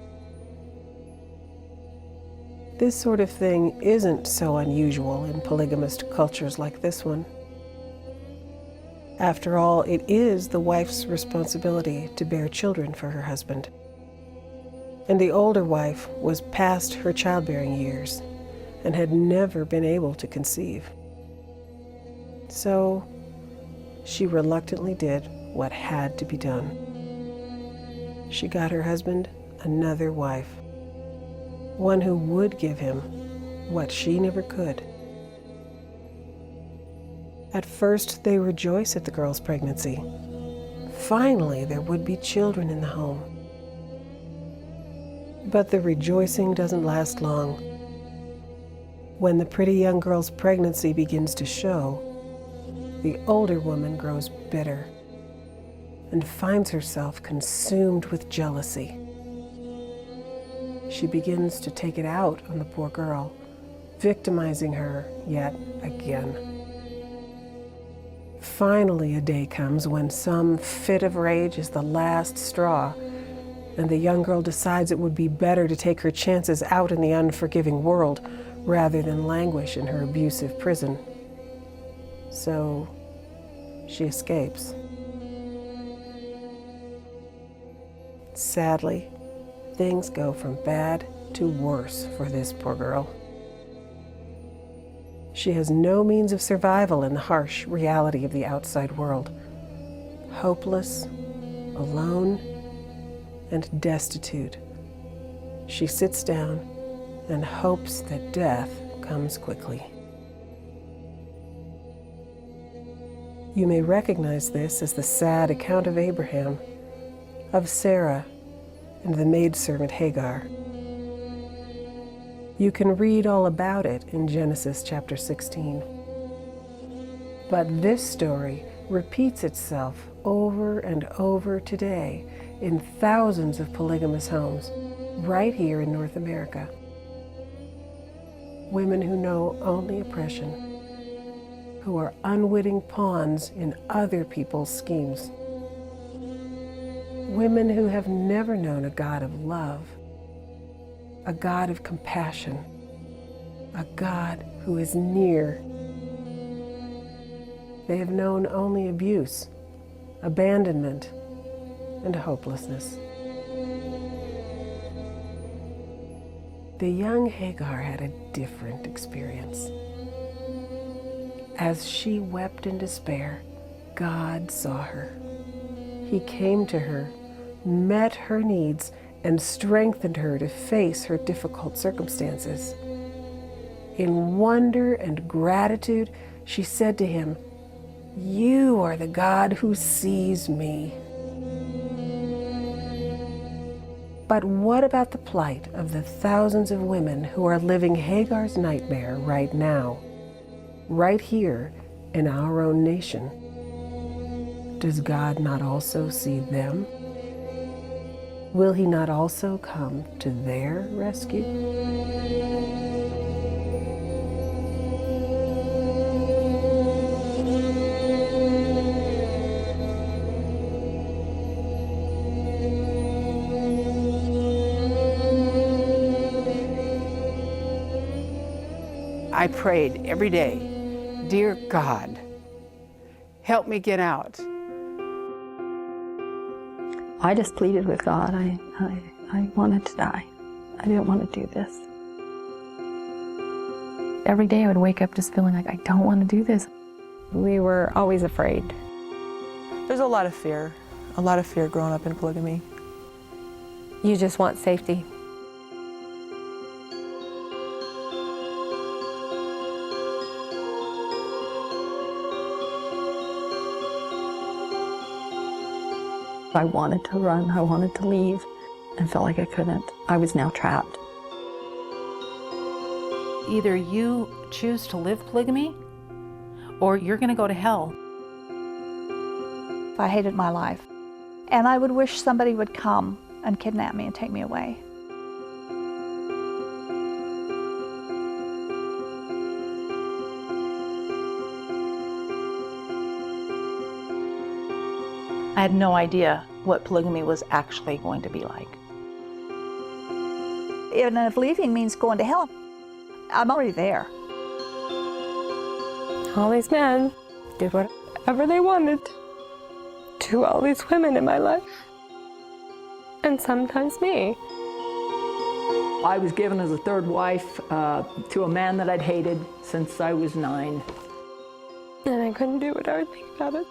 This sort of thing isn't so unusual in polygamist cultures like this one. After all, it is the wife's responsibility to bear children for her husband. And the older wife was past her childbearing years and had never been able to conceive. So she reluctantly did what had to be done. She got her husband another wife, one who would give him what she never could. At first, they rejoice at the girl's pregnancy. Finally, there would be children in the home. But the rejoicing doesn't last long. When the pretty young girl's pregnancy begins to show, the older woman grows bitter and finds herself consumed with jealousy. She begins to take it out on the poor girl, victimizing her yet again. Finally, a day comes when some fit of rage is the last straw, and the young girl decides it would be better to take her chances out in the unforgiving world rather than languish in her abusive prison. So she escapes. Sadly, things go from bad to worse for this poor girl. She has no means of survival in the harsh reality of the outside world. Hopeless, alone, and destitute, she sits down and hopes that death comes quickly. You may recognize this as the sad account of Abraham, of Sarah, and the maidservant Hagar. You can read all about it in Genesis chapter 16. But this story repeats itself over and over today in thousands of polygamous homes right here in North America. Women who know only oppression, who are unwitting pawns in other people's schemes. Women who have never known a God of love, a God of compassion, a God who is near. They have known only abuse, abandonment, and hopelessness. The young Hagar had a different experience. As she wept in despair, God saw her. He came to her, met her needs, and strengthened her to face her difficult circumstances. In wonder and gratitude, she said to him, "You are the God who sees me." But what about the plight of the thousands of women who are living Hagar's nightmare right now, right here in our own nation? Does God not also see them? Will He not also come to their rescue? I prayed every day, "Dear God, help me get out." I just pleaded with God. I wanted to die. I didn't want to do this. Every day I would wake up just feeling like I don't want to do this. We were always afraid. There's a lot of fear growing up in polygamy. You just want safety. I wanted to run, I wanted to leave, and felt like I couldn't. I was now trapped. Either you choose to live polygamy, or you're going to go to hell. I hated my life, and I would wish somebody would come and kidnap me and take me away. I had no idea what polygamy was actually going to be like. Even if leaving means going to hell, I'm already there. All these men did whatever they wanted to all these women in my life, and sometimes me. I was given as a third wife to a man that I'd hated since I was 9. And I couldn't do what I would think about it.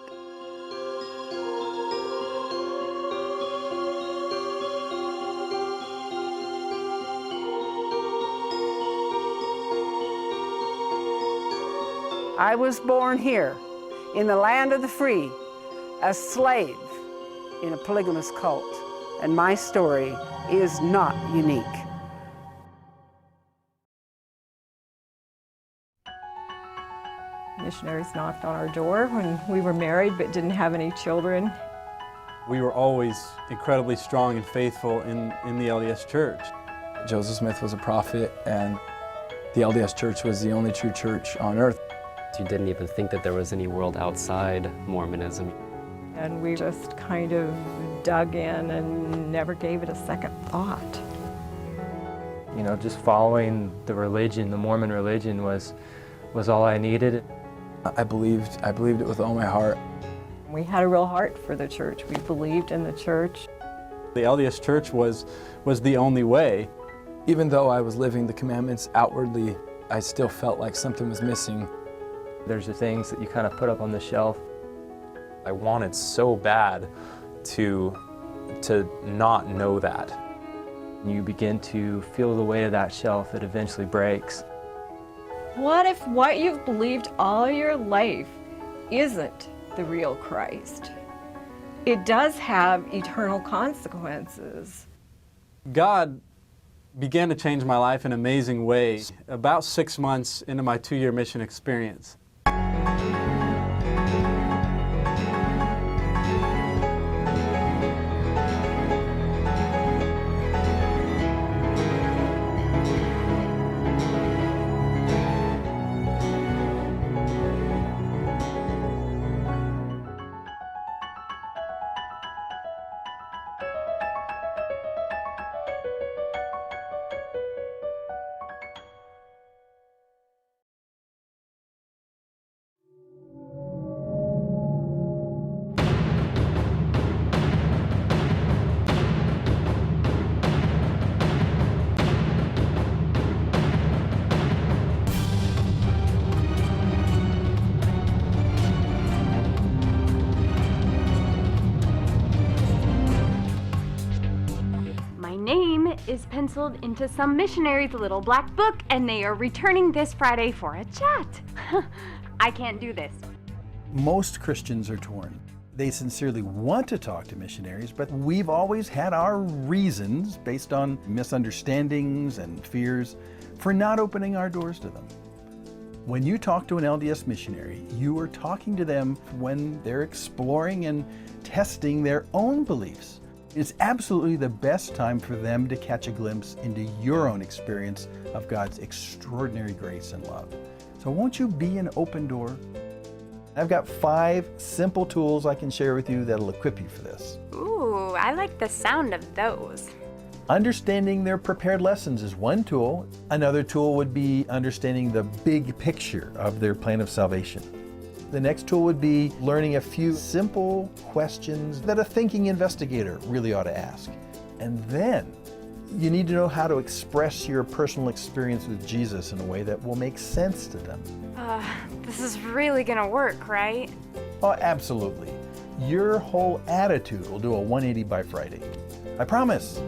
I was born here, in the land of the free, a slave in a polygamous cult, and my story is not unique. Missionaries knocked on our door when we were married but didn't have any children. We were always incredibly strong and faithful in the LDS Church. Joseph Smith was a prophet, and the LDS Church was the only true church on earth. You didn't even think that there was any world outside Mormonism. And we just kind of dug in and never gave it a second thought. You know, just following the religion, the Mormon religion was all I needed. I believed it with all my heart. We had a real heart for the church. We believed in the church. The LDS Church was the only way. Even though I was living the commandments outwardly, I still felt like something was missing. There's the things that you kind of put up on the shelf. I wanted so bad to not know that. You begin to feel the weight of that shelf that eventually breaks. What if what you've believed all your life isn't the real Christ. It does have eternal consequences. God began to change my life in amazing ways about 6 months into my 2-year mission experience. Is penciled into some missionary's little black book, and they are returning this Friday for a chat. I can't do this. Most Christians are torn. They sincerely want to talk to missionaries, but we've always had our reasons based on misunderstandings and fears for not opening our doors to them. When you talk to an LDS missionary, you are talking to them when they're exploring and testing their own beliefs. It's absolutely the best time for them to catch a glimpse into your own experience of God's extraordinary grace and love. So won't you be an open door? I've got 5 simple tools I can share with you that'll equip you for this. Ooh, I like the sound of those. Understanding their prepared lessons is one tool. Another tool would be understanding the big picture of their plan of salvation. The next tool would be learning a few simple questions that a thinking investigator really ought to ask. And then you need to know how to express your personal experience with Jesus in a way that will make sense to them. This is really gonna work, right? Oh, absolutely. Your whole attitude will do a 180 by Friday. I promise.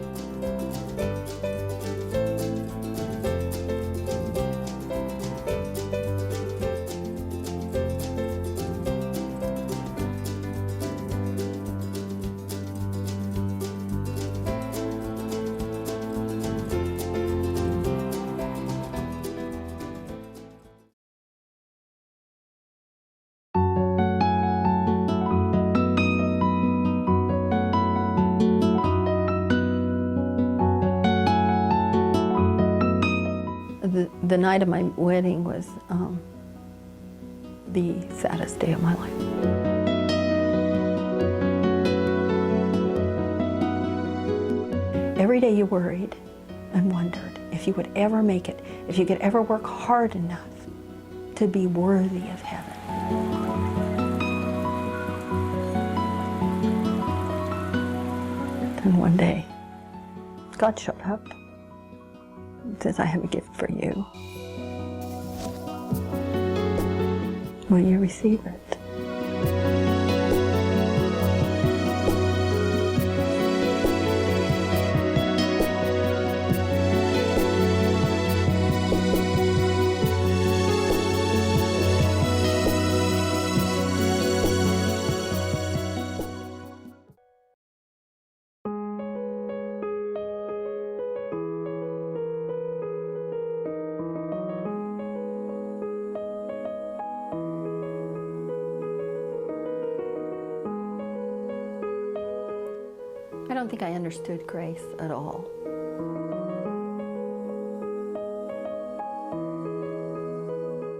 The night of my wedding was the saddest day of my life. Every day you worried and wondered if you would ever make it, if you could ever work hard enough to be worthy of heaven. Then one day, God showed up. Says, I have a gift for you. Will you receive it? I don't think I understood grace at all.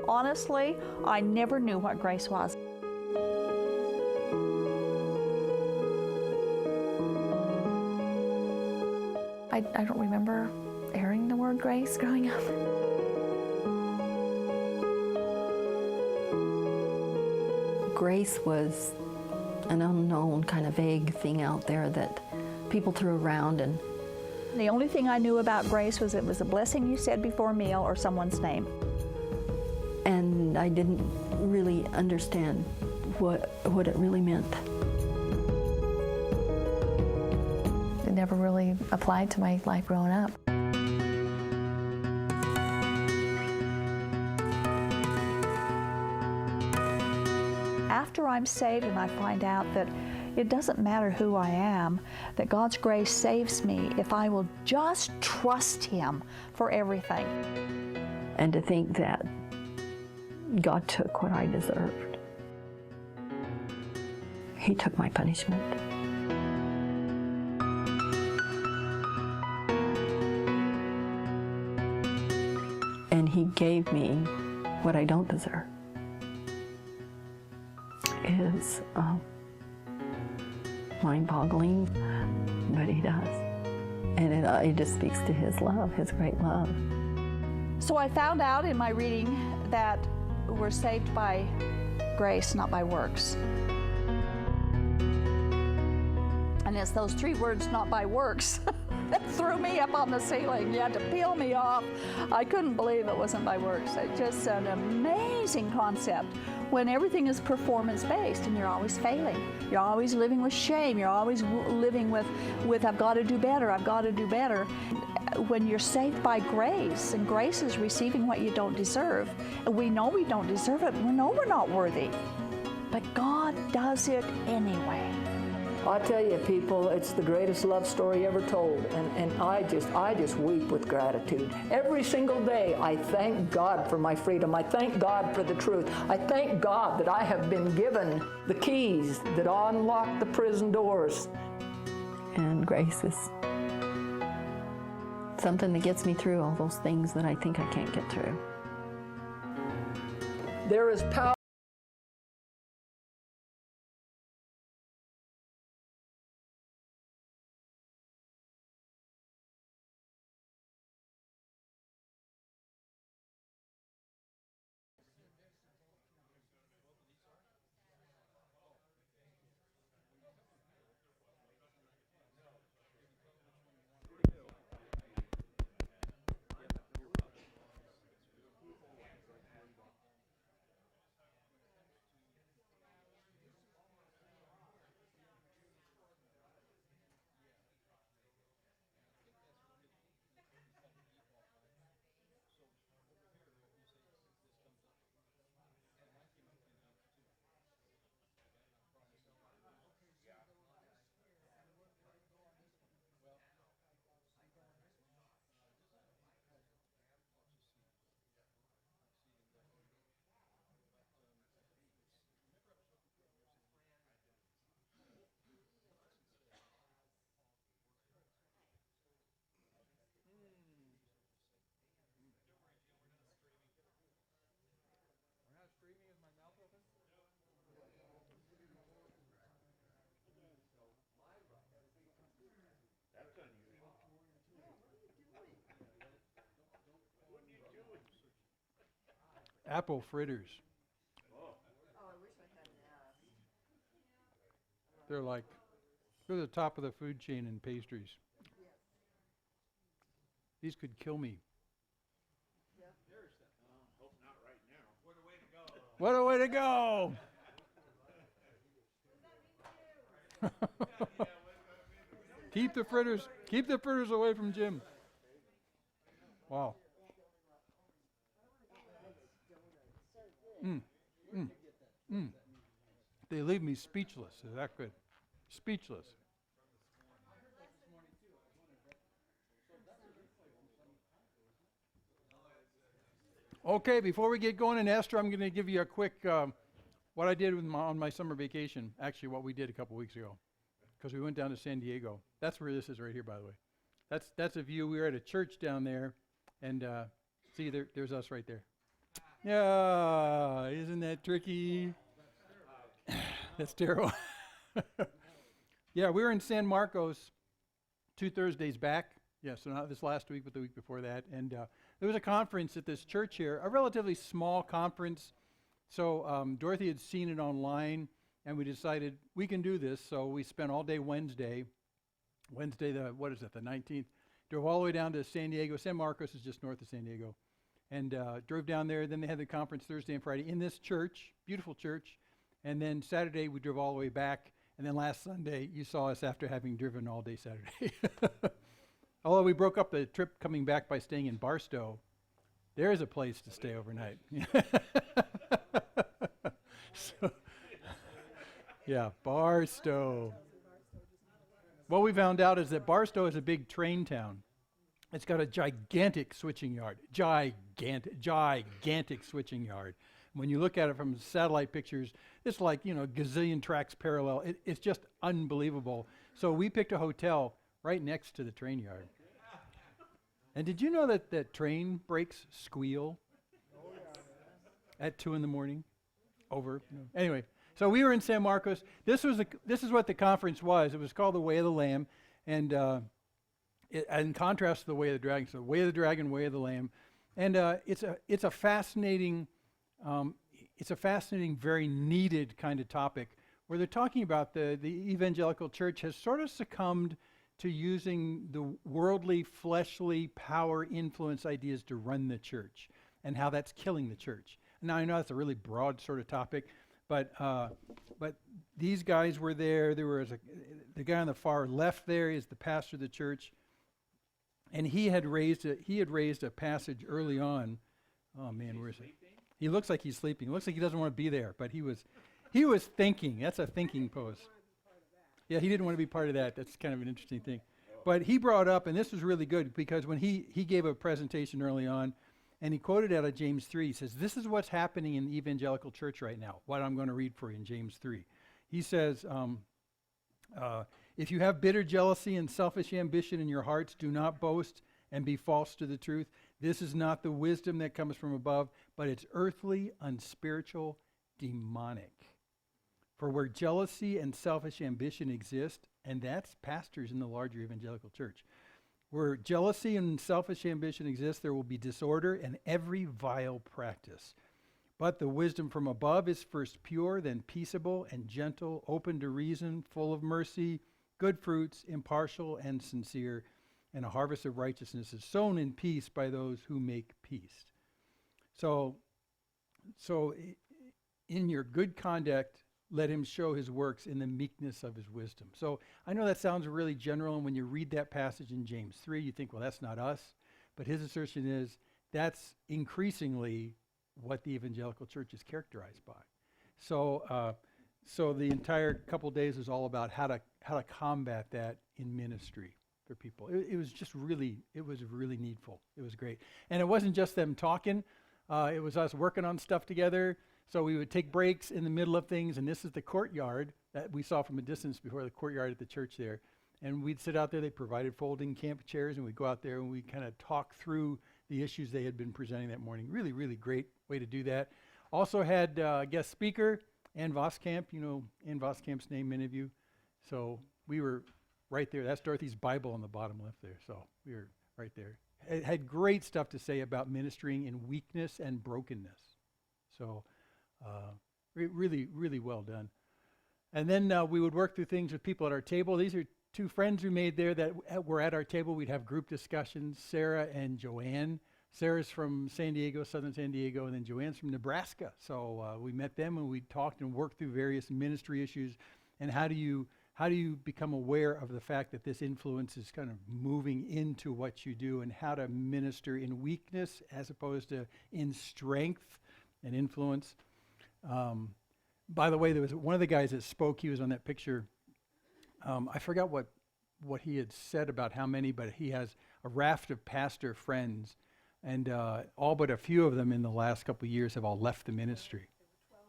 Honestly, I never knew what grace was. I don't remember hearing the word grace growing up. Grace was an unknown kind of vague thing out there that people threw around, and the only thing I knew about grace was it was a blessing you said before a meal or someone's name. And I didn't really understand what it really meant. It never really applied to my life growing up. After I I'm saved and I find out that it doesn't matter who I am, that God's grace saves me if I will just trust Him for everything. And to think that God took what I deserved. He took my punishment. And He gave me what I don't deserve. It is mind-boggling, but He does. And it just speaks to His love, His great love. So I found out in my reading that we're saved by grace, not by works. And it's those three words, not by works, that threw me up on the ceiling. You had to peel me off. I couldn't believe it wasn't by works. It's just an amazing concept when everything is performance-based and you're always failing. You're always living with shame. You're always living with I've got to do better, I've got to do better. When you're saved by grace, and grace is receiving what you don't deserve, and we know we don't deserve it, we know we're not worthy, but God does it anyway. I tell you, people, it's the greatest love story ever told, and I just weep with gratitude. Every single day, I thank God for my freedom. I thank God for the truth. I thank God that I have been given the keys that unlock the prison doors. And grace is something that gets me through all those things that I think I can't get through. There is power. Apple fritters. They're the top of the food chain in pastries. These could kill me. What a way to go! Keep the fritters away from Jim. Wow. They leave me speechless. Is that good? Speechless. Okay, before we get going in Esther, I'm going to give you a quick what I did on my summer vacation. Actually, what we did a couple weeks ago, because we went down to San Diego. That's where this is right here, by the way. That's a view. We were at a church down there, and see, there's us right there. Yeah, isn't that tricky? That's terrible. Yeah, we were in San Marcos 2 Thursdays back. Yeah, so not this last week, but the week before that. And there was a conference at this church here, a relatively small conference. So Dorothy had seen it online, and we decided we can do this. So we spent all day Wednesday, the 19th, drove all the way down to San Diego. San Marcos is just north of San Diego. And drove down there. Then they had the conference Thursday and Friday in this church, beautiful church. And then Saturday we drove all the way back. And then last Sunday you saw us after having driven all day Saturday. Although we broke up the trip coming back by staying in Barstow, there is a place to stay overnight. Yeah, Barstow. What we found out is that Barstow is a big train town. It's got a gigantic switching yard. Gigantic switching yard. When you look at it from satellite pictures, it's like, gazillion tracks parallel. It's just unbelievable. So we picked a hotel right next to the train yard. And did you know that train brakes squeal at 2 in the morning? Anyway, so we were in San Marcos. This is what the conference was. It was called the Way of the Lamb, and in contrast to the Way of the Dragon. So Way of the Dragon, Way of the Lamb, and it's a fascinating, very needed kind of topic where they're talking about the evangelical church has sort of succumbed to using the worldly, fleshly power influence ideas to run the church, and how that's killing the church. Now I know that's a really broad sort of topic, but these guys were there. There was the guy on the far left there is the pastor of the church, and he had raised a passage early on. Oh man, where is he? He looks like he's sleeping. It looks like he doesn't want to be there, but he was thinking. That's a thinking pose. Yeah, he didn't want to be part of that. That's kind of an interesting thing. But he brought up, and this was really good, because when he gave a presentation early on, and he quoted out of James 3, he says, this is what's happening in the evangelical church right now, what I'm going to read for you in James 3. He says, if you have bitter jealousy and selfish ambition in your hearts, do not boast and be false to the truth. This is not the wisdom that comes from above, but it's earthly, unspiritual, demonic. For where jealousy and selfish ambition exist, and that's pastors in the larger evangelical church, where jealousy and selfish ambition exist, there will be disorder and every vile practice. But the wisdom from above is first pure, then peaceable and gentle, open to reason, full of mercy, good fruits, impartial and sincere, and a harvest of righteousness is sown in peace by those who make peace. So in your good conduct, let him show his works in the meekness of his wisdom. So I know that sounds really general, and when you read that passage in James 3, you think, well, that's not us. But his assertion is that's increasingly what the evangelical church is characterized by. So the entire couple days is all about how to combat that in ministry for people. It was really needful. It was great. And it wasn't just them talking. It was us working on stuff together. So we would take breaks in the middle of things, and this is the courtyard that we saw from a distance before, the courtyard at the church there. And we'd sit out there. They provided folding camp chairs, and we'd go out there and we'd kind of talk through the issues they had been presenting that morning. Really, really great way to do that. Also had guest speaker, Ann Voskamp. You know Ann Voskamp's name, many of you. So we were right there. That's Dorothy's Bible on the bottom left there. So we were right there. It had great stuff to say about ministering in weakness and brokenness. So really, really well done. And then we would work through things with people at our table. These are two friends we made there that were at our table. We'd have group discussions, Sarah and Joanne. Sarah's from San Diego, southern San Diego, and then Joanne's from Nebraska. So we met them and we talked and worked through various ministry issues. And how do you become aware of the fact that this influence is kind of moving into what you do, and how to minister in weakness as opposed to in strength and influence. By the way, there was one of the guys that spoke. He was on that picture. I forgot what he had said about how many, but he has a raft of pastor friends, and all but a few of them in the last couple of years have all left the ministry.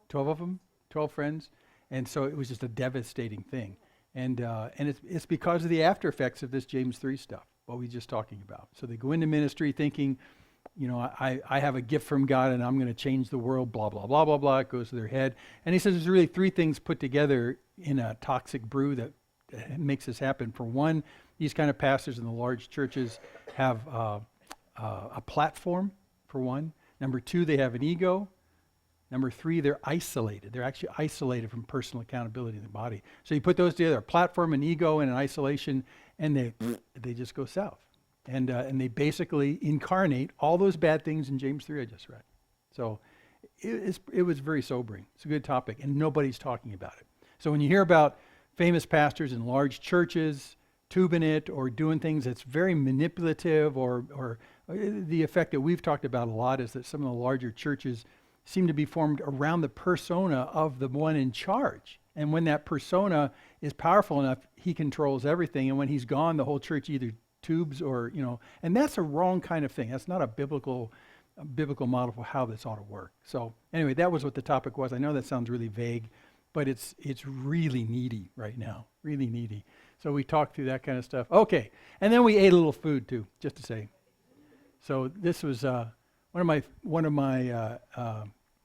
12 of them, 12 friends, and so it was just a devastating thing. And it's because of the after effects of this James 3 stuff, what we were just talking about. So they go into ministry thinking, I have a gift from God and I'm going to change the world, blah, blah, blah, blah, blah. It goes to their head. And he says there's really three things put together in a toxic brew that makes this happen. For one, these kind of pastors in the large churches have a platform, for one. Number two, they have an ego. Number three, they're isolated. They're actually isolated from personal accountability in the body. So you put those together, a platform, an ego, and an isolation, and they just go south. And they basically incarnate all those bad things in James 3 I just read. So it was very sobering. It's a good topic, and nobody's talking about it. So when you hear about famous pastors in large churches tubing it or doing things that's very manipulative, or the effect that we've talked about a lot is that some of the larger churches seem to be formed around the persona of the one in charge. And when that persona is powerful enough, he controls everything. And when he's gone, the whole church either tubes or, and that's a wrong kind of thing. That's not a biblical model for how this ought to work. So anyway, that was what the topic was. I know that sounds really vague, but it's really needy right now, really needy. So we talked through that kind of stuff. Okay, and then we ate a little food too, just to say. So this was one of my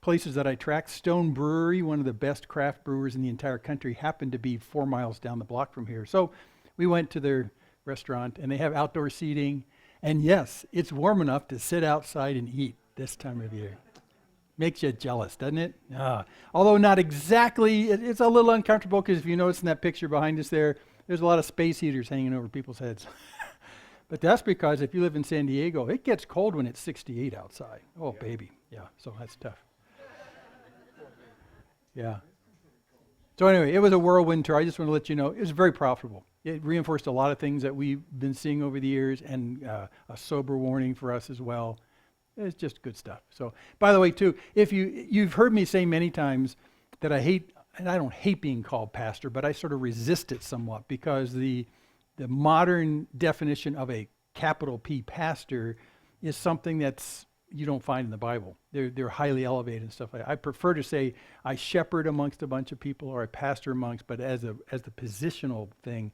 places that I tracked. Stone Brewery, one of the best craft brewers in the entire country, happened to be 4 miles down the block from here. So we went to their restaurant, and they have outdoor seating. And yes, it's warm enough to sit outside and eat this time of year. Makes you jealous, doesn't it? Although not exactly, it's a little uncomfortable because if you notice in that picture behind us there's a lot of space heaters hanging over people's heads. But that's because if you live in San Diego, it gets cold when it's 68 outside. Oh, baby. Yeah, so that's tough. Yeah. So anyway, it was a whirlwind tour. I just want to let you know, it was very profitable. It reinforced a lot of things that we've been seeing over the years, and a sober warning for us as well. It's just good stuff. So, by the way, too, if you've heard me say many times that I hate, and I don't hate being called pastor, but I sort of resist it somewhat because the modern definition of a capital P pastor is something that's you don't find in the Bible. They're highly elevated and stuff like that. I prefer to say I shepherd amongst a bunch of people or I pastor amongst, but as the positional thing,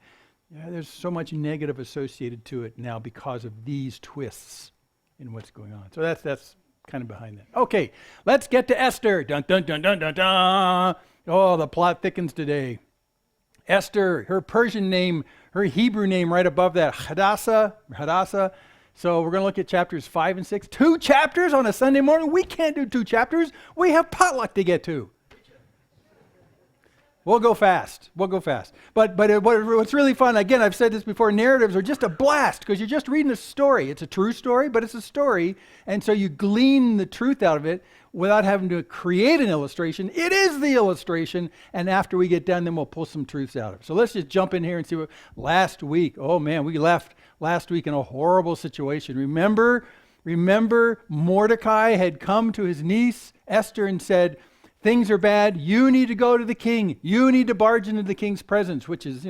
there's so much negative associated to it now because of these twists in what's going on. So that's kind of behind that. Okay, let's get to Esther. Dun dun dun dun dun dun. Oh, the plot thickens today. Esther, her Persian name, her Hebrew name right above that, Hadassah. So we're going to look at chapters 5 and 6. 2 chapters on a Sunday morning? We can't do 2 chapters. We have potluck to get to. We'll go fast. But what's really fun, again, I've said this before, narratives are just a blast because you're just reading a story. It's a true story, but it's a story. And so you glean the truth out of it without having to create an illustration. It is the illustration. And after we get done, then we'll pull some truths out of it. So let's just jump in here and see what last week. Oh man, we left last week in a horrible situation. Remember Mordecai had come to his niece Esther and said, things are bad. You need to go to the king. You need to barge into the king's presence, which is,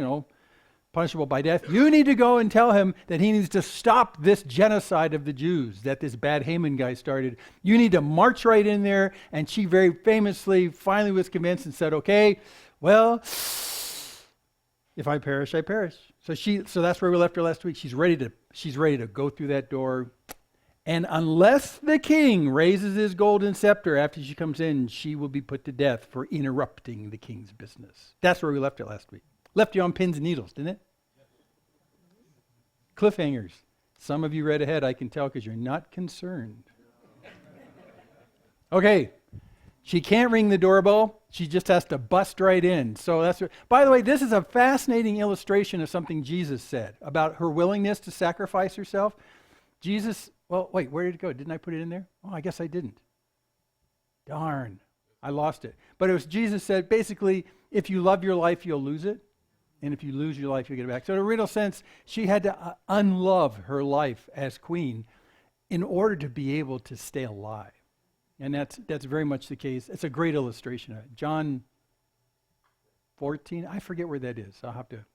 punishable by death. You need to go and tell him that he needs to stop this genocide of the Jews that this bad Haman guy started. You need to march right in there. And she very famously finally was convinced and said, okay, well, if I perish, I perish. So that's where we left her last week. She's ready to go through that door. And unless the king raises his golden scepter after she comes in, she will be put to death for interrupting the king's business. That's where we left it last week. Left you on pins and needles, didn't it? Cliffhangers. Some of you read ahead, I can tell, because you're not concerned. Okay. She can't ring the doorbell. She just has to bust right in. So that's. By the way, this is a fascinating illustration of something Jesus said about her willingness to sacrifice herself. Jesus. Well, wait, where did it go? Didn't I put it in there? Oh, I guess I didn't. Darn, I lost it. But it was Jesus said, basically, if you love your life, you'll lose it. And if you lose your life, you'll get it back. So in a real sense, she had to unlove her life as queen in order to be able to stay alive. And that's very much the case. It's a great illustration of it. John 14, I forget where that is.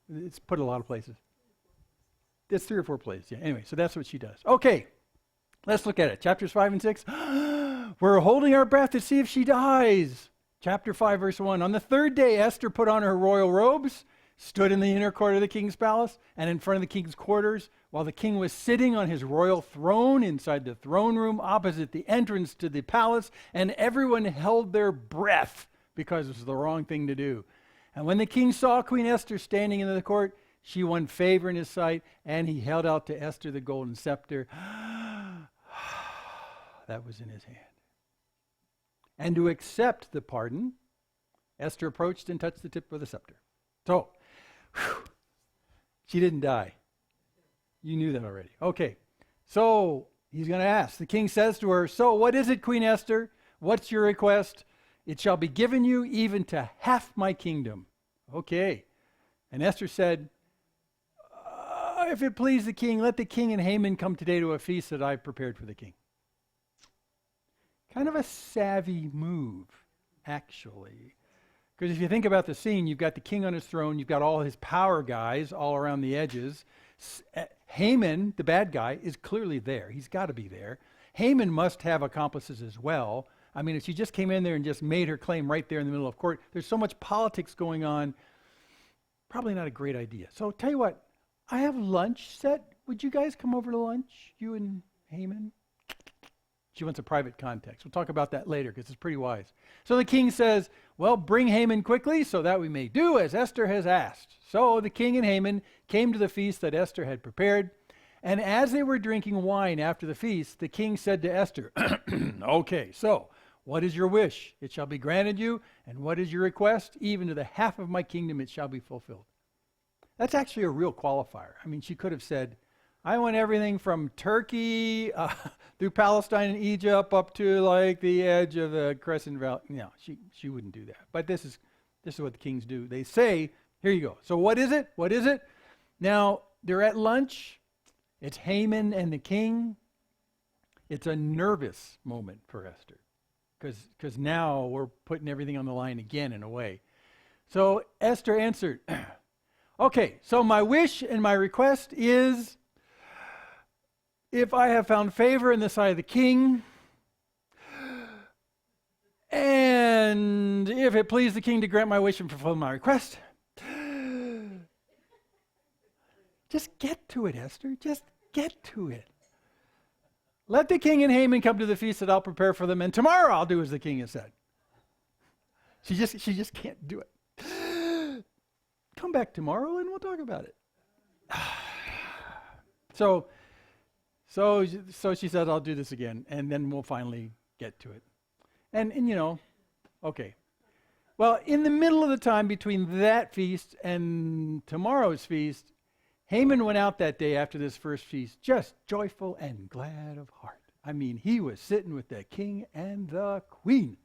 It's put a lot of places. It's 3 or 4 places. Yeah. Anyway, so that's what she does. Okay. Let's look at it. Chapters 5 and 6. We're holding our breath to see if she dies. Chapter 5, verse 1. On the 3rd day, Esther put on her royal robes, stood in the inner court of the king's palace, and in front of the king's quarters, while the king was sitting on his royal throne inside the throne room opposite the entrance to the palace, and everyone held their breath because it was the wrong thing to do. And when the king saw Queen Esther standing in the court, she won favor in his sight, and he held out to Esther the golden scepter that was in his hand. And to accept the pardon, Esther approached and touched the tip of the scepter. So, she didn't die. You knew that already. Okay, so he's going to ask. The king says to her, so what is it, Queen Esther? What's your request? It shall be given you even to half my kingdom. Okay. And Esther said, if it please the king, let the king and Haman come today to a feast that I've prepared for the king. Kind of a savvy move, actually. Because if you think about the scene, you've got the king on his throne, you've got all his power guys all around the edges. Haman, the bad guy, is clearly there. He's got to be there. Haman must have accomplices as well. I mean, if she just came in there and just made her claim right there in the middle of court, there's so much politics going on, probably not a great idea. So tell you what, I have lunch set. Would you guys come over to lunch, you and Haman? She wants a private context. We'll talk about that later because it's pretty wise. So the king says, well, bring Haman quickly so that we may do as Esther has asked. So the king and Haman came to the feast that Esther had prepared. And as they were drinking wine after the feast, the king said to Esther, okay, so what is your wish? It shall be granted you. And what is your request? Even to the half of my kingdom it shall be fulfilled. That's actually a real qualifier. I mean, she could have said, I want everything from Turkey through Palestine and Egypt up to like the edge of the Crescent Valley. No, she wouldn't do that. But this is what the kings do. They say, here you go. So what is it? What is it? Now, they're at lunch. It's Haman and the king. It's a nervous moment for Esther because now we're putting everything on the line again in a way. So Esther answered, okay, so my wish and my request is, if I have found favor in the sight of the king, and if it please the king to grant my wish and fulfill my request, just get to it, Esther. Just get to it. Let the king and Haman come to the feast that I'll prepare for them, and tomorrow I'll do as the king has said. She just can't do it. Come back tomorrow and we'll talk about it. So she said, I'll do this again, and then we'll finally get to it. And you know, okay. Well, in the middle of the time between that feast and tomorrow's feast, Haman went out that day after this first feast, just joyful and glad of heart. I mean, he was sitting with the king and the queen.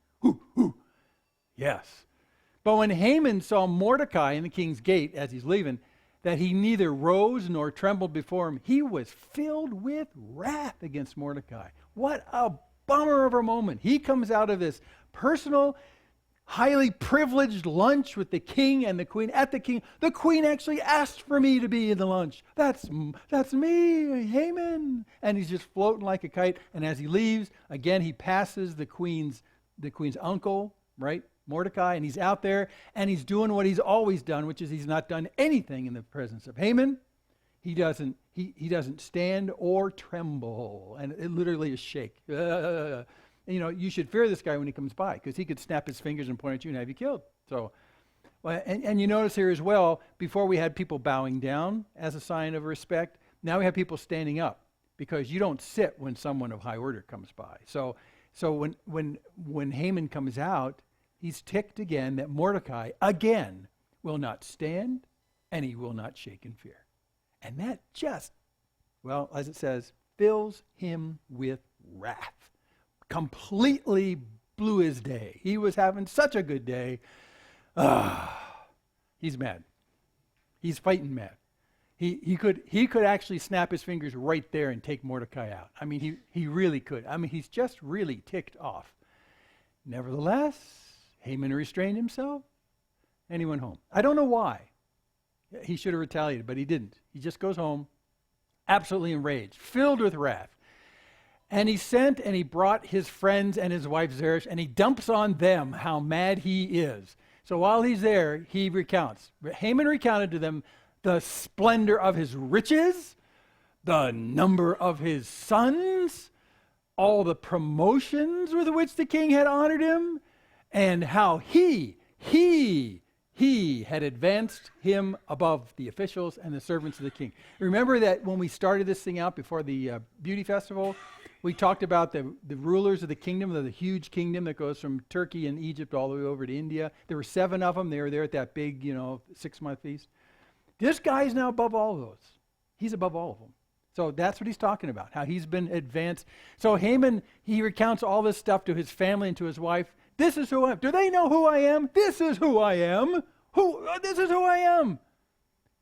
Yes. But when Haman saw Mordecai in the king's gate as he's leaving, that he neither rose nor trembled before him, he was filled with wrath against Mordecai. What a bummer of a moment. He comes out of this personal, highly privileged lunch with the king and the queen. At the king, the queen actually asked for me to be in the lunch. That's me, Haman. And he's just floating like a kite. And as he leaves, again, he passes the queen's uncle, right? Mordecai, and he's out there and he's doing what he's always done, which is he's not done anything in the presence of Haman. He doesn't stand or tremble, and it literally is shake. You know, you should fear this guy when he comes by because he could snap his fingers and point at you and have you killed. So, and you notice here as well, before we had people bowing down as a sign of respect, now we have people standing up because you don't sit when someone of high order comes by. So when Haman comes out, he's ticked again that Mordecai, again, will not stand and he will not shake in fear. And that just, well, as it says, fills him with wrath. Completely blew his day. He was having such a good day. He's mad. He's fighting mad. He could actually snap his fingers right there and take Mordecai out. I mean, he really could. I mean, he's just really ticked off. Nevertheless, Haman restrained himself, and he went home. I don't know why. He should have retaliated, but he didn't. He just goes home, absolutely enraged, filled with wrath. And he sent and he brought his friends and his wife Zeresh, and he dumps on them how mad he is. So while he's there, he recounts. Haman recounted to them the splendor of his riches, the number of his sons, all the promotions with which the king had honored him, and how he had advanced him above the officials and the servants of the king. Remember that when we started this thing out before the beauty festival, we talked about the rulers of the kingdom, of the huge kingdom that goes from Turkey and Egypt all the way over to India. There were 7 of them. They were there at that big, 6-month feast. This guy's now above all of those. He's above all of them. So that's what he's talking about, how he's been advanced. So Haman, he recounts all this stuff to his family and to his wife. This is who I am. Do they know who I am? This is who I am. This is who I am.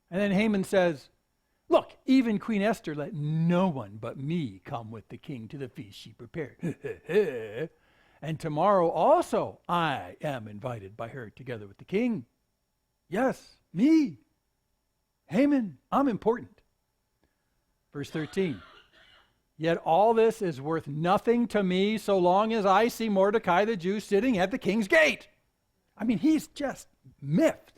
And then Haman says, look, even Queen Esther let no one but me come with the king to the feast she prepared. And tomorrow also I am invited by her together with the king. Yes, me, Haman, I'm important. Verse 13. Yet all this is worth nothing to me so long as I see Mordecai the Jew sitting at the king's gate. I mean, he's just miffed.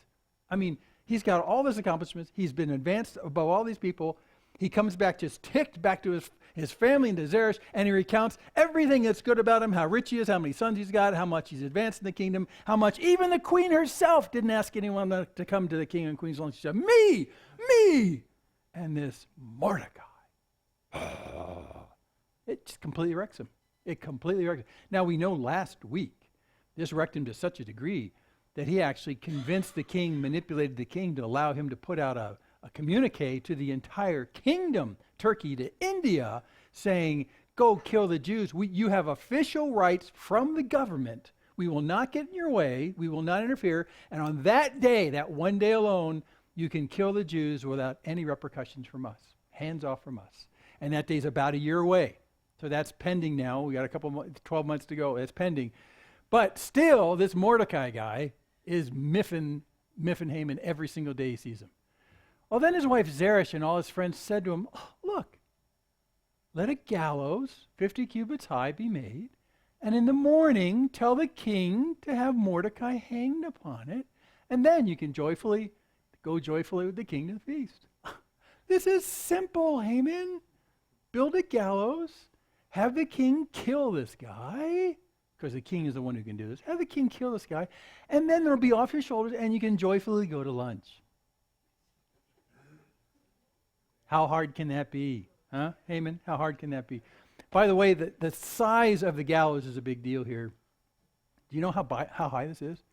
I mean, he's got all his accomplishments. He's been advanced above all these people. He comes back just ticked back to his family in Zeresh, and he recounts everything that's good about him, how rich he is, how many sons he's got, how much he's advanced in the kingdom, how much even the queen herself didn't ask anyone to come to the king and queen's long. She said, me, and this Mordecai. It just completely wrecks him. It completely wrecks him. Now, we know last week, this wrecked him to such a degree that he actually convinced the king, manipulated the king to allow him to put out a communique to the entire kingdom, Turkey to India, saying, go kill the Jews. You have official rights from the government. We will not get in your way. We will not interfere. And on that day, that one day alone, you can kill the Jews without any repercussions from us. Hands off from us. And that day's about a year away. So that's pending now. We got 12 months to go. That's pending. But still, this Mordecai guy is miffing Haman every single day he sees him. Well, then his wife Zeresh and all his friends said to him, look, let a gallows 50 cubits high be made, and in the morning tell the king to have Mordecai hanged upon it, and then you can go joyfully with the king to the feast. This is simple, Haman. Build a gallows, have the king kill this guy, because the king is the one who can do this. Have the king kill this guy, and then they'll be off your shoulders, and you can joyfully go to lunch. How hard can that be? Huh, Haman? How hard can that be? By the way, the size of the gallows is a big deal here. Do you know how high this is?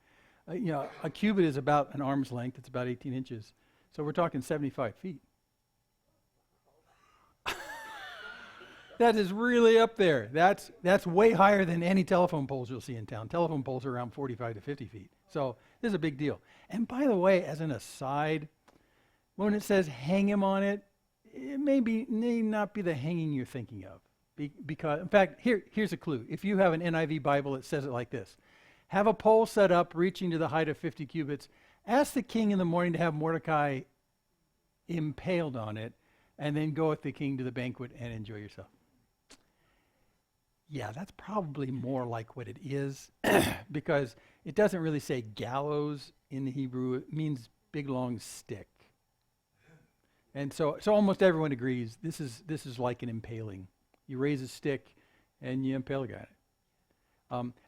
A cubit is about an arm's length. It's about 18 inches. So we're talking 75 feet. That is really up there. That's way higher than any telephone poles you'll see in town. Telephone poles are around 45 to 50 feet. So this is a big deal. And by the way, as an aside, when it says hang him on it, it may not be the hanging you're thinking of. Because, in fact, here's a clue. If you have an NIV Bible, it says it like this. Have a pole set up reaching to the height of 50 cubits. Ask the king in the morning to have Mordecai impaled on it, and then go with the king to the banquet and enjoy yourself. Yeah, that's probably more like what it is, because it doesn't really say gallows in the Hebrew. It means big, long stick. And so almost everyone agrees this is like an impaling. You raise a stick and you impale a guy.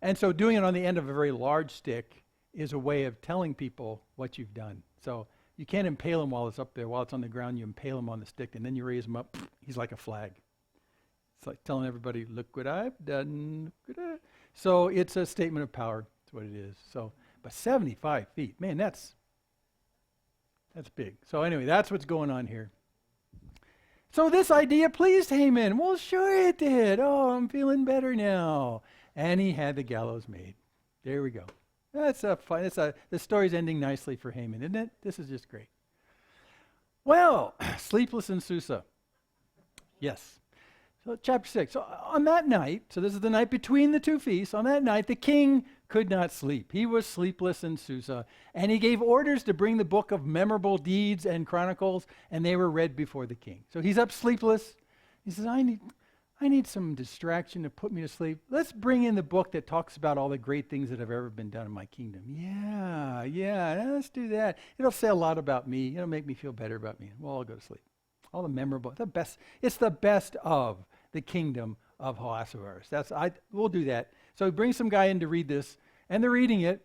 And so doing it on the end of a very large stick is a way of telling people what you've done. So you can't impale him while it's up there. While it's on the ground, you impale him on the stick, and then you raise him up. He's like a flag. It's like telling everybody, look what I've done. So it's a statement of power. That's what it is. So, but 75 feet, man, that's big. So anyway, that's what's going on here. So this idea pleased Haman. Well, sure it did. Oh, I'm feeling better now. And he had the gallows made. There we go. That's fun. The story's ending nicely for Haman, isn't it? This is just great. Well, sleepless in Susa. Yes. So chapter 6. So on that night, so this is the night between the two feasts, on that night the king could not sleep. He was sleepless in Susa, and he gave orders to bring the book of memorable deeds and chronicles, and they were read before the king. So he's up sleepless. He says, I need some distraction to put me to sleep. Let's bring in the book that talks about all the great things that have ever been done in my kingdom. Yeah, let's do that. It'll say a lot about me. It'll make me feel better about me. Well, I'll go to sleep. All the memorable, the best. It's the best of the kingdom of Ahasuerus. We'll do that. So he brings some guy in to read this, and they're reading it.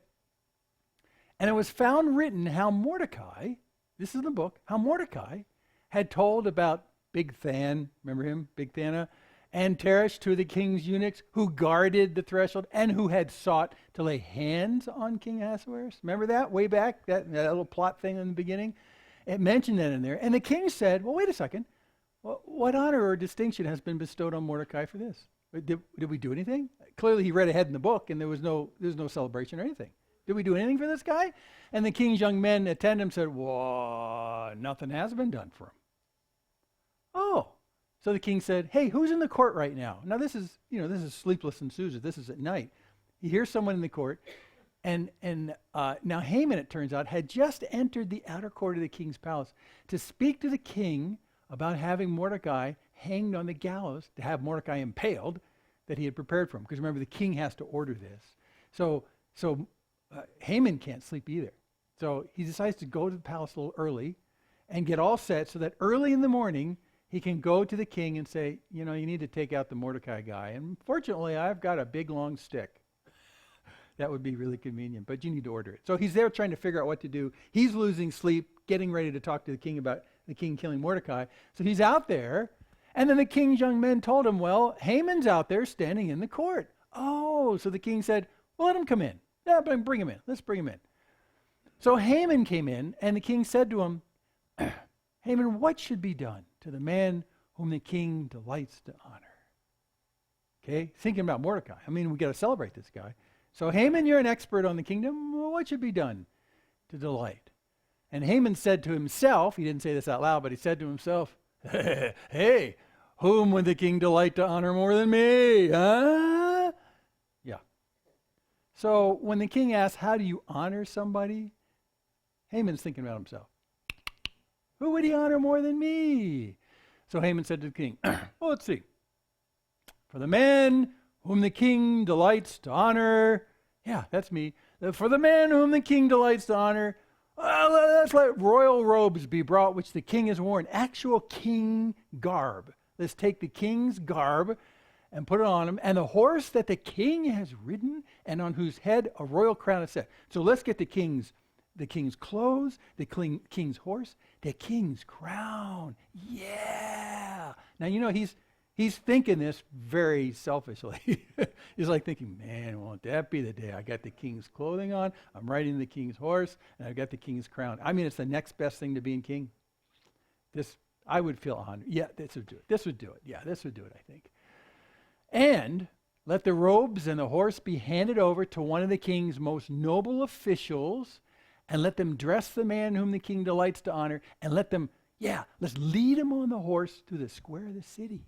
And it was found written how Mordecai, this is in the book, how Mordecai had told about Bigthan, remember him, Bigthana, and Teresh, two of the king's eunuchs, who guarded the threshold and who had sought to lay hands on King Ahasuerus. Remember that way back, that little plot thing in the beginning? It mentioned that in there. And the king said, well, wait a second. What honor or distinction has been bestowed on Mordecai for this? Did we do anything? Clearly he read ahead in the book, and there was no celebration or anything. Did we do anything for this guy? And the king's young men attended him and said, whoa, nothing has been done for him. Oh. So the king said, hey, who's in the court right now? Now this is sleepless in Susa. This is at night. He hears someone in the court. And now Haman, it turns out, had just entered the outer court of the king's palace to speak to the king about having Mordecai hanged on the gallows, to have Mordecai impaled, that he had prepared for him. Because remember, the king has to order this. So Haman can't sleep either. So he decides to go to the palace a little early and get all set so that early in the morning he can go to the king and say, you know, you need to take out the Mordecai guy. And fortunately, I've got a big long stick. That would be really convenient, but you need to order it. So he's there trying to figure out what to do. He's losing sleep, getting ready to talk to the king about the king killing Mordecai. So he's out there, and then the king's young men told him, well, Haman's out there standing in the court. Oh, so the king said, well, let him come in. Yeah, but bring him in. Let's bring him in. So Haman came in, and the king said to him, Haman, what should be done to the man whom the king delights to honor? Okay, thinking about Mordecai. I mean, we got to celebrate this guy. So Haman, you're an expert on the kingdom. Well, what should be done to delight? And Haman said to himself, he didn't say this out loud, but he said to himself, hey, whom would the king delight to honor more than me? Huh? Yeah. So when the king asks, how do you honor somebody? Haman's thinking about himself. Who would he honor more than me? So Haman said to the king, well, let's see. For the man whom the king delights to honor. Yeah, that's me. For the man whom the king delights to honor, let's let royal robes be brought, which the king has worn. Actual king garb. Let's take the king's garb and put it on him. And the horse that the king has ridden and on whose head a royal crown is set. So let's get the king's clothes, the king's horse, the king's crown. Yeah. Now, you know, he's thinking this very selfishly. He's like thinking, man, won't that be the day I got the king's clothing on, I'm riding the king's horse, and I've got the king's crown. I mean, it's the next best thing to being king. I would feel honored. Yeah, this would do it. This would do it. Yeah, this would do it, I think. And let the robes and the horse be handed over to one of the king's most noble officials, and let them dress the man whom the king delights to honor, and let's lead him on the horse through the square of the city.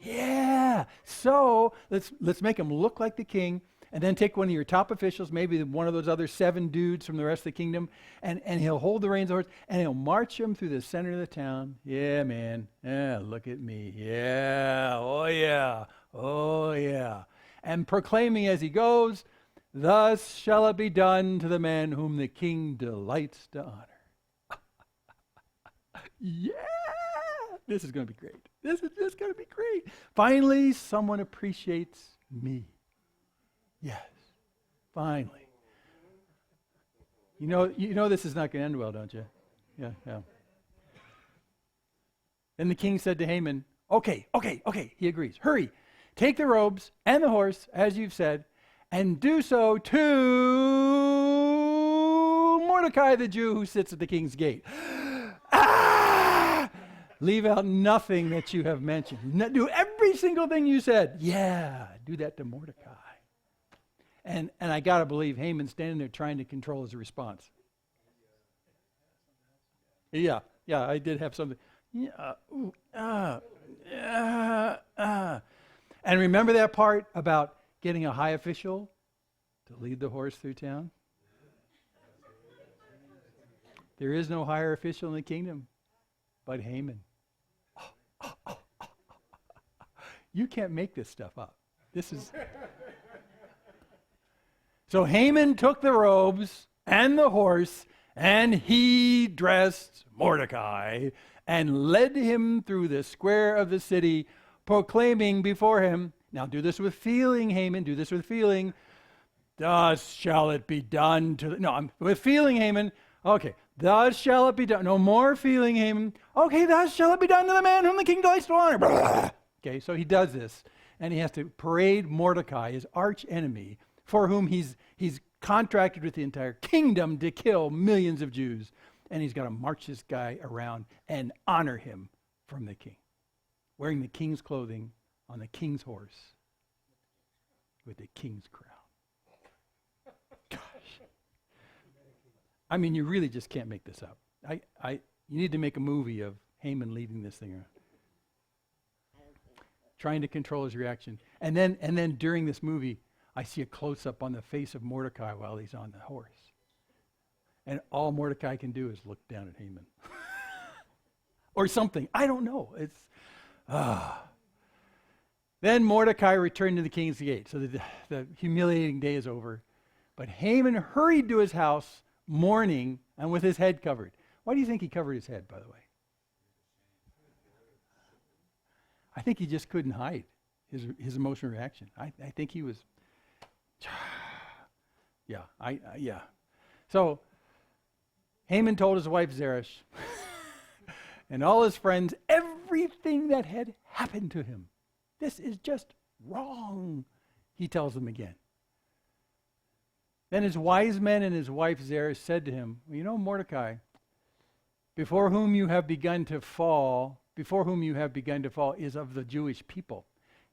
Yeah. So let's make him look like the king, and then take one of your top officials, maybe one of those other 7 dudes from the rest of the kingdom, and he'll hold the reins of the horse, and he'll march him through the center of the town. Yeah, man. Yeah, look at me. Yeah. Oh, yeah. Oh, yeah. And proclaiming as he goes, thus shall it be done to the man whom the king delights to honor. Yeah. This is going to be great. This is just going to be great. Finally, someone appreciates me. Yes. Finally. You know this is not going to end well, don't you? Yeah. Then the king said to Haman, okay. He agrees. Hurry. Take the robes and the horse, as you've said, and do so to Mordecai the Jew who sits at the king's gate. Leave out nothing that you have mentioned. Do every single thing you said. Yeah, do that to Mordecai. And I got to believe Haman's standing there trying to control his response. Yeah, I did have something. And remember that part about getting a high official to lead the horse through town? There is no higher official in the kingdom but Haman. You can't make this stuff up. This is... So Haman took the robes and the horse, and he dressed Mordecai and led him through the square of the city, proclaiming before him, now do this with feeling, Haman, do this with feeling. Thus shall it be done to... with feeling, Haman. Okay, thus shall it be done. No more feeling, Haman. Okay, thus shall it be done to the man whom the king delights to honor. Okay, so he does this, and he has to parade Mordecai, his arch enemy, for whom he's contracted with the entire kingdom to kill millions of Jews. And he's got to march this guy around and honor him from the king, wearing the king's clothing on the king's horse with the king's crown. Gosh. I mean, you really just can't make this up. You need to make a movie of Haman leading this thing around, trying to control his reaction. And then during this movie, I see a close-up on the face of Mordecai while he's on the horse. And all Mordecai can do is look down at Haman. Or something. I don't know. It's, Then Mordecai returned to the king's gate. So the humiliating day is over. But Haman hurried to his house, mourning and with his head covered. Why do you think he covered his head, by the way? I think he just couldn't hide his emotional reaction. I think he was, yeah. So Haman told his wife Zeresh and all his friends everything that had happened to him. This is just wrong, he tells them again. Then his wise men and his wife Zeresh said to him, well, you know, Mordecai, before whom you have begun to fall is of the Jewish people.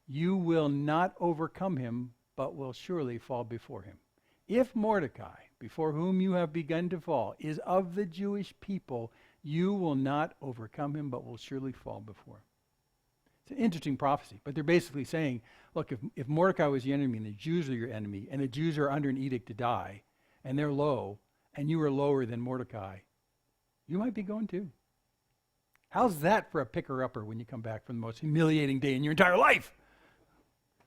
You will not overcome him, but will surely fall before him. If Mordecai, before whom you have begun to fall, is of the Jewish people, you will not overcome him, but will surely fall before him. It's an interesting prophecy, but they're basically saying, look, if Mordecai was your enemy and the Jews are your enemy, and the Jews are under an edict to die, and they're low, and you are lower than Mordecai, you might be going too. How's that for a picker-upper when you come back from the most humiliating day in your entire life?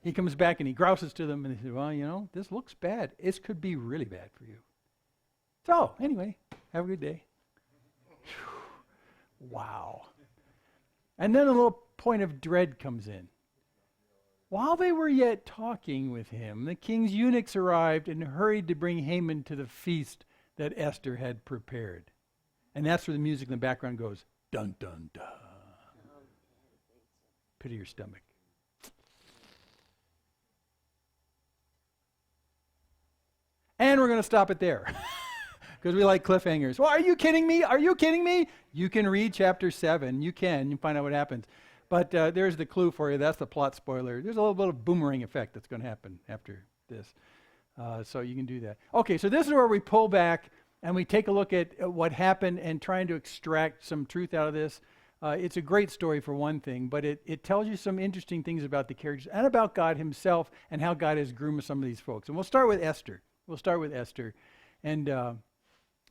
He comes back and he grouses to them and they say, well, you know, this looks bad. This could be really bad for you. So, anyway, have a good day. Wow. And then a little point of dread comes in. While they were yet talking with him, the king's eunuchs arrived and hurried to bring Haman to the feast that Esther had prepared. And that's where the music in the background goes, dun, dun, dun. Pit of your stomach. And we're going to stop it there. Because we like cliffhangers. Well, are you kidding me? Are you kidding me? You can read chapter 7. You can find out what happens. But there's the clue for you. That's the plot spoiler. There's a little bit of boomerang effect that's going to happen after this. So you can do that. Okay, so this is where we pull back and we take a look at what happened and trying to extract some truth out of this. It's a great story for one thing, but it tells you some interesting things about the characters and about God himself and how God has groomed some of these folks. And we'll start with Esther. And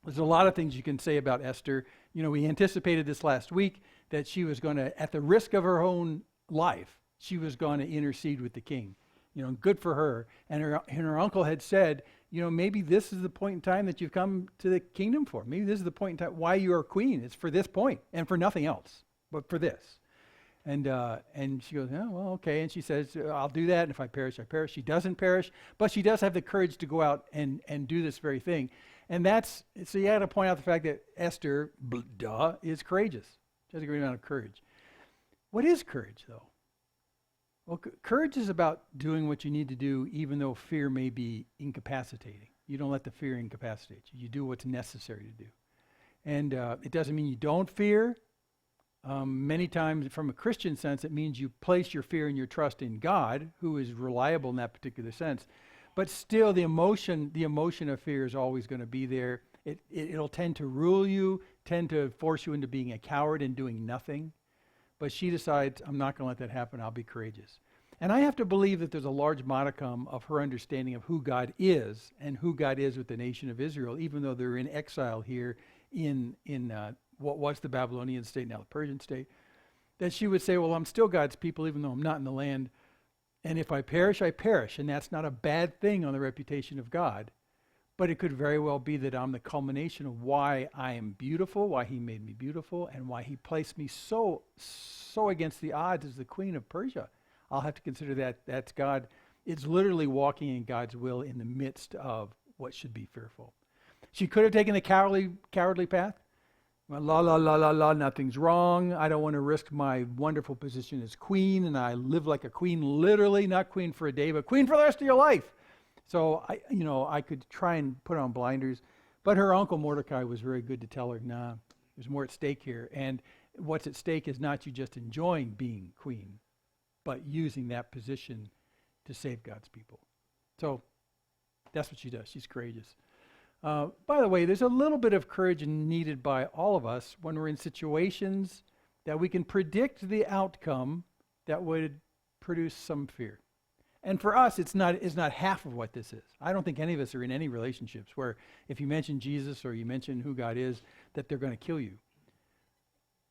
there's a lot of things you can say about Esther. You know, we anticipated this last week that she was going to, at the risk of her own life, she was going to intercede with the king. You know, good for her. And her uncle had said, you know, maybe this is the point in time that you've come to the kingdom for. Maybe this is the point in time why you are queen. It's for this point and for nothing else, but for this. And she goes, oh, well, okay. And she says, I'll do that. And if I perish, I perish. She doesn't perish, but she does have the courage to go out and do this very thing. And so you got to point out the fact that Esther, is courageous. She has a great amount of courage. What is courage, though? Well, courage is about doing what you need to do, even though fear may be incapacitating. You don't let the fear incapacitate you. You do what's necessary to do. And it doesn't mean you don't fear. Many times, from a Christian sense, it means you place your fear and your trust in God, who is reliable in that particular sense. But still, the emotion of fear is always going to be there. It'll tend to rule you, tend to force you into being a coward and doing nothing. But she decides, I'm not going to let that happen. I'll be courageous. And I have to believe that there's a large modicum of her understanding of who God is and who God is with the nation of Israel, even though they're in exile here in what was the Babylonian state, now the Persian state, that she would say, well, I'm still God's people, even though I'm not in the land. And if I perish, I perish. And that's not a bad thing on the reputation of God. But it could very well be that I'm the culmination of why I am beautiful, why he made me beautiful, and why he placed me so against the odds as the queen of Persia. I'll have to consider that that's God. It's literally walking in God's will in the midst of what should be fearful. She could have taken the cowardly path. Well, nothing's wrong. I don't want to risk my wonderful position as queen, and I live like a queen, literally, not queen for a day, but queen for the rest of your life. So I could try and put on blinders, but her uncle Mordecai was very good to tell her, nah, there's more at stake here. And what's at stake is not you just enjoying being queen, but using that position to save God's people. So that's what she does. She's courageous. By the way, there's a little bit of courage needed by all of us when we're in situations that we can predict the outcome that would produce some fear. And for us, it's not half of what this is. I don't think any of us are in any relationships where if you mention Jesus or you mention who God is, that they're going to kill you.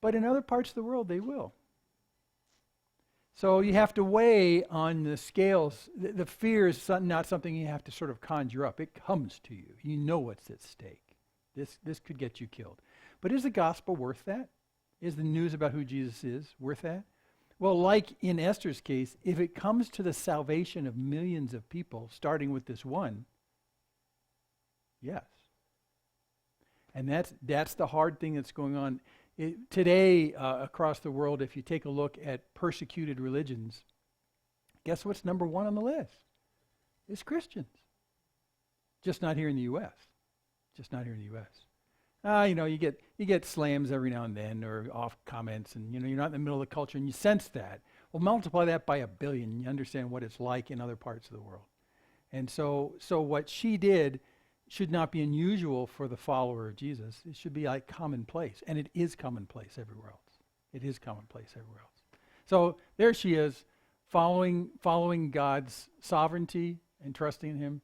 But in other parts of the world, they will. So you have to weigh on the scales. The fear is not something you have to sort of conjure up. It comes to you. You know what's at stake. This could get you killed. But is the gospel worth that? Is the news about who Jesus is worth that? Well, like in Esther's case, if it comes to the salvation of millions of people, starting with this one, yes. And that's the hard thing that's going on. Today, across the world, if you take a look at persecuted religions, guess what's number one on the list? It's Christians. Just not here in the U.S. Just not here in the U.S. You get slams every now and then or off comments, and you're not in the middle of the culture, and you sense that. Well, multiply that by 1 billion, and you understand what it's like in other parts of the world. And so what she did should not be unusual for the follower of Jesus. It should be like commonplace, and it is commonplace everywhere else. It is commonplace everywhere else. So there she is, following God's sovereignty and trusting in Him.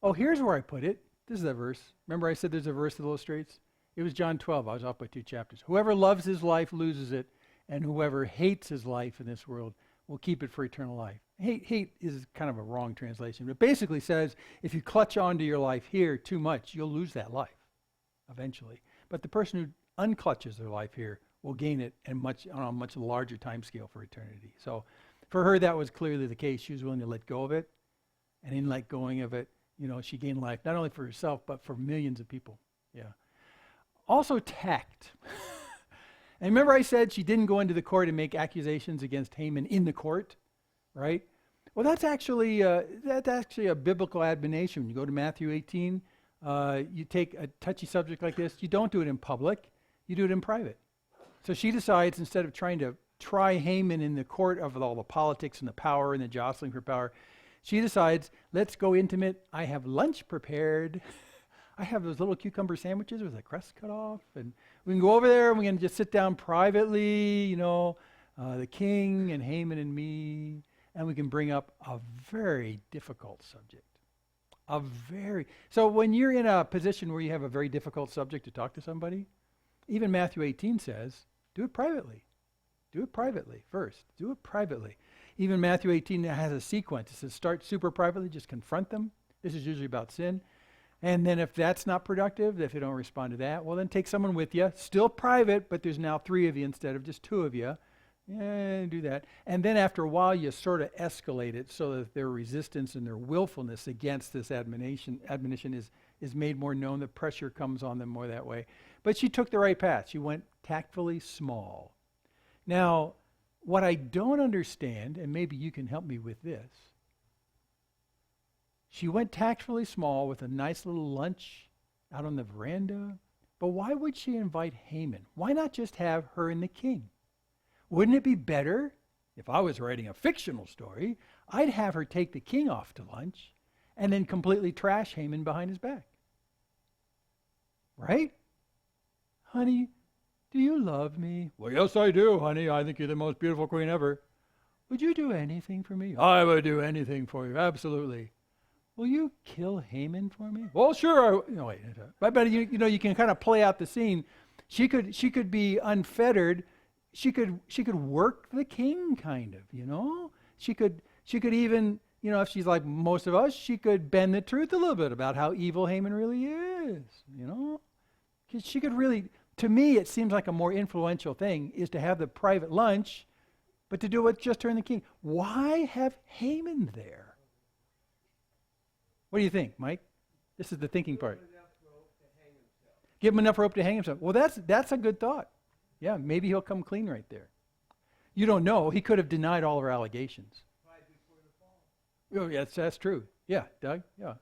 Oh, here's where I put it. This is that verse. Remember I said there's a verse that illustrates? It was John 12. I was off by 2 chapters. Whoever loves his life loses it, and whoever hates his life in this world will keep it for eternal life. Hate is kind of a wrong translation. It basically says if you clutch onto your life here too much, you'll lose that life eventually. But the person who unclutches their life here will gain it on a much larger time scale for eternity. So for her, that was clearly the case. She was willing to let go of it, and in let going of it, she gained life, not only for herself, but for millions of people. Yeah. Also tact. And remember I said she didn't go into the court and make accusations against Haman in the court, right? Well, that's actually a biblical admonition. When you go to Matthew 18, you take a touchy subject like this, you don't do it in public, you do it in private. So she decides, instead of trying to try Haman in the court of all the politics and the power and the jostling for power, she decides, let's go intimate. I have lunch prepared. I have those little cucumber sandwiches with the crust cut off. And we can go over there and we can just sit down privately, the king and Haman and me, and we can bring up a very difficult subject. So when you're in a position where you have a very difficult subject to talk to somebody, even Matthew 18 says, do it privately. Do it privately first. Do it privately. Even Matthew 18 has a sequence. It says start super privately, just confront them. This is usually about sin. And then if that's not productive, if you don't respond to that, well then take someone with you, still private, but there's now 3 of you instead of just 2 of you. Yeah, do that. And then after a while, you sort of escalate it so that their resistance and their willfulness against this admonition is made more known. The pressure comes on them more that way. But she took the right path. She went tactfully small. Now, what I don't understand, and maybe you can help me with this, she went tactfully small with a nice little lunch out on the veranda, but why would she invite Haman? Why not just have her and the king? Wouldn't it be better, if I was writing a fictional story, I'd have her take the king off to lunch and then completely trash Haman behind his back? Right? Honey, do you love me? Well, yes, I do, honey. I think you're the most beautiful queen ever. Would you do anything for me? I would do anything for you, absolutely. Will you kill Haman for me? Well, sure. But you can kind of play out the scene. She could be unfettered. She could work the king, kind of. She could even, if she's like most of us, she could bend the truth a little bit about how evil Haman really is. She could really. To me, it seems like a more influential thing is to have the private lunch, but to do it just her and the king. Why have Haman there? What do you think, Mike? This is the thinking part. Give him enough rope to hang himself. Well, that's a good thought. Yeah, maybe he'll come clean right there. You don't know. He could have denied all her allegations. Oh, yes, that's true. Yeah, Doug? Yeah.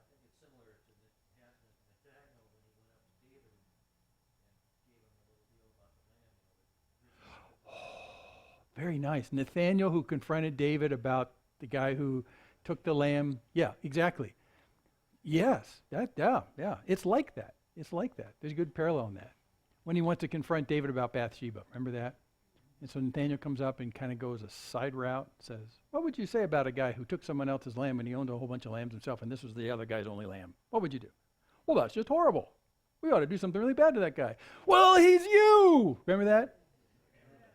Very nice. Nathaniel, who confronted David about the guy who took the lamb. Yeah, exactly. Yes, yeah. It's like that. There's a good parallel in that. When he went to confront David about Bathsheba. Remember that? And so Nathaniel comes up and kind of goes a side route, says, what would you say about a guy who took someone else's lamb and he owned a whole bunch of lambs himself and this was the other guy's only lamb? What would you do? Well, that's just horrible. We ought to do something really bad to that guy. Well, he's you! Remember that?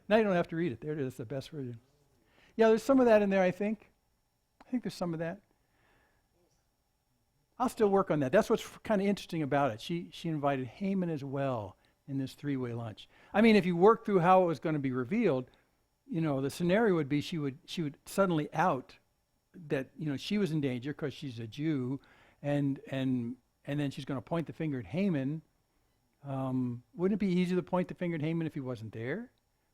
Now you don't have to read it. There it is, the best version. Yeah, there's some of that in there, I think. I think there's some of that. I'll still work on that. That's what's kind of interesting about it. She invited Haman as well in this three-way lunch. I mean, if you work through how it was going to be revealed, you know, the scenario would be she would suddenly out that, you know, she was in danger because she's a Jew, and then she's going to point the finger at Haman. Wouldn't it be easy to point the finger at Haman if he wasn't there?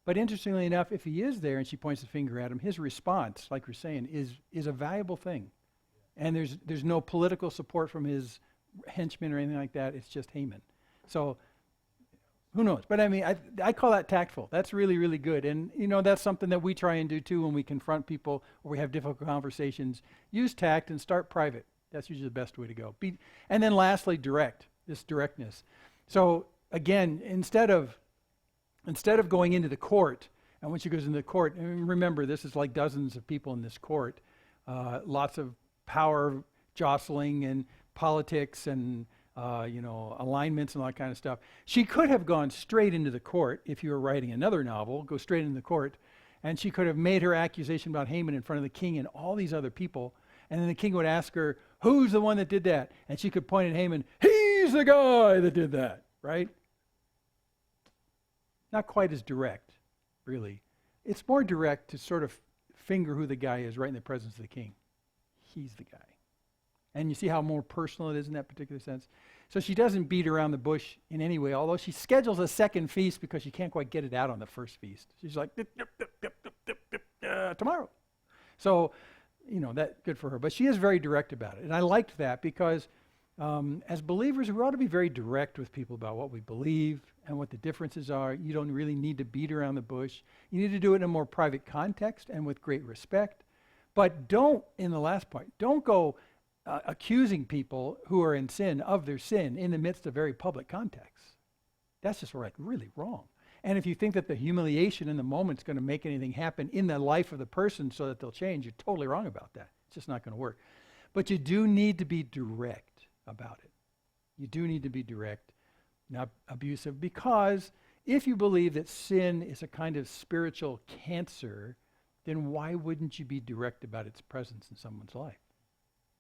But interestingly enough, if he is there and she points the finger at him, his response, like we're saying, is a valuable thing. And there's no political support from his henchmen or anything like that. It's just Haman. So who knows? But I mean, I call that tactful. That's really, really good. And, you know, that's something that we try and do too when we confront people or we have difficult conversations. Use tact and start private. That's usually the best way to go. And then lastly, this directness. So again, instead of going into the court, and when she goes into the court, and remember, this is like dozens of people in this court, lots of power jostling and politics and alignments and all that kind of stuff. She could have gone straight into the court if you were writing another novel, go straight into the court, and she could have made her accusation about Haman in front of the king and all these other people, and then the king would ask her, who's the one that did that? And she could point at Haman, he's the guy that did that, right? Not quite as direct, really. It's more direct to sort of finger who the guy is right in the presence of the king. He's the guy. And you see how more personal it is in that particular sense? So she doesn't beat around the bush in any way, although she schedules a second feast because she can't quite get it out on the first feast. She's like, tomorrow. So, you know, that's good for her. But she is very direct about it. And I liked that because as believers, we ought to be very direct with people about what we believe and what the differences are. You don't really need to beat around the bush. You need to do it in a more private context and with great respect. But don't, in the last part, don't go accusing people who are in sin of their sin in the midst of very public context. That's just really wrong. And if you think that the humiliation in the moment is going to make anything happen in the life of the person so that they'll change, you're totally wrong about that. It's just not going to work. But you do need to be direct about it. You do need to be direct, not abusive, because if you believe that sin is a kind of spiritual cancer, then why wouldn't you be direct about its presence in someone's life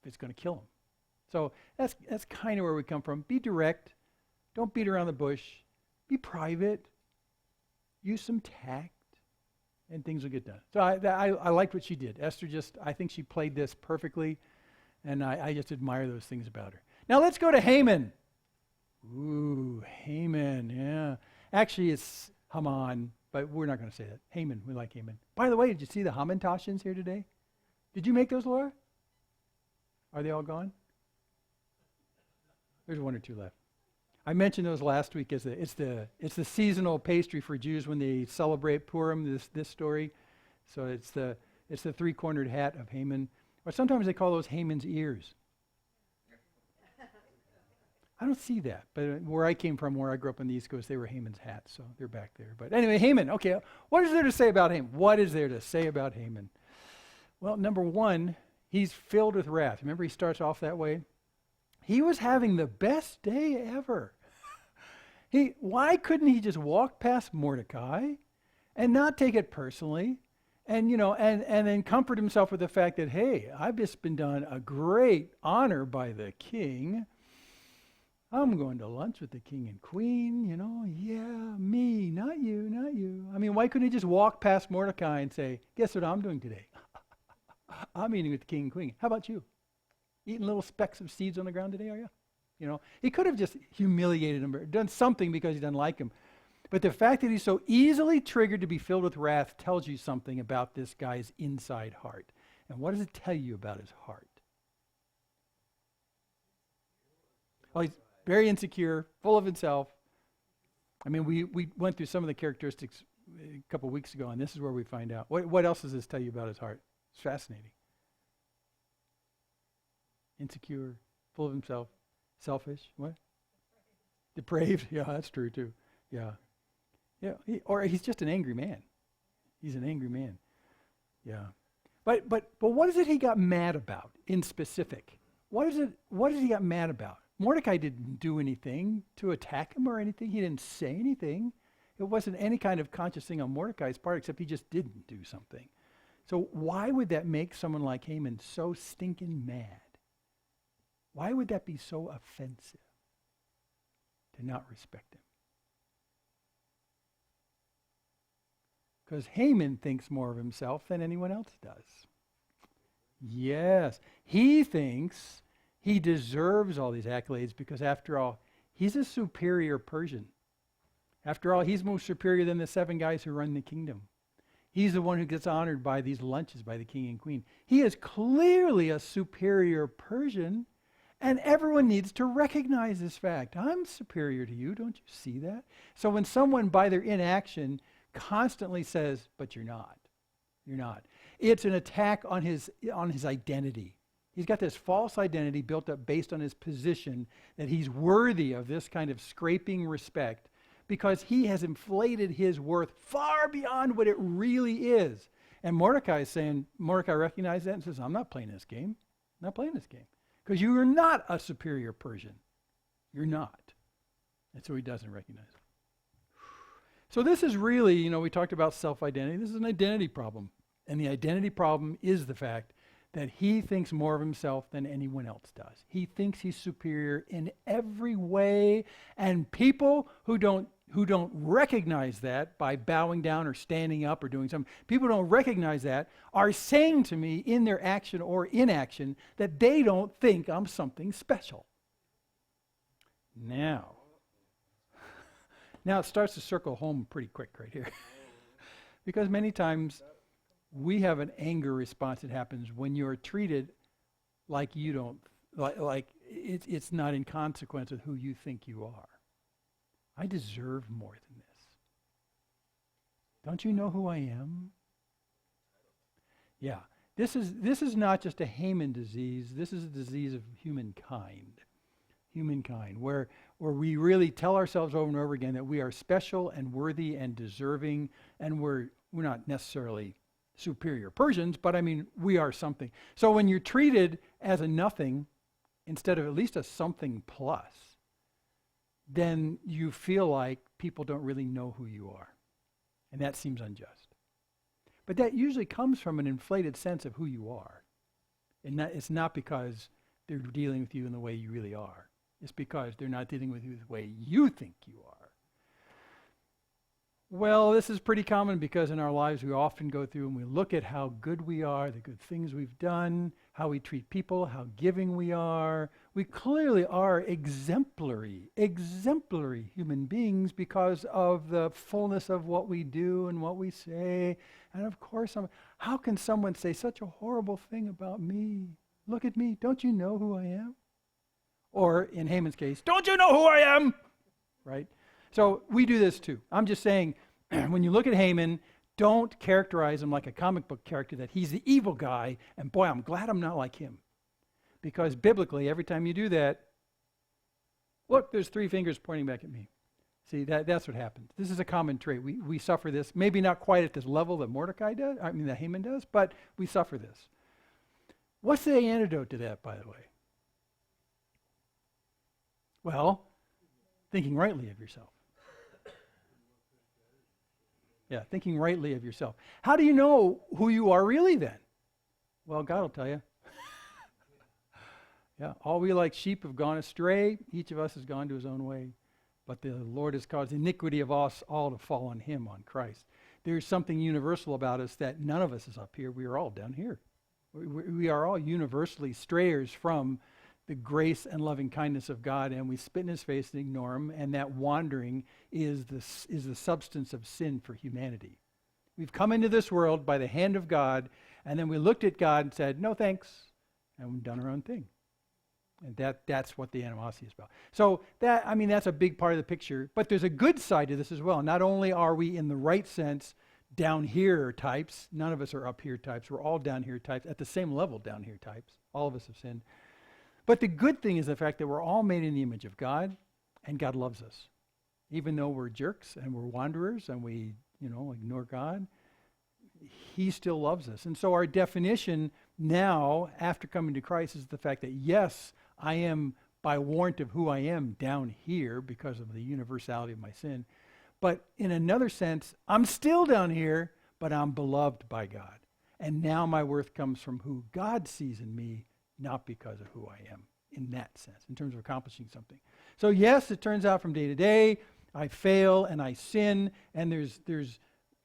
if it's going to kill them? So that's kind of where we come from. Be direct. Don't beat around the bush. Be private. Use some tact, and things will get done. So I liked what she did. Esther I think she played this perfectly, and I just admire those things about her. Now let's go to Haman. Ooh, Haman, yeah. Actually, it's Haman, but we're not going to say that. Haman, we like Haman. By the way, did you see the Hamantashins here today? Did you make those, Laura? Are they all gone? There's one or two left. I mentioned those last week as it's the seasonal pastry for Jews when they celebrate Purim. This story, so it's the three-cornered hat of Haman, or sometimes they call those Haman's ears. I don't see that, but where I came from, where I grew up on the East Coast, they were Haman's hats, so they're back there. But anyway, Haman. Okay, what is there to say about Haman? What is there to say about Haman? Well, number one, he's filled with wrath. Remember, he starts off that way. He was having the best day ever. Why couldn't he just walk past Mordecai and not take it personally, and and then comfort himself with the fact that, hey, I've just been done a great honor by the king. I'm going to lunch with the king and queen, yeah, me, not you, not you. I mean, why couldn't he just walk past Mordecai and say, guess what I'm doing today? I'm eating with the king and queen. How about you? Eating little specks of seeds on the ground today, are you? He could have just humiliated him or done something because he doesn't like him. But the fact that he's so easily triggered to be filled with wrath tells you something about this guy's inside heart. And what does it tell you about his heart? Well, he's very insecure, full of himself. I mean, we went through some of the characteristics a couple of weeks ago, and this is where we find out. What else does this tell you about his heart? It's fascinating. Insecure, full of himself, selfish, what? Depraved. Yeah, that's true too. Yeah. Yeah, or he's just an angry man. He's an angry man. Yeah. But what is it he got mad about in specific? What is he got mad about? Mordecai didn't do anything to attack him or anything. He didn't say anything. It wasn't any kind of conscious thing on Mordecai's part, except he just didn't do something. So why would that make someone like Haman so stinking mad? Why would that be so offensive to not respect him? Because Haman thinks more of himself than anyone else does. Yes, he thinks he deserves all these accolades because, after all, he's a superior Persian. After all, he's more superior than the 7 guys who run the kingdom. He's the one who gets honored by these lunches by the king and queen. He is clearly a superior Persian, and everyone needs to recognize this fact. I'm superior to you, don't you see that? So when someone, by their inaction, constantly says, but you're not, it's an attack on his identity. He's got this false identity built up based on his position that he's worthy of this kind of scraping respect because he has inflated his worth far beyond what it really is. And Mordecai is saying, Mordecai recognizes that and says, I'm not playing this game. I'm not playing this game. Because you are not a superior Persian. You're not. And so he doesn't recognize it. So this is really, we talked about self-identity. This is an identity problem. And the identity problem is the fact that he thinks more of himself than anyone else does. He thinks he's superior in every way. And people who don't recognize that by bowing down or standing up or doing something, people who don't recognize that are saying to me in their action or inaction that they don't think I'm something special. Now it starts to circle home pretty quick right here. Because many times we have an anger response that happens when you're treated like you don't, like it's not in consequence of who you think you are. I deserve more than this. Don't you know who I am? Yeah, this is not just a Haman disease. This is a disease of humankind, where we really tell ourselves over and over again that we are special and worthy and deserving, and we're not necessarily superior Persians, but I mean, we are something. So when you're treated as a nothing instead of at least a something plus, then you feel like people don't really know who you are. And that seems unjust. But that usually comes from an inflated sense of who you are. And it's not because they're dealing with you in the way you really are. It's because they're not dealing with you the way you think you are. Well, this is pretty common because in our lives we often go through and we look at how good we are, the good things we've done, how we treat people, how giving we are. We clearly are exemplary human beings because of the fullness of what we do and what we say. And of course, how can someone say such a horrible thing about me? Look at me, don't you know who I am? Or in Haman's case, don't you know who I am? Right? So we do this too. I'm just saying, when you look at Haman, don't characterize him like a comic book character, that he's the evil guy, and boy, I'm glad I'm not like him. Because biblically, every time you do that, look, there's 3 fingers pointing back at me. See, that's what happens. This is a common trait. We suffer this, maybe not quite at this level that that Haman does, but we suffer this. What's the antidote to that, by the way? Well, thinking rightly of yourself. Yeah, thinking rightly of yourself. How do you know who you are really then? Well, God will tell you. Yeah, all we like sheep have gone astray. Each of us has gone to his own way. But the Lord has caused the iniquity of us all to fall on him, on Christ. There's something universal about us that none of us is up here. We are all down here. We are all universally strayers from the grace and loving kindness of God, and we spit in his face and ignore him, and that wandering is the substance of sin for humanity. We've come into this world by the hand of God, and then we looked at God and said, no thanks, and we've done our own thing. And that's what the animosity is about. So that's a big part of the picture, but there's a good side to this as well. Not only are we in the right sense down here types, none of us are up here types, we're all down here types, at the same level down here types. All of us have sinned. But the good thing is the fact that we're all made in the image of God, and God loves us. Even though we're jerks and we're wanderers and we, ignore God, he still loves us. And so our definition now, after coming to Christ, is the fact that, yes, I am by warrant of who I am down here because of the universality of my sin. But in another sense, I'm still down here, but I'm beloved by God. And now my worth comes from who God sees in me, not because of who I am, in that sense, in terms of accomplishing something. So yes, it turns out from day to day, I fail and I sin, and there's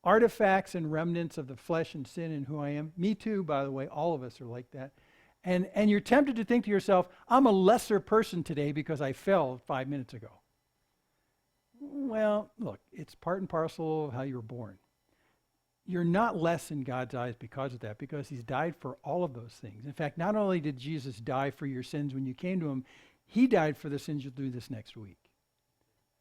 artifacts and remnants of the flesh and sin in who I am. Me too, by the way. All of us are like that. And you're tempted to think to yourself, I'm a lesser person today because I fell 5 minutes ago. Well, look, it's part and parcel of how you were born. You're not less in God's eyes because of that, because he's died for all of those things. In fact, not only did Jesus die for your sins when you came to him, he died for the sins you'll do this next week.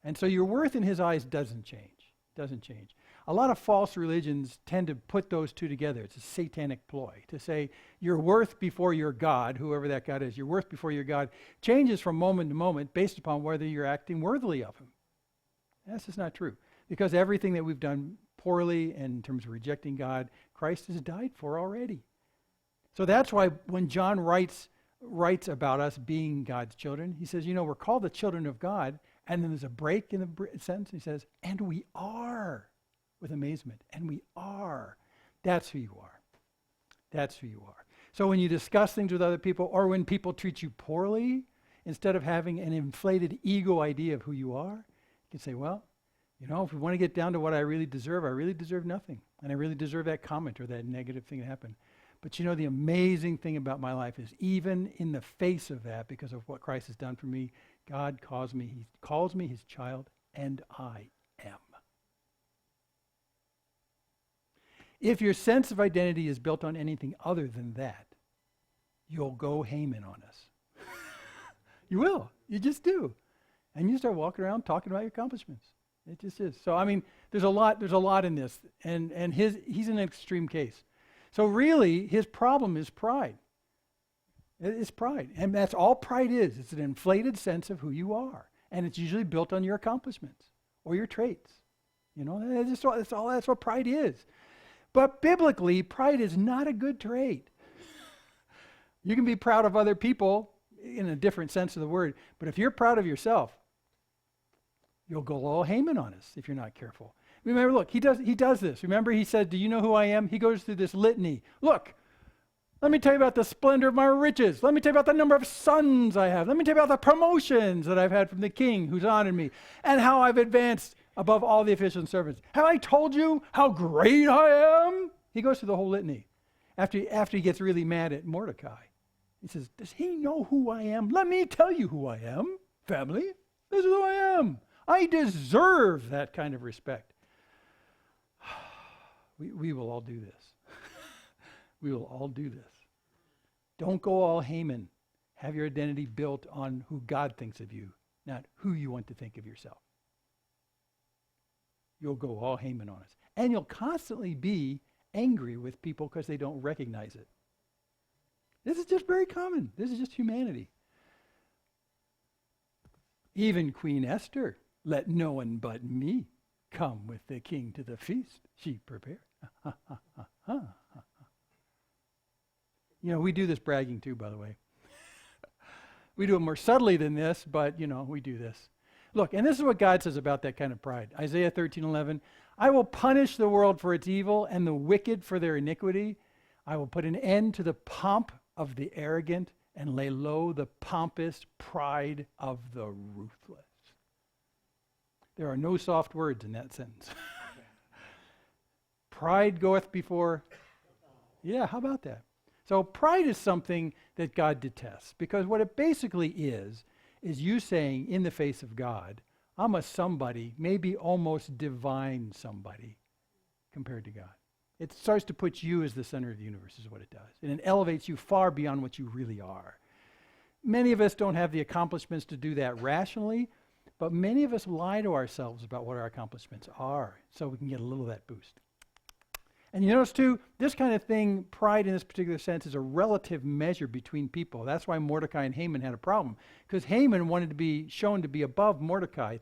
And so your worth in his eyes doesn't change. Doesn't change. A lot of false religions tend to put those two together. It's a satanic ploy to say your worth before your God, whoever that God is, your worth before your God changes from moment to moment based upon whether you're acting worthily of him. That's just not true. Because everything that we've done poorly in terms of rejecting God, Christ has died for already. So that's why when John writes about us being God's children, he says, we're called the children of God, and then there's a break in the sentence. He says, and we are, with amazement, and we are. That's who you are. That's who you are. So when you discuss things with other people, or when people treat you poorly, instead of having an inflated ego idea of who you are, you can say, well, if we want to get down to what I really deserve nothing. And I really deserve that comment or that negative thing to happen. But the amazing thing about my life is even in the face of that, because of what Christ has done for me, God calls me his child, and I am. If your sense of identity is built on anything other than that, you'll go Haman on us. You will. You just do. And you start walking around talking about your accomplishments. It just is. So, there's a lot in this. And he's an extreme case. So really, his problem is pride. It's pride. And that's all pride is. It's an inflated sense of who you are. And it's usually built on your accomplishments or your traits. That's what pride is. But biblically, pride is not a good trait. You can be proud of other people in a different sense of the word. But if you're proud of yourself, you'll go all Haman on us if you're not careful. Remember, look, he does this. Remember, he said, do you know who I am? He goes through this litany. Look, let me tell you about the splendor of my riches. Let me tell you about the number of sons I have. Let me tell you about the promotions that I've had from the king who's honored me, and how I've advanced above all the officials and servants. Have I told you how great I am? He goes through the whole litany. After he gets really mad at Mordecai, he says, does he know who I am? Let me tell you who I am, family. This is who I am. I deserve that kind of respect. We will all do this. We will all do this. Don't go all Haman. Have your identity built on who God thinks of you, not who you want to think of yourself. You'll go all Haman on us. And you'll constantly be angry with people because they don't recognize it. This is just very common. This is just humanity. Even Queen Esther, let no one but me come with the king to the feast she prepared. We do this bragging too, by the way. We do it more subtly than this, but, we do this. Look, and this is what God says about that kind of pride. Isaiah 13:11, I will punish the world for its evil and the wicked for their iniquity. I will put an end to the pomp of the arrogant and lay low the pompous pride of the ruthless. There are no soft words in that sentence. Pride goeth before. Yeah, how about that? So pride is something that God detests, because what it basically is you saying in the face of God, I'm a somebody, maybe almost divine somebody compared to God. It starts to put you as the center of the universe is what it does. And it elevates you far beyond what you really are. Many of us don't have the accomplishments to do that rationally, but many of us lie to ourselves about what our accomplishments are so we can get a little of that boost. And you notice too, this kind of thing, pride in this particular sense, is a relative measure between people. That's why Mordecai and Haman had a problem, because Haman wanted to be shown to be above Mordecai.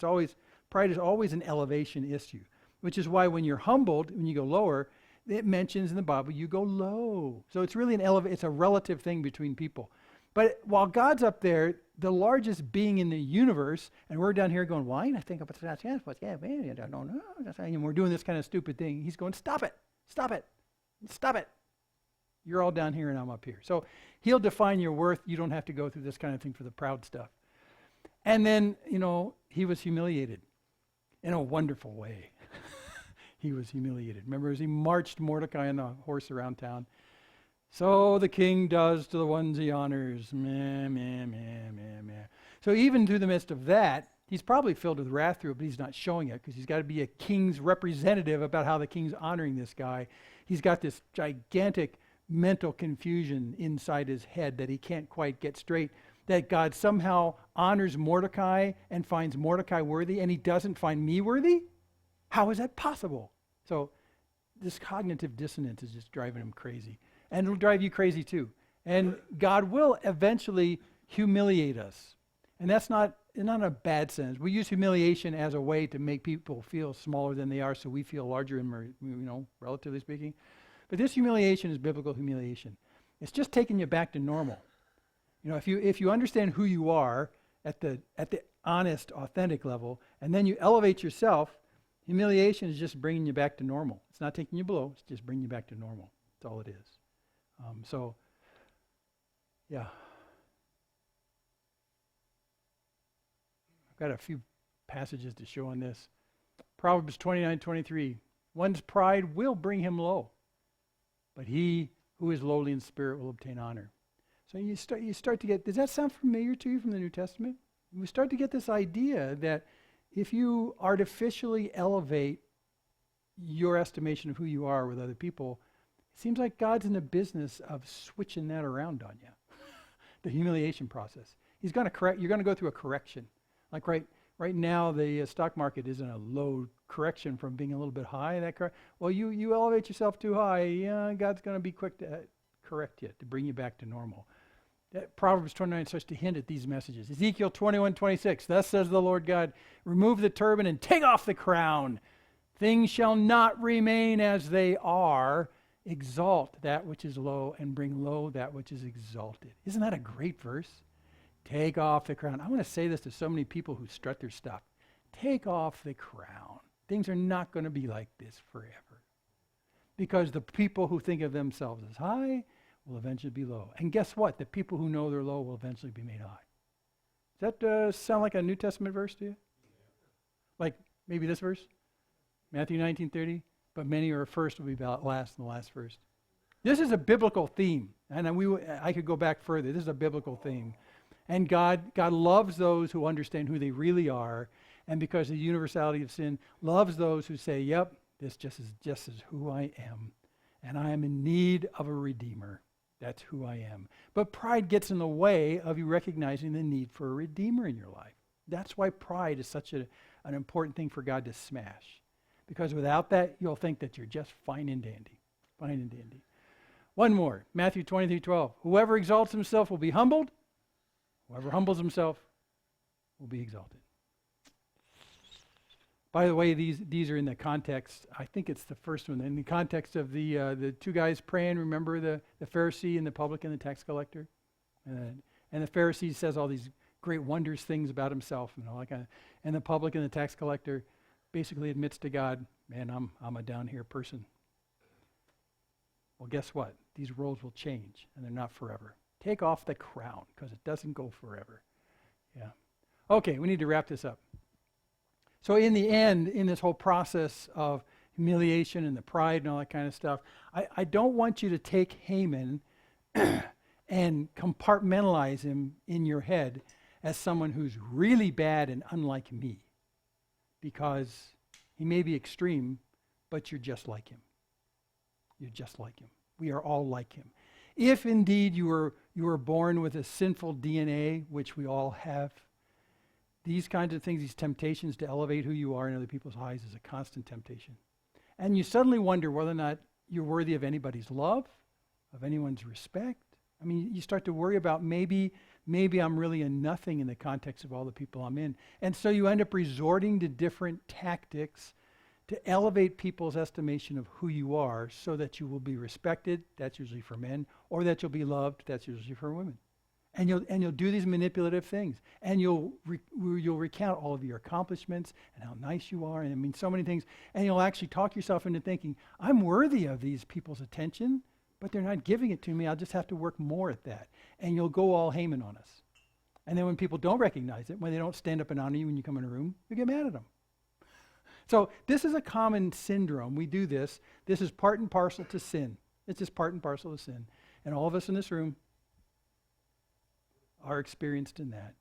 Pride is always an elevation issue, which is why when you're humbled, when you go lower, it mentions in the Bible, you go low. So it's really it's a relative thing between people. But while God's up there, the largest being in the universe, and we're down here going, why? I think about that, I don't know. And we're doing this kind of stupid thing. He's going, stop it, stop it, stop it. You're all down here and I'm up here. So he'll define your worth. You don't have to go through this kind of thing for the proud stuff. And then, he was humiliated in a wonderful way. He was humiliated. Remember, as he marched Mordecai on the horse around town, so the king does to the ones he honors. Meh, meh, meh, meh, meh. So even through the midst of that, he's probably filled with wrath through it, but he's not showing it because he's got to be a king's representative about how the king's honoring this guy. He's got this gigantic mental confusion inside his head that he can't quite get straight, that God somehow honors Mordecai and finds Mordecai worthy, and he doesn't find me worthy? How is that possible? So this cognitive dissonance is just driving him crazy. And it'll drive you crazy too. And God will eventually humiliate us. And that's not in a bad sense. We use humiliation as a way to make people feel smaller than they are so we feel larger, relatively speaking. But this humiliation is biblical humiliation. It's just taking you back to normal. If you understand who you are at the honest, authentic level, and then you elevate yourself, humiliation is just bringing you back to normal. It's not taking you below. It's just bringing you back to normal. That's all it is. Yeah. I've got a few passages to show on this. Proverbs 29:23. One's pride will bring him low, but he who is lowly in spirit will obtain honor. So you start to get, does that sound familiar to you from the New Testament? We start to get this idea that if you artificially elevate your estimation of who you are with other people, it seems like God's in the business of switching that around on you. The humiliation process. He's going to correct. You're going to go through a correction. Like right now, the stock market is in a low correction from being a little bit high. Well, you elevate yourself too high. Yeah, God's going to be quick to correct you, to bring you back to normal. Proverbs 29 starts to hint at these messages. Ezekiel 21:26. Thus says the Lord God, remove the turban and take off the crown. Things shall not remain as they are. Exalt that which is low and bring low that which is exalted. Isn't that a great verse? Take off the crown. I want to say this to so many people who strut their stuff. Take off the crown. Things are not going to be like this forever. Because the people who think of themselves as high will eventually be low. And guess what? The people who know they're low will eventually be made high. Does that sound like a New Testament verse to you? Like maybe this verse? Matthew 19:30. But many are first will be last and the last first. This is a biblical theme. And I could go back further. This is a biblical theme. And God loves those who understand who they really are. And because of the universality of sin, loves those who say, yep, this just is who I am. And I am in need of a redeemer. That's who I am. But pride gets in the way of you recognizing the need for a redeemer in your life. That's why pride is such an important thing for God to smash. Because without that, you'll think that you're just fine and dandy. Fine and dandy. One more, Matthew 23:12. Whoever exalts himself will be humbled. Whoever humbles himself will be exalted. By the way, these are in the context, I think it's the first one, in the context of the two guys praying. Remember the Pharisee and the publican, the tax collector? And the Pharisee says all these great wondrous things about himself and all that kind of, and the publican, the tax collector, basically admits to God, man, I'm a down here person. Well, guess what? These roles will change, and they're not forever. Take off the crown, because it doesn't go forever. Yeah. Okay, we need to wrap this up. So in the end, in this whole process of humiliation and the pride and all that kind of stuff, I don't want you to take Haman and compartmentalize him in your head as someone who's really bad and unlike me. Because he may be extreme, but you're just like him. You're just like him. We are all like him. If indeed you were born with a sinful DNA, which we all have, these kinds of things, these temptations to elevate who you are in other people's eyes is a constant temptation. And you suddenly wonder whether or not you're worthy of anybody's love, of anyone's respect. I mean, you start to worry about maybe I'm really a nothing in the context of all the people I'm in. And so you end up resorting to different tactics to elevate people's estimation of who you are so that you will be respected, that's usually for men, or that you'll be loved, that's usually for women. And you'll do these manipulative things, and you'll recount all of your accomplishments and how nice you are, and I mean so many things, and you'll actually talk yourself into thinking, I'm worthy of these people's attention, but they're not giving it to me, I'll just have to work more at that. And you'll go all Haman on us. And then when people don't recognize it, when they don't stand up and honor you when you come in a room, you get mad at them. So this is a common syndrome. We do this. This is part and parcel to sin. It's just part and parcel to sin. And all of us in this room are experienced in that.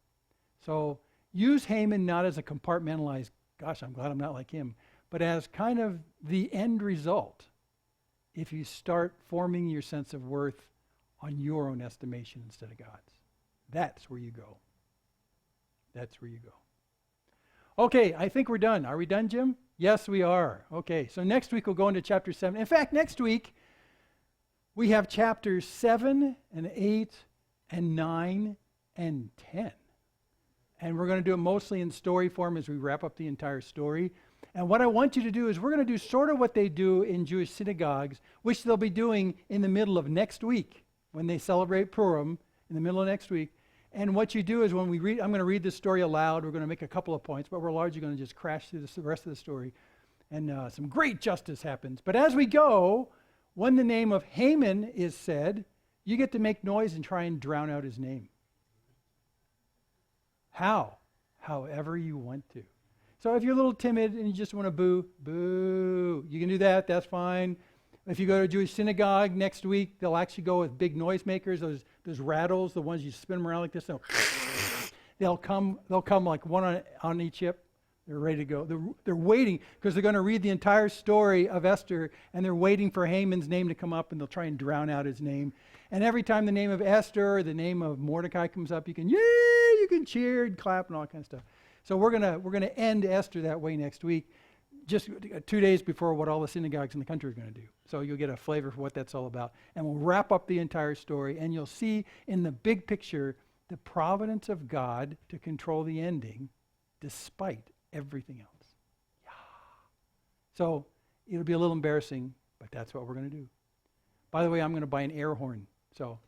So use Haman not as a compartmentalized, gosh, I'm glad I'm not like him, but as kind of the end result if you start forming your sense of worth on your own estimation instead of God's. That's where you go. That's where you go. Okay, I think we're done. Are we done, Jim? Yes, we are. Okay, so next week we'll go into chapter 7. In fact, next week we have chapters 7 and 8 and 9 and 10. And we're going to do it mostly in story form as we wrap up the entire story. And what I want you to do is we're going to do sort of what they do in Jewish synagogues, which they'll be doing in the middle of next week when they celebrate Purim, in the middle of next week. And what you do is when we read, I'm going to read the story aloud. We're going to make a couple of points, but we're largely going to just crash through the rest of the story. And some great justice happens. But as we go, when the name of Haman is said, you get to make noise and try and drown out his name. How? However you want to. So if you're a little timid and you just want to boo, boo, you can do that. That's fine. If you go to a Jewish synagogue next week, they'll actually go with big noisemakers, those rattles, the ones you spin them around like this. They'll come like one on each hip. They're ready to go. They're waiting because they're going to read the entire story of Esther, and they're waiting for Haman's name to come up, and they'll try and drown out his name. And every time the name of Esther or the name of Mordecai comes up, you can cheer and clap and all that kind of stuff. So we're gonna end Esther that way next week, just 2 days before what all the synagogues in the country are going to do. So you'll get a flavor for what that's all about. And we'll wrap up the entire story, and you'll see in the big picture the providence of God to control the ending despite everything else. Yeah. So it'll be a little embarrassing, but that's what we're going to do. By the way, I'm going to buy an air horn. So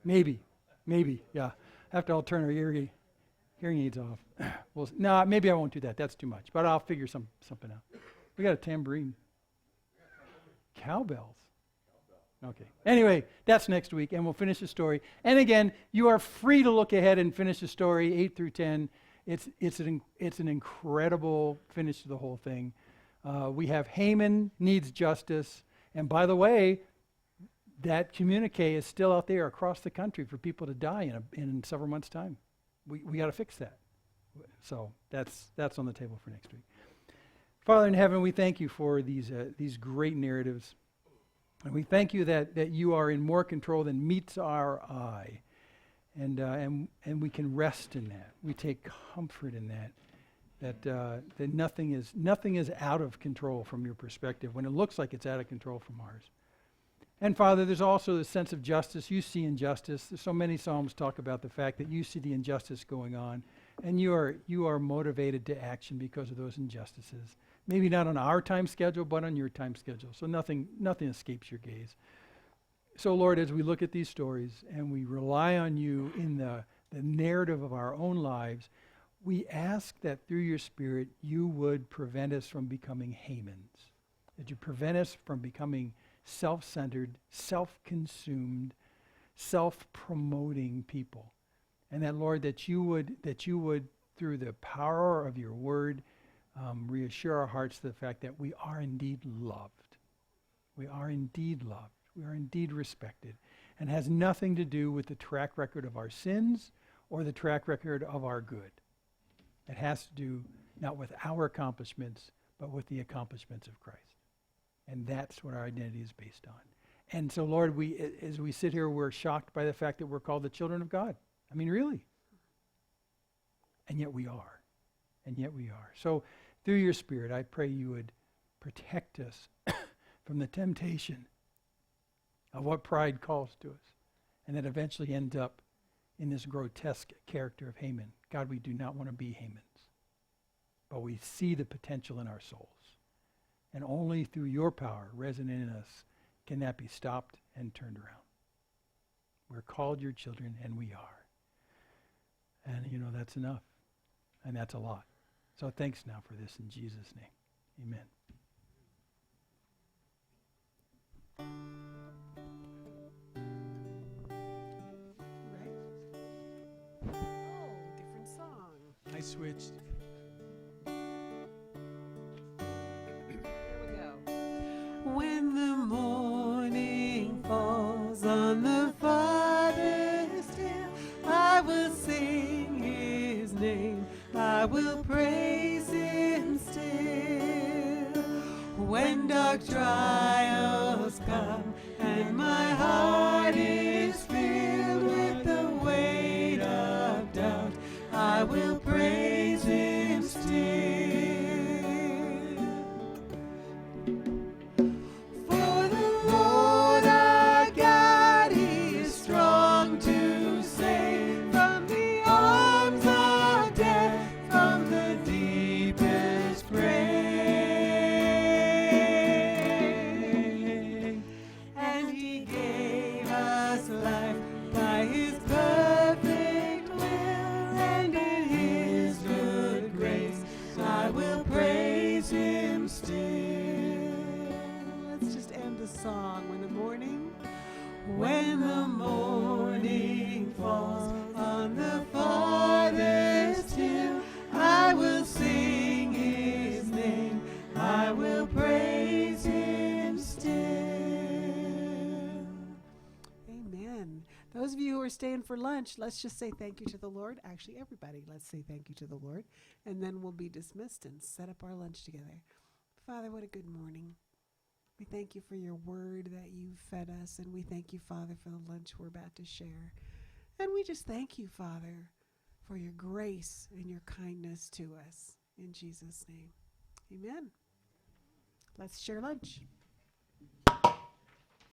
maybe, yeah. After I'll turn our hearing aids off. No, maybe I won't do that. That's too much. But I'll figure something out. We got a tambourine. Cowbells. Okay. Anyway, that's next week, and we'll finish the story. And again, you are free to look ahead and finish the story 8 through 10. It's an incredible finish to the whole thing. We have Haman needs justice, and by the way, that communique is still out there across the country for people to die in several months' time. We got to fix that. So that's on the table for next week. Father in heaven, we thank you for these great narratives. And we thank you that you are in more control than meets our eye. And we can rest in that. We take comfort in that nothing is out of control from your perspective when it looks like it's out of control from ours. And Father, there's also the sense of justice. You see injustice. There's so many Psalms talk about the fact that you see the injustice going on, and you are motivated to action because of those injustices. Maybe not on our time schedule, but on your time schedule. So nothing escapes your gaze. So Lord, as we look at these stories and we rely on you in the narrative of our own lives, we ask that through your Spirit you would prevent us from becoming Hamans, that you prevent us from becoming self-centered, self-consumed, self-promoting people. And that, Lord, that you would, through the power of your word, reassure our hearts to the fact that we are indeed loved. We are indeed loved. We are indeed respected. And has nothing to do with the track record of our sins or the track record of our good. It has to do not with our accomplishments, but with the accomplishments of Christ. And that's what our identity is based on. And so, Lord, as we sit here, we're shocked by the fact that we're called the children of God. I mean, really. And yet we are. And yet we are. So, through your Spirit, I pray you would protect us from the temptation of what pride calls to us, and that eventually ends up in this grotesque character of Haman. God, we do not want to be Hamans. but we see the potential in our souls. And only through your power resident in us can that be stopped and turned around. We're called your children, and we are. And you know, that's enough. And that's a lot. So thanks now for this in Jesus' name. Amen. Different song. I switched. When the morning falls on the farthest hill, I will sing his name, I will praise him still. When dark trials come and my heart is filled with the weight of doubt, I will praise him still. Song when the morning falls on the farthest hill, I will sing his name, I will praise him still. Amen. Those of you who are staying for lunch, let's just say thank you to the Lord. Actually, everybody, let's say thank you to the Lord, and then we'll be dismissed and set up our lunch together. Father, what a good morning. We thank you for your word that you fed us, and we thank you, Father, for the lunch we're about to share. And we just thank you, Father, for your grace and your kindness to us. In Jesus' name, amen. Let's share lunch.